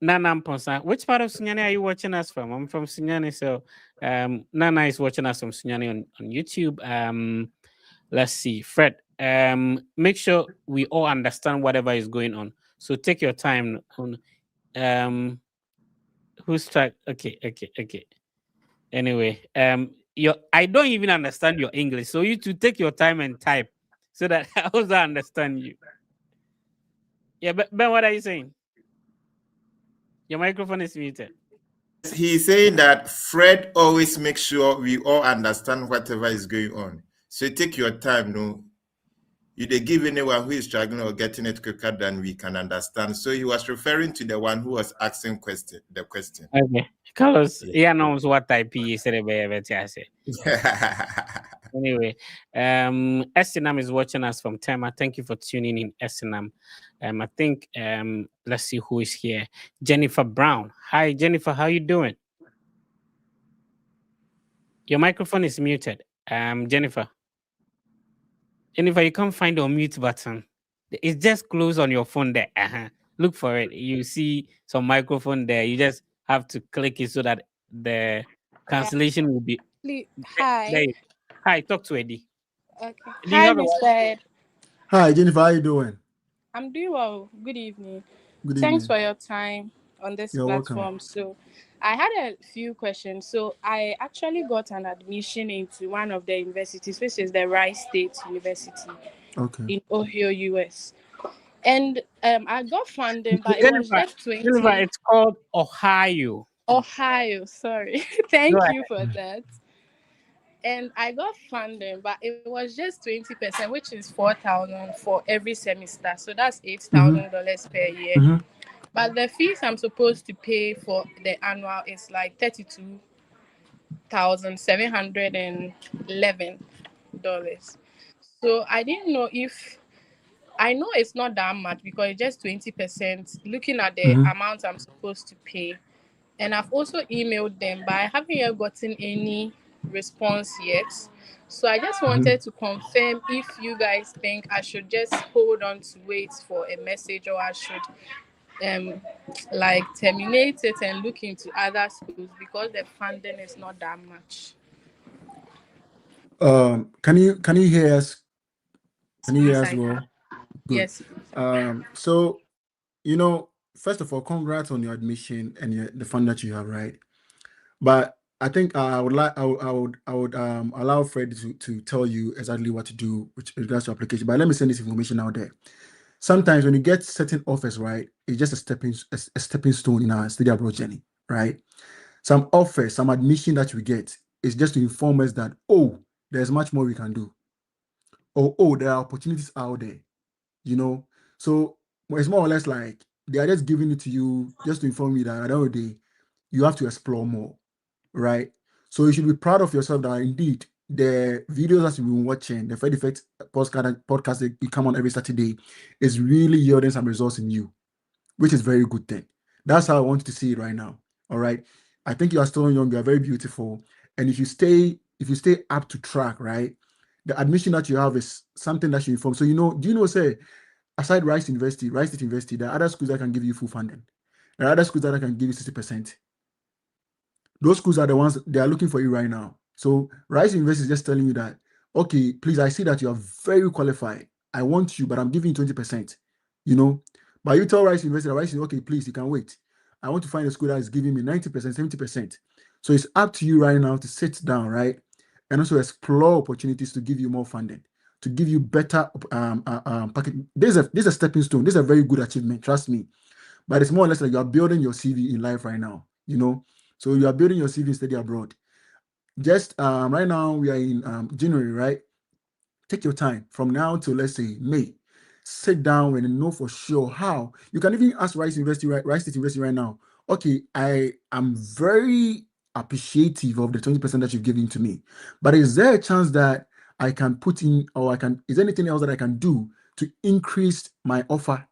Nana Mponsa, which part of Sunyani are you watching us from? I'm from Sunyani. So Nana is watching us from Sunyani on YouTube. Let's see. Fred, make sure we all understand whatever is going on. So take your time on who's track. Okay. Anyway, I don't even understand your English. So you to take your time and type so that I also understand you. Yeah, but Ben, what are you saying? Your microphone is muted. He's saying that Fred always makes sure we all understand whatever is going on. So take your time, no. You they give anyone who is struggling or getting it quicker than we can understand. So he was referring to the one who was asking the question. Okay. Carlos, yeah, knows what type he said. Anyway, Estinam is watching us from Tema. Thank you for tuning in, Estinam. I think let's see who is here. Jennifer Brown. Hi, Jennifer. How you doing? Your microphone is muted. Jennifer. Jennifer, you can't find your mute button. It's just close on your phone there. Look for it. You see some microphone there. You just have to click it so that the cancellation will be. Hi. Hi, talk to Eddie. Okay. Do you Hi, have Mr. Ed. Hi, Jennifer. How you doing? I'm doing well. Good evening. Good Thanks evening. for your time on this You're platform. welcome. So, I had a few questions. So, I actually got an admission into one of the universities, which is the Rice State University in Ohio, US. And I got funding, but it was just 20. Jennifer, it's called Ohio. Ohio, sorry. Thank you for that. And I got funding, but it was just 20%, which is $4,000 for every semester. So that's $8,000 per year. Mm-hmm. But the fees I'm supposed to pay for the annual is like $32,711. So I didn't know if I know it's not that much because it's just 20%. Looking at the amount I'm supposed to pay. And I've also emailed them, but I haven't yet gotten any response yet. So I just wanted to confirm if you guys think I should just hold on to wait for a message, or I should like terminate it and look into other schools because the funding is not that much. Can you hear us? Can you hear Yes, us I well? can. Good. Yes. So first of all, congrats on your admission and the fund that you have, right? But I think I would allow Fred to tell you exactly what to do with regards to application. But let me send this information out there. Sometimes when you get certain offers, right, it's just a stepping stone in our study abroad journey, right? Some offers, some admission that we get is just to inform us that, oh, there's much more we can do. Oh, there are opportunities out there, So it's more or less like they are just giving it to you just to inform you that at the end of the day, you have to explore more, right? So you should be proud of yourself that indeed the videos that you've been watching, the Fred Effect podcast that you come on every Saturday, is really yielding some results in you, which is very good thing. That's how I want you to see it right now. All right. I think you are still young, you are very beautiful. And if you stay up to track, right, the admission that you have is something that you inform. So do you know, say, aside Rice State University, there are other schools that can give you full funding. There are other schools that can give you 60%. Those schools are the ones they are looking for you right now. So Rice University is just telling you that, okay, please, I see that you are very qualified. I want you, but I'm giving you 20%. But you tell Rice University, okay, please, you can wait. I want to find a school that is giving me 90%, 70%. So it's up to you right now to sit down, right? And also explore opportunities to give you more funding, to give you better package. This is a stepping stone. This is a very good achievement, trust me. But it's more or less like you are building your CV in life right now, So you are building your CV in study abroad. Just right now we are in January, right? Take your time from now till, let's say, May. Sit down and know for sure how. You can even ask Rice State University right now. Okay, I am very appreciative of the 20% that you've given to me. But is there a chance that I can put in, or is there anything else that I can do to increase my offer?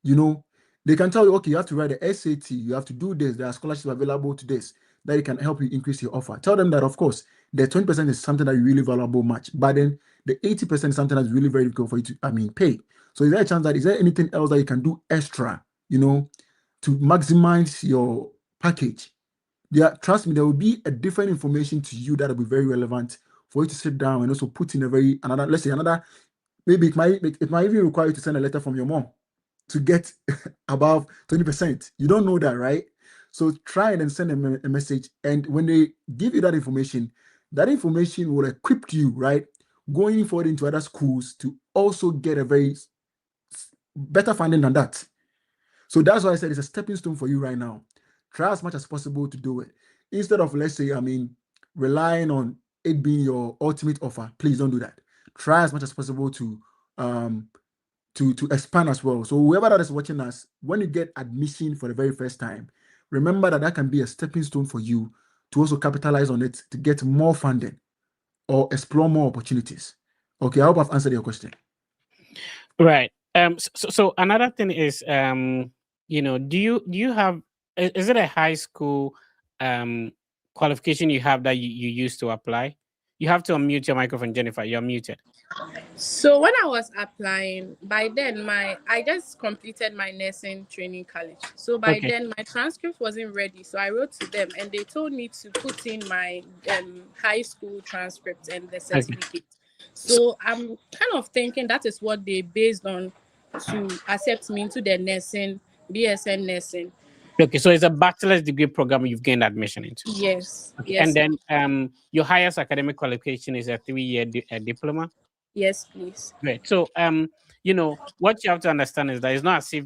You know, they can tell you, okay, you have to write the SAT, you have to do this, there are scholarships available to this, that it can help you increase your offer. Tell them that, of course, the 20% is something that you really valuable much, but then the 80% is something that's really very difficult for you to, pay. So is there a chance that, is there anything else that you can do extra, to maximize your package? Trust me, there will be a different information to you that will be very relevant for you to sit down and also put in maybe it might even require you to send a letter from your mom to get above 20%. You don't know that, right? So try and then send a message. And when they give you that information will equip you, right, going forward into other schools to also get a very better funding than that. So that's why I said it's a stepping stone for you right now. Try as much as possible to do it. Instead of, let's say, relying on it being your ultimate offer, please don't do that. Try as much as possible to expand as well. So whoever that is watching us, when you get admission for the very first time, remember that can be a stepping stone for you to also capitalize on it to get more funding or explore more opportunities. Okay, I hope I've answered your question. Right. So another thing is, do you have, is it a high school qualification you have that you use to apply? You have to unmute your microphone, Jennifer. You're muted. So when I was applying, by then I just completed my nursing training college. So by then my transcript wasn't ready. So I wrote to them and they told me to put in my high school transcript and the certificate. So I'm kind of thinking that is what they based on to accept me into the nursing, BSN nursing. Okay, so it's a bachelor's degree program you've gained admission into. Yes. Okay. Yes. And then your highest academic qualification is a 3-year diploma. Yes, please. Great. So what you have to understand is that it's not as if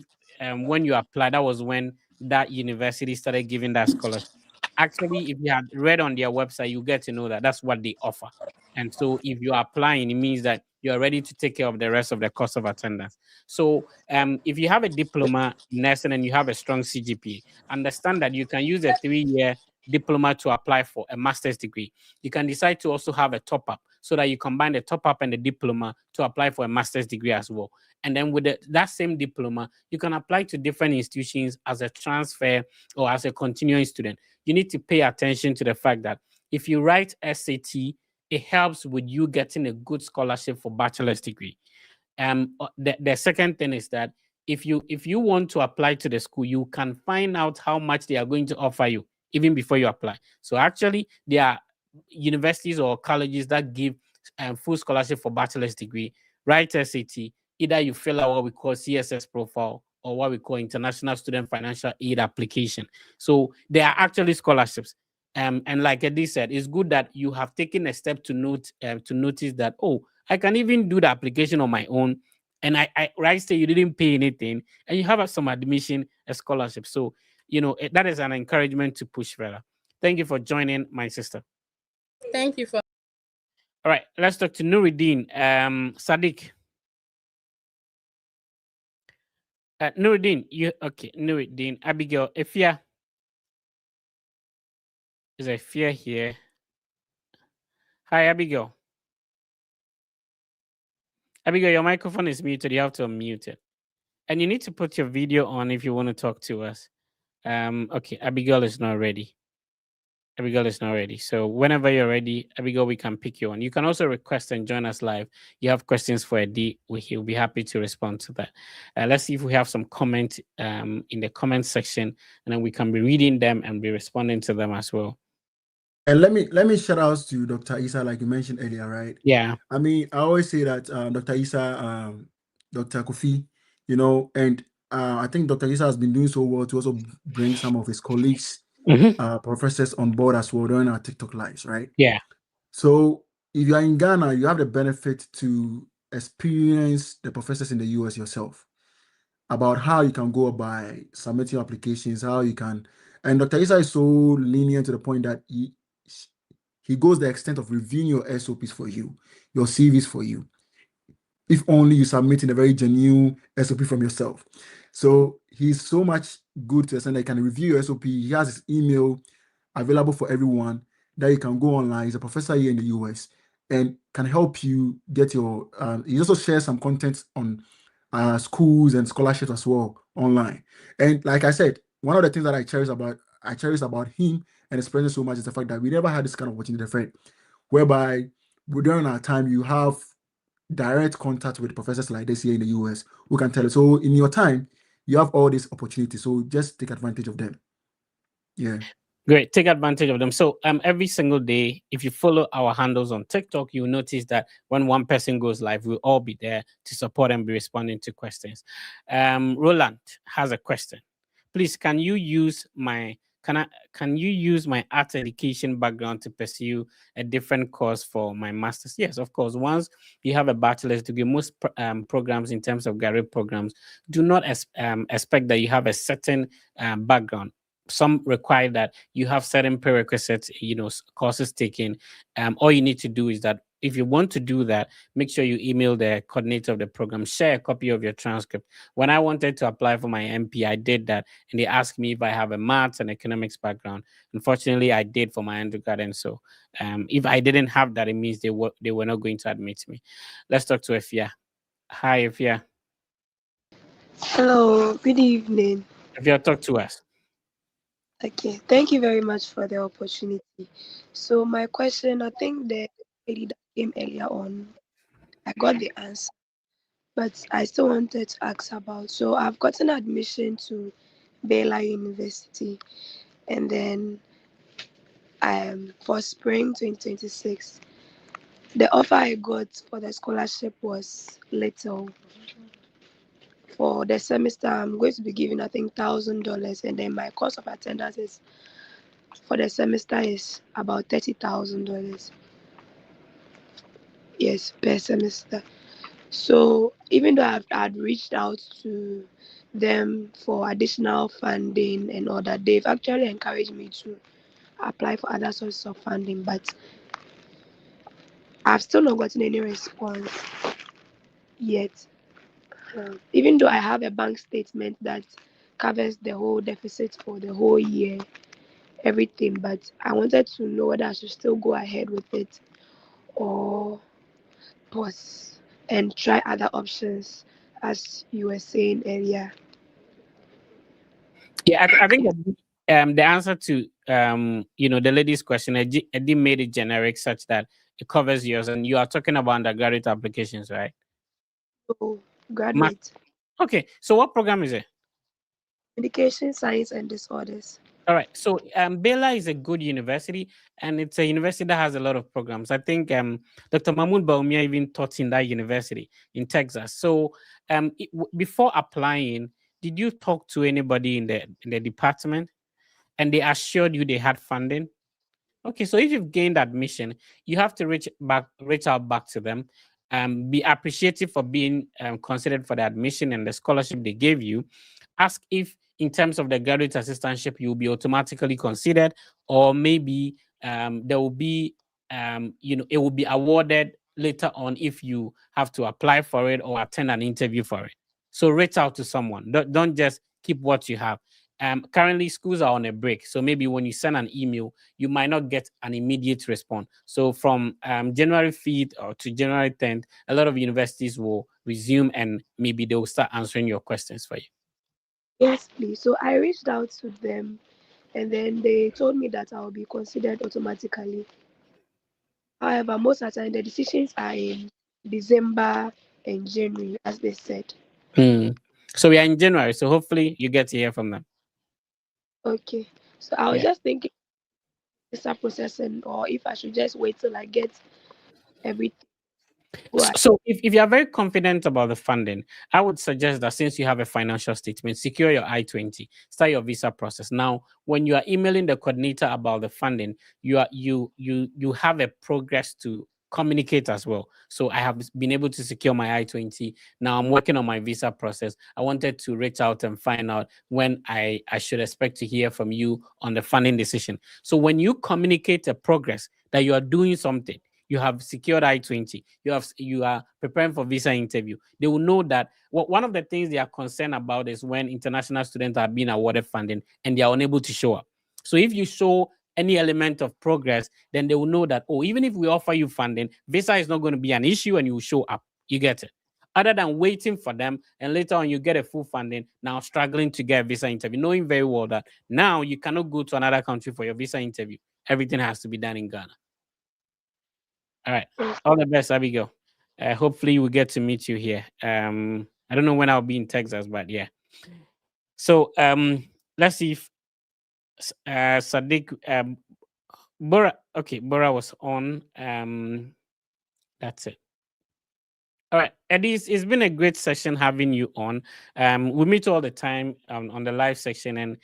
when you apply, that was when that university started giving that scholarship. Actually, if you had read on their website, you get to know that that's what they offer. And so if you are applying, it means that you are ready to take care of the rest of the cost of attendance. So if you have a diploma in nursing and you have a strong CGPA, understand that you can use a 3-year diploma to apply for a master's degree. You can decide to also have a top-up so that you combine the top-up and the diploma to apply for a master's degree as well. And then with that same diploma, you can apply to different institutions as a transfer or as a continuing student. You need to pay attention to the fact that if you write SAT, it helps with you getting a good scholarship for bachelor's degree. The second thing is that if you want to apply to the school, you can find out how much they are going to offer you even before you apply. So actually, there are universities or colleges that give full scholarship for bachelor's degree. Write SAT. Either you fill out what we call CSS profile or what we call International Student Financial Aid application. So there are actually scholarships. And like Eddie said, it's good that you have taken a step to notice that, I can even do the application on my own. And I say you didn't pay anything and you have some admission, a scholarship. So, that is an encouragement to push further. Thank you for joining, my sister. Thank you for. All right, let's talk to Nuruddin. Sadiq. Nuruddin, Nuruddin, Abigail, Efia. Is a fear here. Hi, Abigail. Abigail, your microphone is muted. You have to unmute it. And you need to put your video on if you want to talk to us. Okay, Abigail is not ready. Abigail is not ready. So whenever you're ready, Abigail, we can pick you on. You can also request and join us live. You have questions for Eddie, he'll be happy to respond to that. Let's see if we have some comment in the comment section, and then we can be reading them and be responding to them as well. And let me shout out to Dr. Isa, like you mentioned earlier, right? Yeah. I always say that Dr. Isa, Dr. Kofi, and I think Dr. Isa has been doing so well to also bring some of his colleagues, professors on board as well during our TikTok lives, right? Yeah. So if you are in Ghana, you have the benefit to experience the professors in the US yourself about how you can go by submitting applications, how you can. And Dr. Isa is so lenient to the point that he goes the extent of reviewing your SOPs for you, your CVs for you, if only you submit in a very genuine SOP from yourself. So he's so much good to the extent that he can review your SOP. He has his email available for everyone that you can go online. He's a professor here in the US and can help you get your. He also shares some content on schools and scholarships as well online. And like I said, one of the things that I cherish about him and his presence so much is the fact that we never had this kind of opportunity, friend, whereby during our time you have direct contact with professors like this here in the US who can tell us. So in your time, you have all these opportunities. So just take advantage of them. Yeah. Great. Take advantage of them. So every single day, if you follow our handles on TikTok, you'll notice that when one person goes live, we'll all be there to support and be responding to questions. Roland has a question. Please, can you use my art education background to pursue a different course for my master's? Yes, of course. Once you have a bachelor's degree, most programs in terms of graduate programs do not expect that you have a certain background. Some require that you have certain prerequisites, courses taken. All you need to do is that if you want to do that, make sure you email the coordinator of the program, share a copy of your transcript. When I wanted to apply for my MP, I did that, and they asked me if I have a maths and economics background. Unfortunately, I did for my undergrad, and so if I didn't have that, it means they were not going to admit me. Let's talk to Efia. Hi, Efia. Hello, good evening. Efia, talk to us. Okay, thank you very much for the opportunity. So my question, I think the lady that came earlier on, I got the answer, but I still wanted to ask about. So I've gotten admission to Baylor University, and then for spring 2026, the offer I got for the scholarship was little. For the semester, I'm going to be given, I think, $1,000, and then my cost of attendance is for the semester is about $30,000. Yes, per semester. So even though I'd reached out to them for additional funding and all that, they've actually encouraged me to apply for other sources of funding, but I've still not gotten any response yet. Even though I have a bank statement that covers the whole deficit for the whole year, everything, but I wanted to know whether I should still go ahead with it or pause and try other options, as you were saying earlier. Yeah, I think the answer to the lady's question, Eddie made it generic such that it covers yours, and you are talking about undergraduate applications, right? So, graduate, Okay, so what program is it? medication science and disorders. All right, so Baylor is a good university, and it's a university that has a lot of programs. I think Dr. Mahmoud Baumia even taught in that university in Texas. So before applying, did you talk to anybody in the department, and they assured you they had funding? Okay, so if you've gained admission, you have to reach out back to them, be appreciative for being considered for the admission and the scholarship they gave you. Ask if, in terms of the graduate assistantship, you'll be automatically considered, or maybe there will be, it will be awarded later on if you have to apply for it or attend an interview for it. So reach out to someone. Don't just keep what you have. Currently, schools are on a break, so maybe when you send an email, you might not get an immediate response. So from January 5th or to January 10th, a lot of universities will resume, and maybe they will start answering your questions for you. Yes, please. So I reached out to them, and then they told me that I'll be considered automatically. However, most of the time the decisions are in December and January, as they said. So we are in January, so hopefully you get to hear from them. Okay. So I was just thinking visa processing, or if I should just wait till I get everything. So if you are very confident about the funding, I would suggest that since you have a financial statement, secure your I-20, start your visa process. Now, when you are emailing the coordinator about the funding, you have a progress to communicate as well. So I have been able to secure my I-20. Now I'm working on my visa process. I wanted to reach out and find out when I should expect to hear from you on the funding decision. So when you communicate a progress that you are doing something, you have secured I-20, you are preparing for visa interview, they will know that one of the things they are concerned about is when international students are being awarded funding and they are unable to show up. So if you show any element of progress, then they will know that, oh, even if we offer you funding, visa is not going to be an issue and you will show up. You get it? Other than waiting for them and later on you get a full funding, now struggling to get a visa interview, knowing very well that now you cannot go to another country for your visa interview. Everything has to be done in Ghana. All right. All the best, Abigail. Hopefully we get to meet you here. I don't know when I'll be in Texas, but yeah. So let's see if Sadiq Bora. Okay, Bora was on. That's it. All right, Eddie, it's been a great session having you on. We meet all the time on the live section, and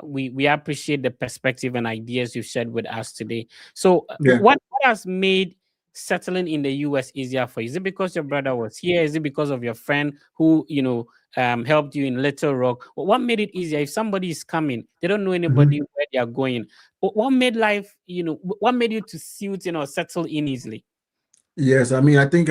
we appreciate the perspective and ideas you've shared with us today. So, what has made settling in the US easier for you? Is it because your brother was here? Is it because of your friend who helped you in Little Rock? What made it easier? If somebody is coming, they don't know anybody where they are going. What made life, what made you to suit, settle in easily? Yes, I mean, I think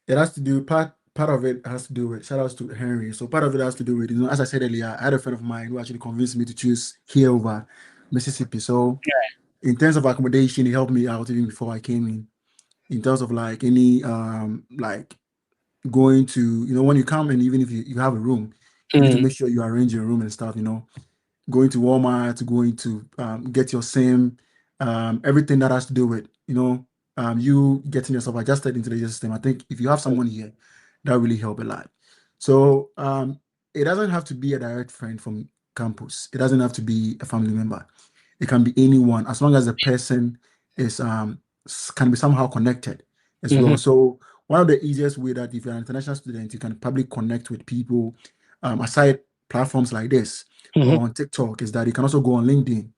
it has to do part of it has to do with shout outs to Henry. So part of it has to do with, as I said earlier, I had a friend of mine who actually convinced me to choose here over Mississippi. So in terms of accommodation, he helped me out even before I came in. In terms of like any like going to, when you come and even if you have a room, you need to make sure you arrange your room and stuff, going to Walmart, going to get your SIM, everything that has to do with, you getting yourself adjusted into the system. I think if you have someone here, that really help a lot. So it doesn't have to be a direct friend from campus. It doesn't have to be a family member. It can be anyone, as long as the person is can be somehow connected as well. So one of the easiest way that if you're an international student, you can probably connect with people aside platforms like this or on TikTok is that you can also go on LinkedIn.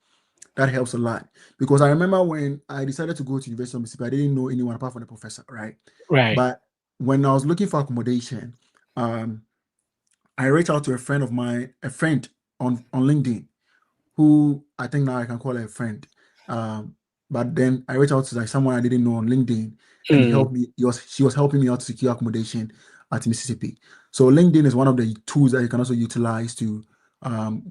That helps a lot because I remember when I decided to go to University of Mississippi, I didn't know anyone apart from the professor, right? Right. But when I was looking for accommodation, I reached out to a friend of mine, a friend on LinkedIn, who I think now I can call her a friend. But then I reached out to like someone I didn't know on LinkedIn, and he helped me. She was helping me out to secure accommodation at Mississippi. So LinkedIn is one of the tools that you can also utilize to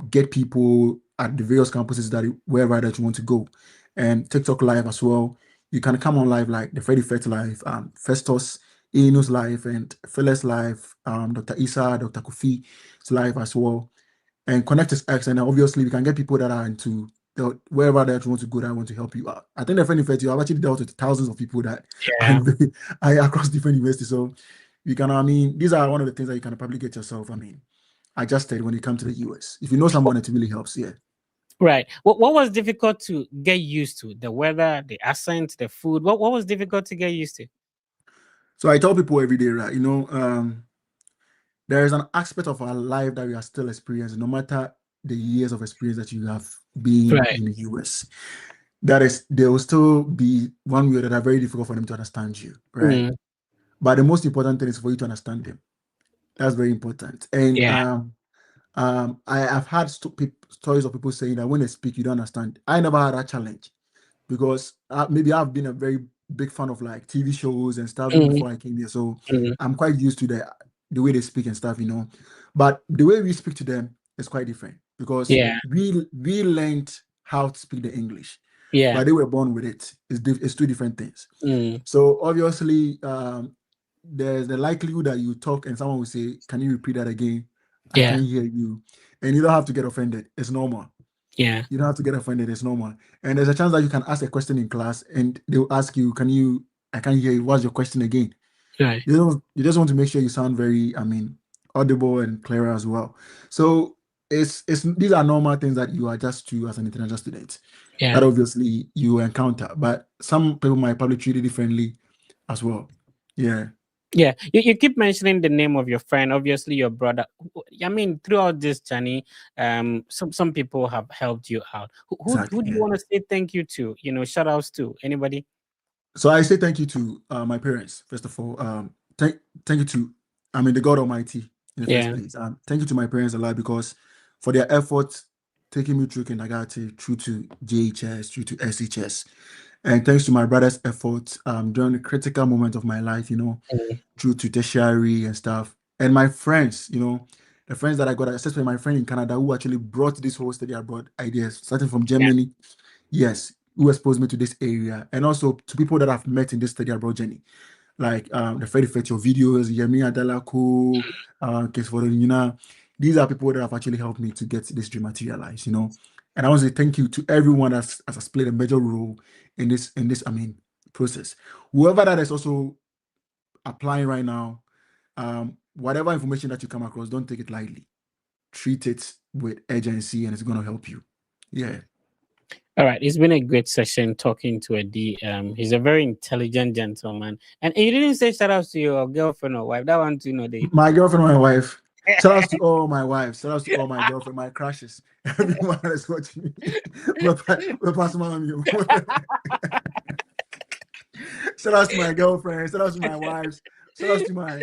get people at the various campuses wherever that you want to go, and TikTok live as well. You can come on live like the Freddie Fett live, Festus Inu's live, and Phyllis live, Dr. Isa, Dr. Kofi's live as well, and Connect is X. And obviously we can get people that are into wherever that you want to go that want to help you out. I think the Freddie Fett, you have actually dealt with thousands of people that are across different universities. So you can, these are one of the things that you can probably get yourself, adjusted when you come to the US. If you know someone, it really helps. Yeah. Right. What was difficult to get used to? The weather, the accent, the food. What was difficult to get used to? So I tell people every day, right? There is an aspect of our life that we are still experiencing, no matter the years of experience that you have been in the US. There will still be one way that are very difficult for them to understand you, right? But the most important thing is for you to understand them. That's very important. And I have had stories of people saying that when they speak, you don't understand. I never had that challenge because maybe I've been a very big fan of like TV shows and stuff before I came here. So I'm quite used to the way they speak and stuff, But the way we speak to them is quite different because we learned how to speak the English. But they were born with it. It's two different things. So obviously, there's the likelihood that you talk and someone will say, "Can you repeat that again? I can't hear you." And you don't have to get offended. It's normal. Yeah. You don't have to get offended. It's normal. And there's a chance that you can ask a question in class and they'll ask you, I can't hear you. What's your question again? Right. You just want to make sure you sound very, audible and clear as well. So these are normal things that you adjust to as an international student. Yeah. That obviously you encounter, but some people might probably treat it differently as well. Yeah. Yeah, you keep mentioning the name of your friend, obviously your brother. I mean, throughout this journey, some people have helped you out. Who do you want to say thank you to? Shout outs to anybody? So I say thank you to my parents, first of all. Thank you to, the God Almighty in the first place. Thank you to my parents a lot because for their efforts taking me through kindergarten, through to JHS, through to SHS. And thanks to my brother's efforts during the critical moment of my life, through to tertiary and stuff. And my friends, the friends that I got, especially my friend in Canada who actually brought this whole study abroad ideas, starting from Germany. yes, who exposed me to this area, and also to people that I've met in this study abroad journey, like the Freddy Fetcher videos, Yemi Adalako, Case for these are people that have actually helped me to get this dream materialized, you know. And I want to say thank you to everyone that has played a major role in this process. Whoever that is also applying right now, whatever information that you come across, don't take it lightly. Treat it with urgency, and it's going to help you. Yeah. All right, it's been a great session talking to Eddie. He's a very intelligent gentleman, and you didn't say shout out to your girlfriend or wife. That one, you know, my girlfriend, my wife. Shout out to all my wives. Shout out to all my girlfriend, my crushes. Everyone that's watching me. We're passing on you. Shout out to my girlfriend. Shout out to my wives. Shout out to my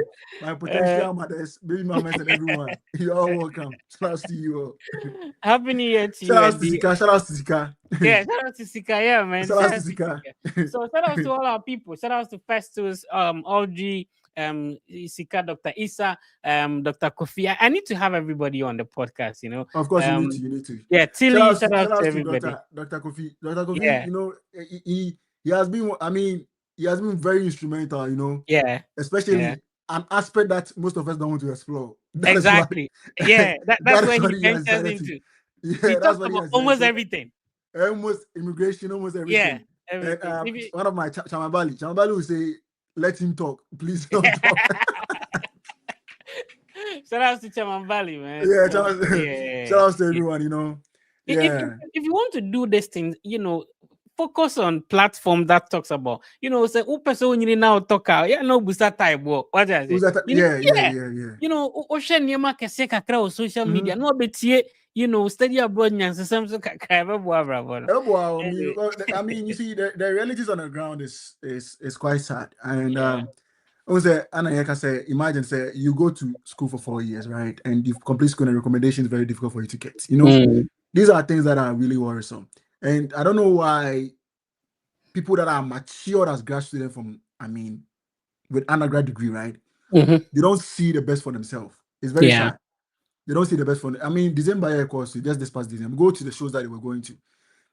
potential mothers, baby mamas, and everyone. You're all welcome. Shout out to you all. Happy New Year to you. Shout out to Zika. Shout out to Zika. Yeah, shout out to Sika. Yeah, man. Shout out to Zika. So shout out to all our people. Shout out to Festus, Audrey, Sika, Dr. Issa, Dr. Kofi. I need to have everybody on the podcast, you know. Of course, you need to. Yeah, Tilly, shout out to everybody. Dr. Kofi. Dr. Kofi, yeah. You know, he has been, I mean, he has been very instrumental, you know. Yeah. Especially an aspect that most of us don't want to explore. Exactly. That's what he enters into. Yeah, he talks about almost everything. Almost immigration, almost everything. Yeah, everything. One of my Chamabali will say, let him talk. Please don't talk. Shout out to Chamambali, man. Yeah, shout out to everyone, you know. Yeah. If you want to do this thing, you know, focus on platform that talks about, you know, say, person you now talk out, yeah, no, busa type work. What I say? Yeah. You know, ocean yama kase kakra or social media, no betie, you know, study abroad and some I mean, you see, the realities on the ground is quite sad. And imagine say you go to school for 4 years, right? And you complete school and recommendation is very difficult for you to get. You know, these are things that are really worrisome. And I don't know why people that are mature as grad students with undergrad degree, right? They don't see the best for themselves. It's very sad. They don't see the best for them. I mean, December course, just this past December, go to the shows that they were going to.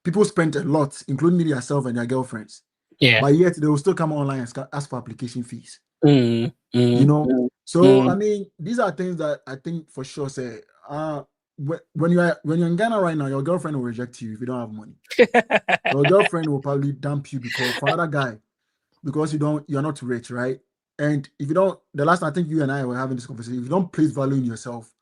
People spent a lot, including themselves and their girlfriends. Yeah. But yet they will still come online and ask for application fees. You know? So I mean, these are things that I think for sure say when you're in Ghana right now, your girlfriend will reject you if you don't have money. Your girlfriend will probably dump you because you're not rich, right? And if you don't, the last time I think you and I were having this conversation, if you don't place value in yourself,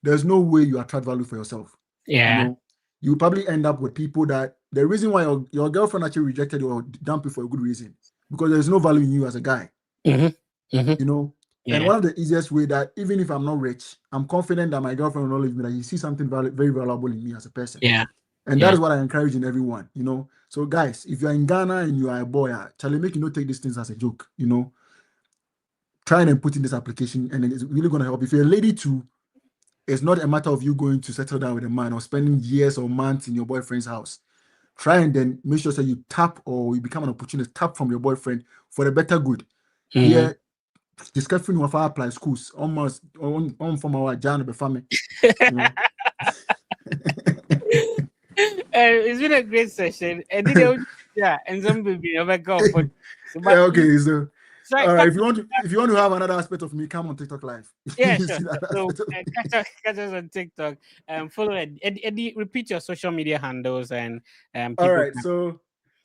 there's no way you attract value for yourself. Yeah. You know? You probably end up with people that the reason why your girlfriend actually rejected you or dumped you for a good reason, because there's no value in you as a guy. You know? Yeah. And one of the easiest way that even if I'm not rich, I'm confident that my girlfriend will not leave me, that you see something very valuable in me as a person. Yeah. And that is what I encourage in everyone, you know. So guys, if you're in Ghana and you are a boy, Charlie, make you not take these things as a joke, you know. Try and put in this application and it's really going to help. If you're a lady too, it's not a matter of you going to settle down with a man or spending years or months in your boyfriend's house. Try and then make sure that you tap or you become an opportunity, tap from your boyfriend for the better good. Yeah. Discussing with our apply schools almost on from our John family. It's been a great session. And some baby okay. So all right, if you want to have another aspect of me, come on TikTok live. Yeah, sure. So catch us on TikTok. Follow Eddie. Repeat your social media handles and all right.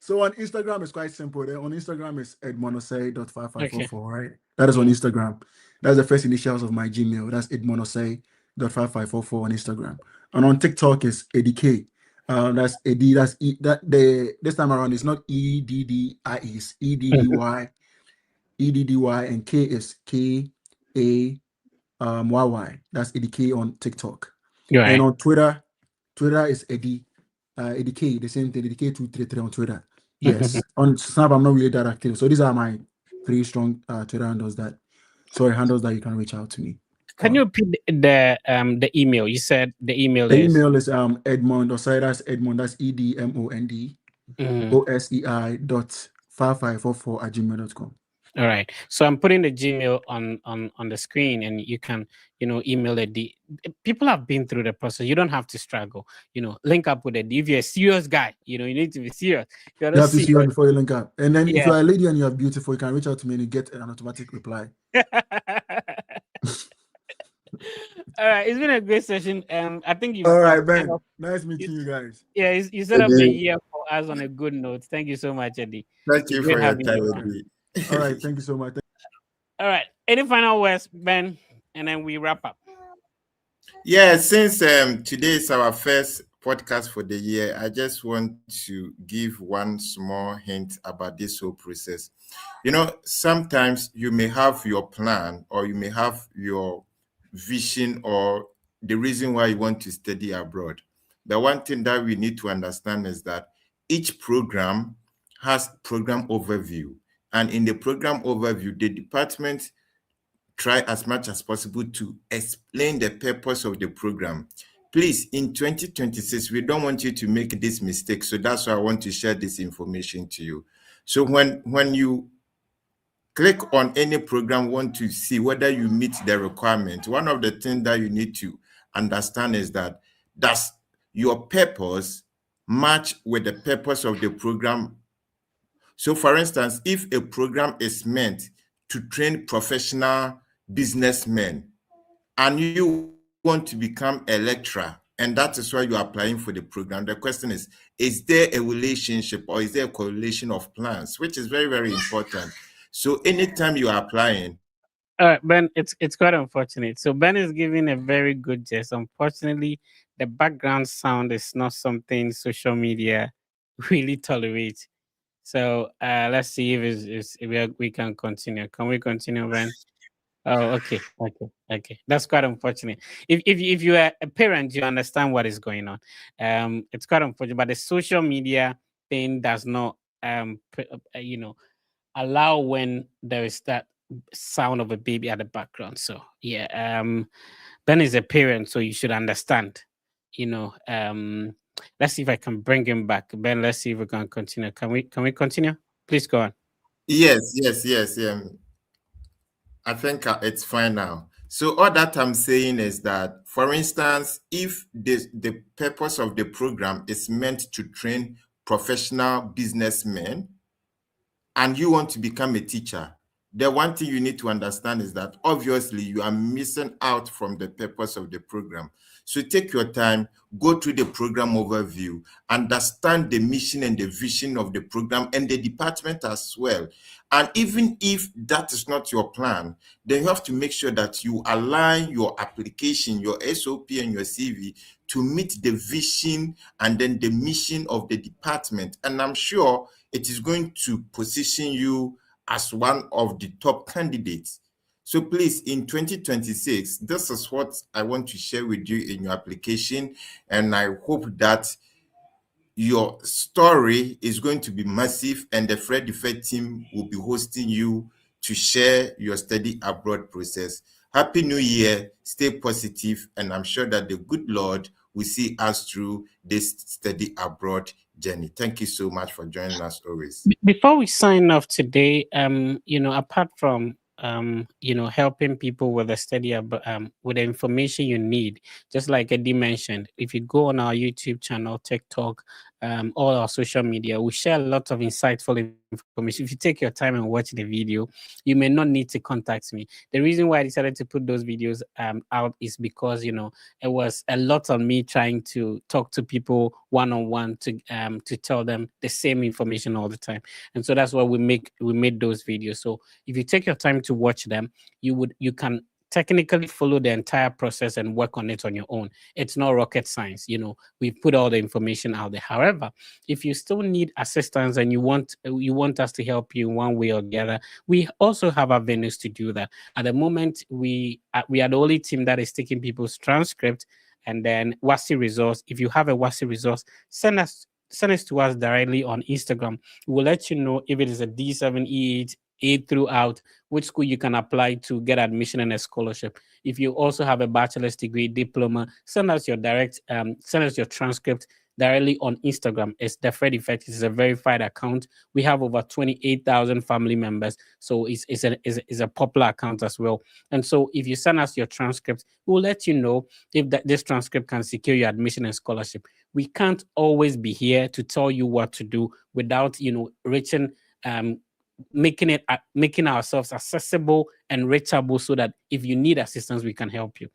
So on Instagram it's quite simple. On Instagram is edmonosei.5544, right? That is on Instagram. That's the first initials of my Gmail. That's edmonosei.5544 on Instagram. And on TikTok is EddieK. That's Eddie. That's this time around it's not EDDIE, it's EDDY. EDDY and K is KAYY. That's EddieK on TikTok. Right. And on Twitter is EddieK, the same thing, EddieK233 on Twitter. Yes. On Snap, I'm not really that active. So these are my 3 strong Twitter handles that you can reach out to me. Can you repeat the email? You said the email is Edmond Osei, that's Edmond, that's EDMOND OSEI.5544@gmail.com. All right. So I'm putting the Gmail on the screen, and you can email it. People have been through the process. You don't have to struggle. Link up with it. If you're a serious guy, you need to be serious. If you're You not have to see serious, her before you link up. And then if yeah. you are a lady and you are beautiful, you can reach out to me and you get an automatic reply. All right, it's been a great session. I think you. All right, set Ben. up- Nice meeting you guys. Yeah, you set up the year for us on a good note. Thank you so much, Eddie. Thank you Great for your having you. time, Eddie. All right, thank you so much. All right, any final words, Ben, and then we wrap up. Yeah, since today is our first podcast for the year, I just want to give one small hint about this whole process. Sometimes you may have your plan, or you may have your vision, or the reason why you want to study abroad. The one thing that we need to understand is that each program has program overview. And in the program overview, the department try as much as possible to explain the purpose of the program. Please, in 2026, we don't want you to make this mistake. So that's why I want to share this information to you. So when you click on any program, want to see whether you meet the requirement, one of the things that you need to understand is that does your purpose match with the purpose of the program? So for instance, if a program is meant to train professional businessmen and you want to become a lecturer, and that is why you are applying for the program, the question is there a relationship or is there a correlation of plans, which is very, very important. So anytime you are applying. Ben, it's quite unfortunate. So Ben is giving a very good gist. Unfortunately, the background sound is not something social media really tolerates. So let's see if we can continue. Can we continue, Ben? Oh, okay. That's quite unfortunate. If you are a parent, you understand what is going on. It's quite unfortunate, but the social media thing does not allow when there is that sound of a baby at the background. So yeah, Ben is a parent, so you should understand. Let's see if I can bring him back. Ben, let's see if we can continue. Can we continue? Please go on. Yes. I think it's fine now. So all that I'm saying is that, for instance, if the purpose of the program is meant to train professional businessmen and you want to become a teacher, the one thing you need to understand is that obviously you are missing out from the purpose of the program. So take your time, go through the program overview, understand the mission and the vision of the program and the department as well. And even if that is not your plan, then you have to make sure that you align your application, your SOP and your CV to meet the vision and then the mission of the department. And I'm sure it is going to position you as one of the top candidates. So please, in 2026, this is what I want to share with you in your application. And I hope that your story is going to be massive and the Fred Defect team will be hosting you to share your study abroad process. Happy New Year, stay positive, and I'm sure that the good Lord will see us through this study abroad journey. Thank you so much for joining us always. Before we sign off today, apart from helping people with the study with the information you need, just like Eddie mentioned, if you go on our YouTube channel, TikTok, all our social media, we share a lot of insightful information. If you take your time and watch the video, you may not need to contact me. The reason why I decided to put those videos out is because it was a lot on me trying to talk to people one-on-one to tell them the same information all the time, and so that's why we made those videos. So if you take your time to watch them, you can technically follow the entire process and work on it on your own. It's not rocket science. We put all the information out there. However, if you still need assistance and you want us to help you in one way or the other, we also have avenues to do that. At the moment, we are the only team that is taking people's transcript and then WASI results. If you have a WASI resource, send it to us directly on Instagram. We'll let you know if it is a D7, E8, A throughout, which school you can apply to get admission and a scholarship. If you also have a bachelor's degree, diploma, send us your transcript directly on Instagram. It's the Fred Effect. It's a verified account. We have over 28,000 family members. So it's a popular account as well. And so if you send us your transcript, we'll let you know if this transcript can secure your admission and scholarship. We can't always be here to tell you what to do without, reaching, making ourselves accessible and reachable so that if you need assistance, we can help you.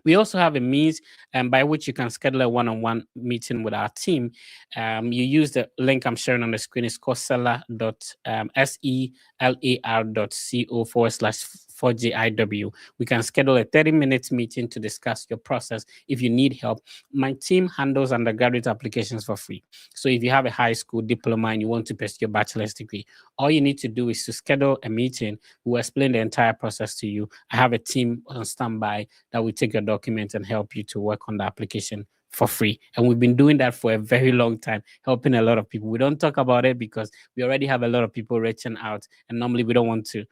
We also have a means by which you can schedule a one-on-one meeting with our team. You use the link I'm sharing on the screen. It's called selar.co/4JIW. We can schedule a 30-minute meeting to discuss your process if you need help. My team handles undergraduate applications for free. So if you have a high school diploma and you want to pursue your bachelor's degree, all you need to do is to schedule a meeting. We'll explain the entire process to you. I have a team on standby that will take your documents and help you to work on the application for free. And we've been doing that for a very long time, helping a lot of people. We don't talk about it because we already have a lot of people reaching out, and normally we don't want to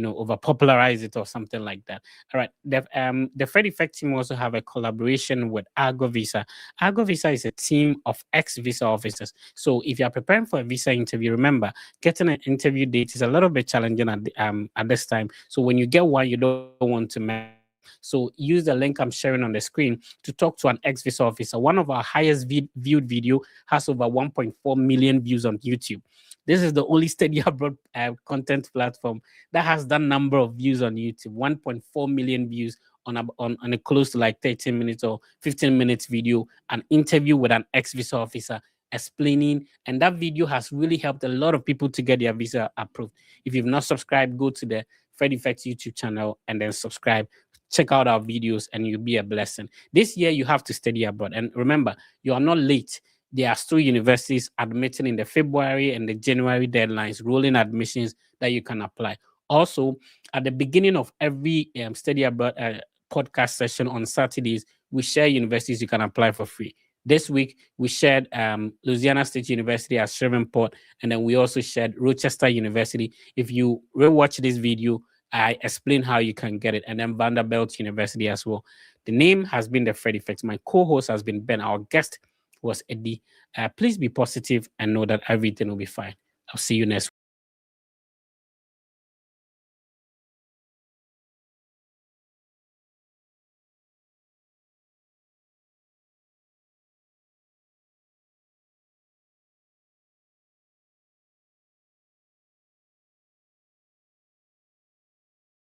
over popularize it or something like that. All right. The Fred Effect team also have a collaboration with Argo Visa. Argo Visa is a team of ex-visa officers. So if you are preparing for a visa interview, remember, getting an interview date is a little bit challenging at this time. So when you get one, you don't want to mess. So use the link I'm sharing on the screen to talk to an ex-visa officer. One of our highest viewed video has over 1.4 million views on YouTube. This is the only study abroad content platform that has that number of views on YouTube. 1.4 million views on a close to like 13 minutes or 15 minutes video, an interview with an ex-visa officer explaining, and that video has really helped a lot of people to get their visa approved. If you've not subscribed, go to the Fred Effect YouTube channel and then subscribe. Check out our videos and you'll be a blessing. This year, you have to study abroad. And remember, you are not late. There are still universities admitting in the February and the January deadlines, rolling admissions that you can apply. Also, at the beginning of every study abroad podcast session on Saturdays, we share universities you can apply for free. This week, we shared Louisiana State University at Shreveport, and then we also shared Rochester University. If you rewatch this video, I explain how you can get it, and then Vanderbilt University as well. The name has been the Fred Effect. My co-host has been Ben. Our guest was Eddie. Please be positive and know that everything will be fine. I'll see you next week.